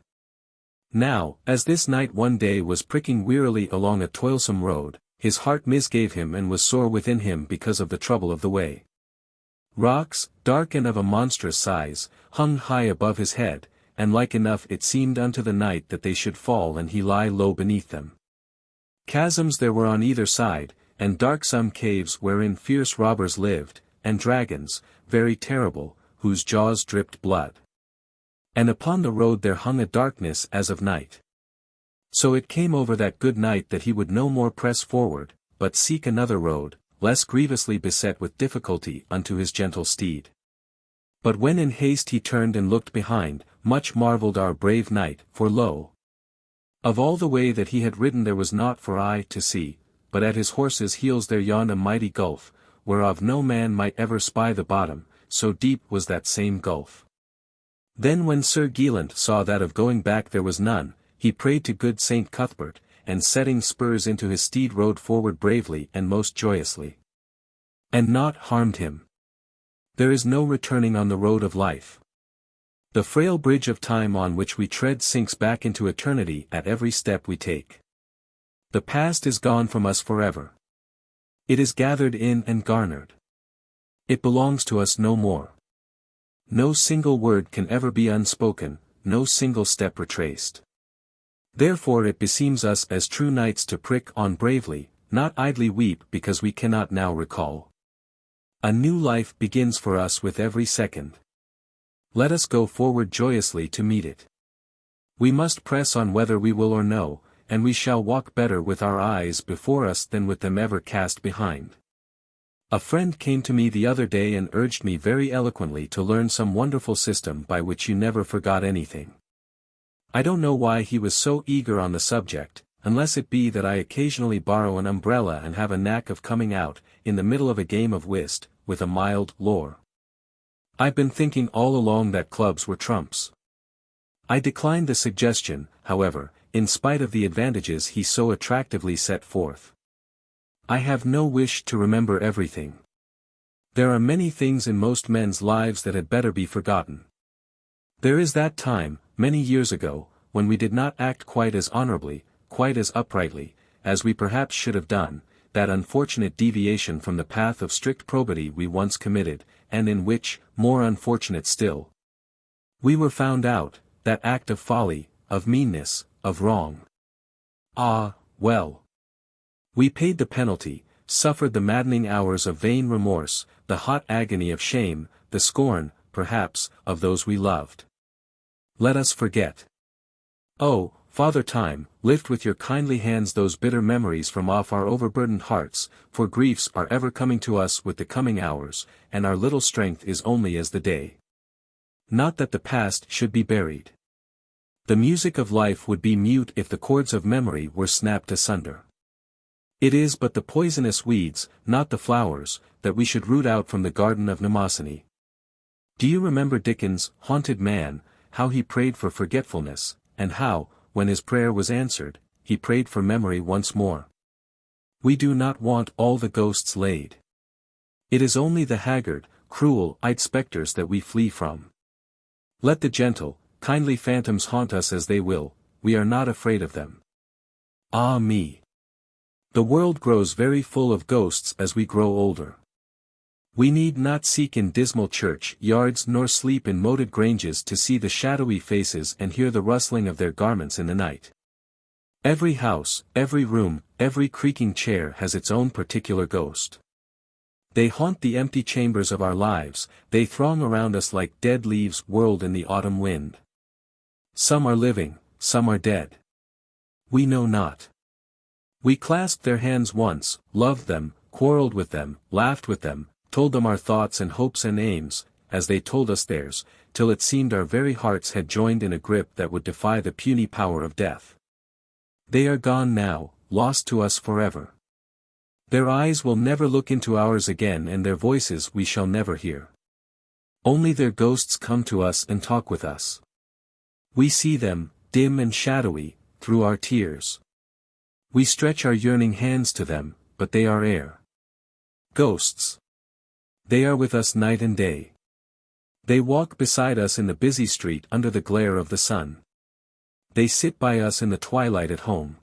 Now, as this knight one day was pricking wearily along a toilsome road, his heart misgave him and was sore within him because of the trouble of the way. Rocks, dark and of a monstrous size, hung high above his head, and like enough it seemed unto the knight that they should fall and he lie low beneath them. Chasms there were on either side, and darksome caves wherein fierce robbers lived, and dragons, very terrible, whose jaws dripped blood. And upon the road there hung a darkness as of night. So it came over that good knight that he would no more press forward, but seek another road, less grievously beset with difficulty unto his gentle steed. But when in haste he turned and looked behind, much marvelled our brave knight, for lo! Of all the way that he had ridden there was naught for eye to see, but at his horse's heels there yawned a mighty gulf, whereof no man might ever spy the bottom, so deep was that same gulf. Then when Sir Gielant saw that of going back there was none, he prayed to good Saint Cuthbert, and setting spurs into his steed rode forward bravely and most joyously. And naught harmed him. There is no returning on the road of life. The frail bridge of time on which we tread sinks back into eternity at every step we take. The past is gone from us forever. It is gathered in and garnered. It belongs to us no more. No single word can ever be unspoken, no single step retraced. Therefore it beseems us as true knights to prick on bravely, not idly weep because we cannot now recall. A new life begins for us with every second. Let us go forward joyously to meet it. We must press on whether we will or no, and we shall walk better with our eyes before us than with them ever cast behind. A friend came to me the other day and urged me very eloquently to learn some wonderful system by which you never forgot anything. I don't know why he was so eager on the subject, unless it be that I occasionally borrow an umbrella and have a knack of coming out, in the middle of a game of whist, with a mild lore. I've been thinking all along that clubs were trumps. I declined the suggestion, however, in spite of the advantages he so attractively set forth. I have no wish to remember everything. There are many things in most men's lives that had better be forgotten. There is that time, many years ago, when we did not act quite as honorably, quite as uprightly, as we perhaps should have done, that unfortunate deviation from the path of strict probity we once committed, and in which, more unfortunate still, we were found out, that act of folly, of meanness, of wrong. Ah, well! We paid the penalty, suffered the maddening hours of vain remorse, the hot agony of shame, the scorn, perhaps, of those we loved. Let us forget. Oh, Father Time, lift with your kindly hands those bitter memories from off our overburdened hearts, for griefs are ever coming to us with the coming hours, and our little strength is only as the day. Not that the past should be buried. The music of life would be mute if the chords of memory were snapped asunder. It is but the poisonous weeds, not the flowers, that we should root out from the garden of Mnemosyne. Do you remember Dickens' Haunted Man, how he prayed for forgetfulness, and how, when his prayer was answered, he prayed for memory once more? We do not want all the ghosts laid. It is only the haggard, cruel-eyed spectres that we flee from. Let the gentle, kindly phantoms haunt us as they will, we are not afraid of them. Ah me! The world grows very full of ghosts as we grow older. We need not seek in dismal church yards nor sleep in moated granges to see the shadowy faces and hear the rustling of their garments in the night. Every house, every room, every creaking chair has its own particular ghost. They haunt the empty chambers of our lives, they throng around us like dead leaves whirled in the autumn wind. Some are living, some are dead. We know not. We clasped their hands once, loved them, quarreled with them, laughed with them, told them our thoughts and hopes and aims, as they told us theirs, till it seemed our very hearts had joined in a grip that would defy the puny power of death. They are gone now, lost to us forever. Their eyes will never look into ours again and their voices we shall never hear. Only their ghosts come to us and talk with us. We see them, dim and shadowy, through our tears. We stretch our yearning hands to them, but they are air. Ghosts. They are with us night and day. They walk beside us in the busy street under the glare of the sun. They sit by us in the twilight at home.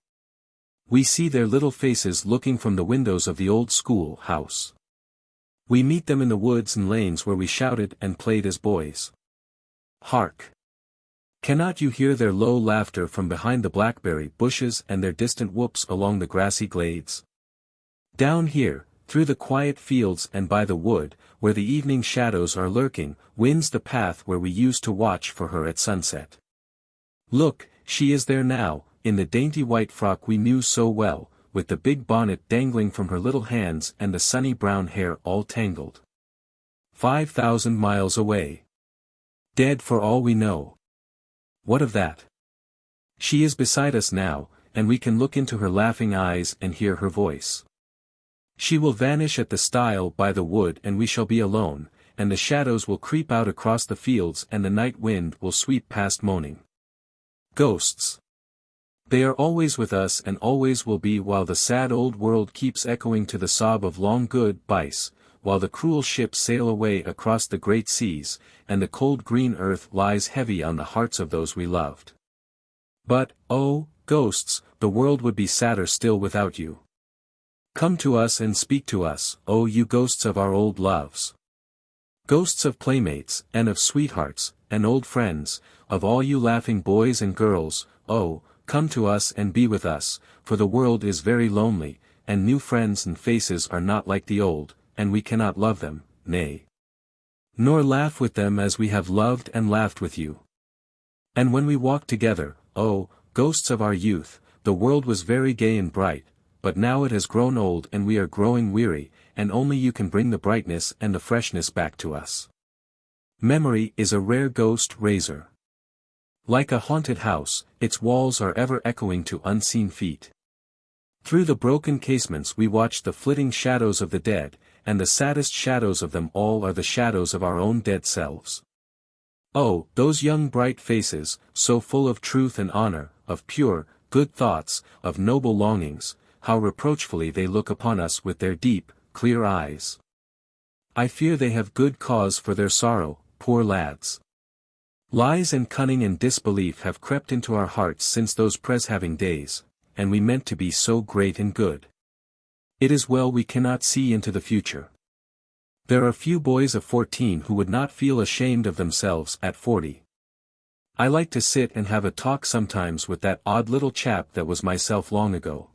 We see their little faces looking from the windows of the old school house. We meet them in the woods and lanes where we shouted and played as boys. Hark! Cannot you hear their low laughter from behind the blackberry bushes and their distant whoops along the grassy glades? Down here, through the quiet fields and by the wood, where the evening shadows are lurking, winds the path where we used to watch for her at sunset. Look, she is there now, in the dainty white frock we knew so well, with the big bonnet dangling from her little hands and the sunny brown hair all tangled. 5,000 miles away. Dead for all we know. What of that? She is beside us now, and we can look into her laughing eyes and hear her voice. She will vanish at the stile by the wood and we shall be alone, and the shadows will creep out across the fields and the night wind will sweep past moaning. Ghosts. They are always with us and always will be while the sad old world keeps echoing to the sob of long goodbyes, while the cruel ships sail away across the great seas, and the cold green earth lies heavy on the hearts of those we loved. But, oh, ghosts, the world would be sadder still without you. Come to us and speak to us, oh you ghosts of our old loves. Ghosts of playmates, and of sweethearts, and old friends, of all you laughing boys and girls, oh, come to us and be with us, for the world is very lonely, and new friends and faces are not like the old, and we cannot love them, nay, nor laugh with them as we have loved and laughed with you. And when we walk together, oh, ghosts of our youth, the world was very gay and bright, but now it has grown old and we are growing weary, and only you can bring the brightness and the freshness back to us. Memory is a rare ghost raiser. Like a haunted house, its walls are ever echoing to unseen feet. Through the broken casements we watch the flitting shadows of the dead, and the saddest shadows of them all are the shadows of our own dead selves. Oh, those young bright faces, so full of truth and honor, of pure, good thoughts, of noble longings, how reproachfully they look upon us with their deep, clear eyes. I fear they have good cause for their sorrow, poor lads. Lies and cunning and disbelief have crept into our hearts since those preshaving days, and we meant to be so great and good. It is well we cannot see into the future. There are few boys of 14 who would not feel ashamed of themselves at 40. I like to sit and have a talk sometimes with that odd little chap that was myself long ago.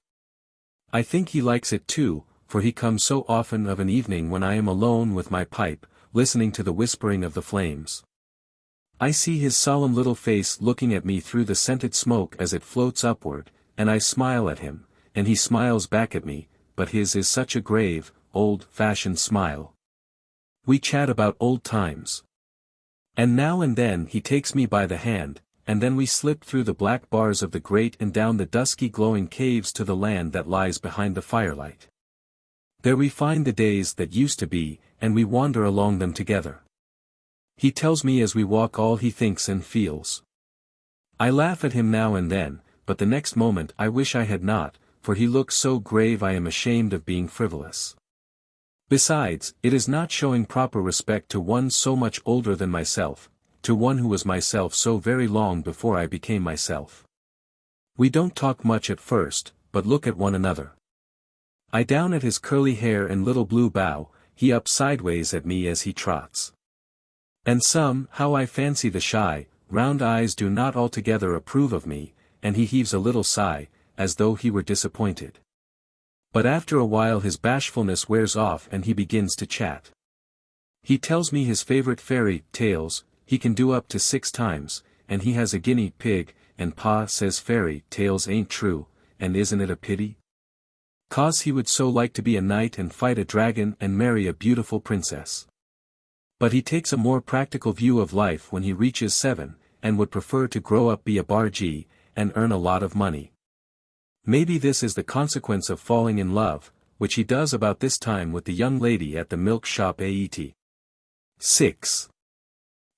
I think he likes it too, for he comes so often of an evening when I am alone with my pipe, listening to the whispering of the flames. I see his solemn little face looking at me through the scented smoke as it floats upward, and I smile at him, and he smiles back at me, but his is such a grave, old-fashioned smile. We chat about old times. And now and then he takes me by the hand, and then we slip through the black bars of the grate and down the dusky glowing caves to the land that lies behind the firelight. There we find the days that used to be, and we wander along them together. He tells me as we walk all he thinks and feels. I laugh at him now and then, but the next moment I wish I had not, for he looks so grave I am ashamed of being frivolous. Besides, it is not showing proper respect to one so much older than myself, to one who was myself so very long before I became myself. We don't talk much at first, but look at one another. I down at his curly hair and little blue bow, he up sideways at me as he trots. And somehow I fancy the shy, round eyes do not altogether approve of me, and he heaves a little sigh, as though he were disappointed. But after a while his bashfulness wears off and he begins to chat. He tells me his favorite fairy tales, he can do up to 6 times, and he has a guinea pig, and Pa says fairy tales ain't true, and isn't it a pity? 'Cause he would so like to be a knight and fight a dragon and marry a beautiful princess. But he takes a more practical view of life when he reaches 7, and would prefer to grow up be a bargee, and earn a lot of money. Maybe this is the consequence of falling in love, which he does about this time with the young lady at the milk shop at 6.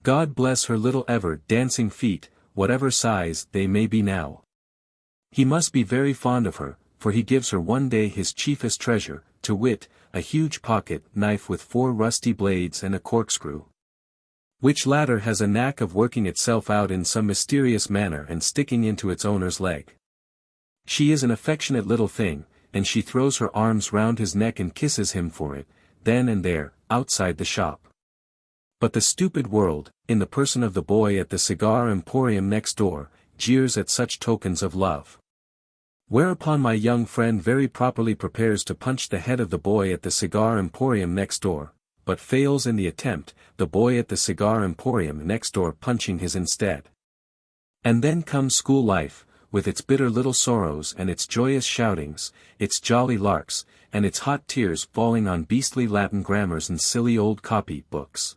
God bless her little ever-dancing feet, whatever size they may be now. He must be very fond of her, for he gives her one day his chiefest treasure, to wit, a huge pocket knife with 4 rusty blades and a corkscrew. Which latter has a knack of working itself out in some mysterious manner and sticking into its owner's leg. She is an affectionate little thing, and she throws her arms round his neck and kisses him for it, then and there, outside the shop. But the stupid world, in the person of the boy at the cigar emporium next door, jeers at such tokens of love. Whereupon my young friend very properly prepares to punch the head of the boy at the cigar emporium next door, but fails in the attempt, the boy at the cigar emporium next door punching his instead. And then comes school life, with its bitter little sorrows and its joyous shoutings, its jolly larks, and its hot tears falling on beastly Latin grammars and silly old copy books.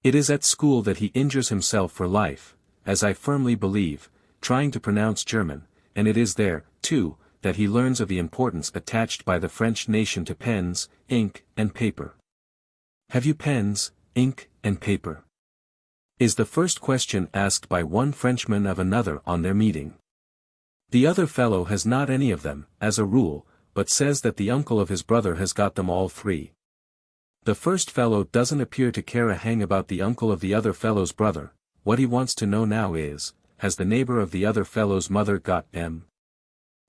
It is at school that he injures himself for life, as I firmly believe, trying to pronounce German, and it is there, too, that he learns of the importance attached by the French nation to pens, ink, and paper. "Have you pens, ink, and paper?" is the first question asked by one Frenchman of another on their meeting. The other fellow has not any of them, as a rule, but says that the uncle of his brother has got them all three. The first fellow doesn't appear to care a hang about the uncle of the other fellow's brother. What he wants to know now is, has the neighbor of the other fellow's mother got them?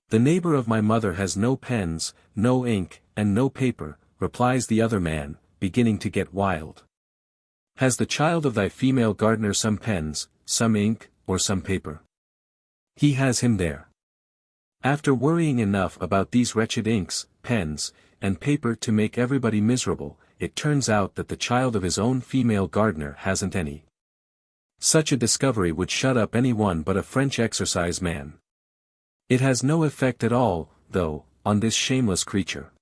"The neighbor of my mother has no pens, no ink, and no paper," replies the other man, beginning to get wild. "Has the child of thy female gardener some pens, some ink, or some paper?" He has him there. After worrying enough about these wretched inks, pens, and paper to make everybody miserable, it turns out that the child of his own female gardener hasn't any. Such a discovery would shut up any one but a French exercise man. It has no effect at all, though, on this shameless creature.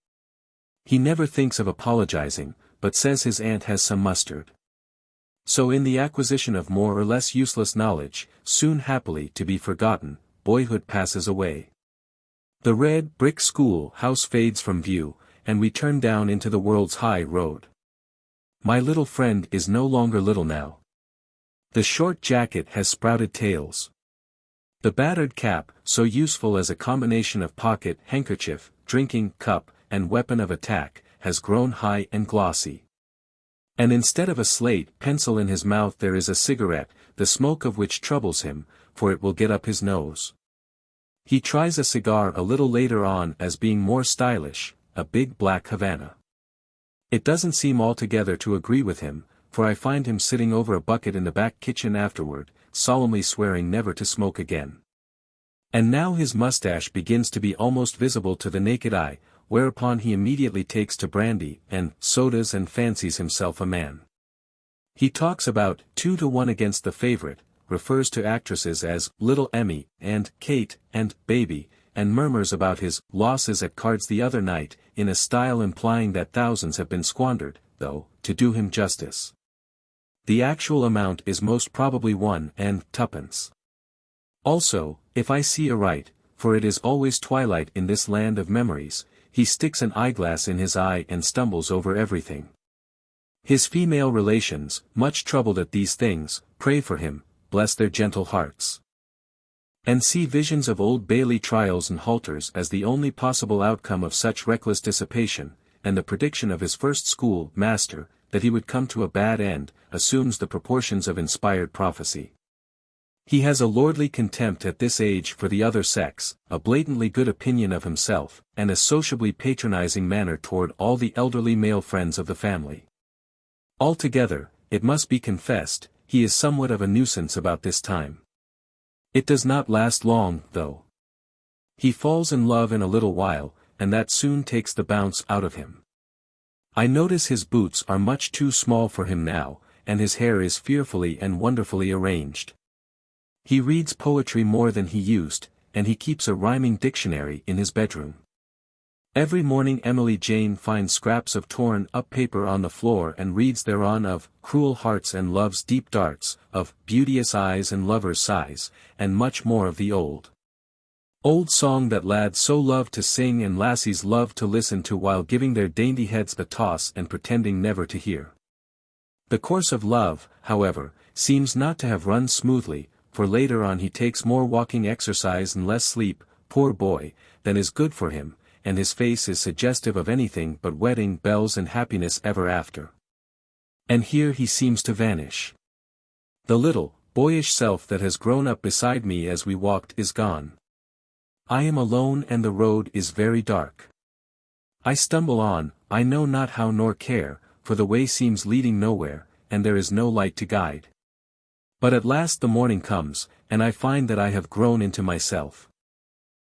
He never thinks of apologizing, but says his aunt has some mustard. So in the acquisition of more or less useless knowledge, soon happily to be forgotten, boyhood passes away. The red brick school house fades from view, and we turn down into the world's high road. My little friend is no longer little now. The short jacket has sprouted tails. The battered cap, so useful as a combination of pocket handkerchief, drinking cup, and weapon of attack, has grown high and glossy. And instead of a slate pencil in his mouth there is a cigarette, the smoke of which troubles him, for it will get up his nose. He tries a cigar a little later on as being more stylish, a big black Havana. It doesn't seem altogether to agree with him, for I find him sitting over a bucket in the back kitchen afterward, solemnly swearing never to smoke again. And now his mustache begins to be almost visible to the naked eye, whereupon he immediately takes to brandy and sodas and fancies himself a man. He talks about 2-to-1 against the favorite, refers to actresses as Little Emmy, and Kate, and Baby, and murmurs about his losses at cards the other night, in a style implying that thousands have been squandered, though, to do him justice, the actual amount is most probably 1 and 2pence. Also, if I see aright, for it is always twilight in this land of memories, he sticks an eyeglass in his eye and stumbles over everything. His female relations, much troubled at these things, pray for him, bless their gentle hearts, and see visions of Old Bailey trials and halters as the only possible outcome of such reckless dissipation, and the prediction of his first school master, that he would come to a bad end, assumes the proportions of inspired prophecy. He has a lordly contempt at this age for the other sex, a blatantly good opinion of himself, and a sociably patronizing manner toward all the elderly male friends of the family. Altogether, it must be confessed, he is somewhat of a nuisance about this time. It does not last long, though. He falls in love in a little while, and that soon takes the bounce out of him. I notice his boots are much too small for him now, and his hair is fearfully and wonderfully arranged. He reads poetry more than he used, and he keeps a rhyming dictionary in his bedroom. Every morning Emily Jane finds scraps of torn-up paper on the floor and reads thereon of cruel hearts and love's deep darts, of beauteous eyes and lovers' sighs, and much more of the old song that lads so love to sing and lassies love to listen to while giving their dainty heads a toss and pretending never to hear. The course of love, however, seems not to have run smoothly, for later on he takes more walking exercise and less sleep, poor boy, than is good for him, and his face is suggestive of anything but wedding bells and happiness ever after. And here he seems to vanish. The little, boyish self that has grown up beside me as we walked is gone. I am alone and the road is very dark. I stumble on, I know not how nor care, for the way seems leading nowhere, and there is no light to guide. But at last the morning comes, and I find that I have grown into myself.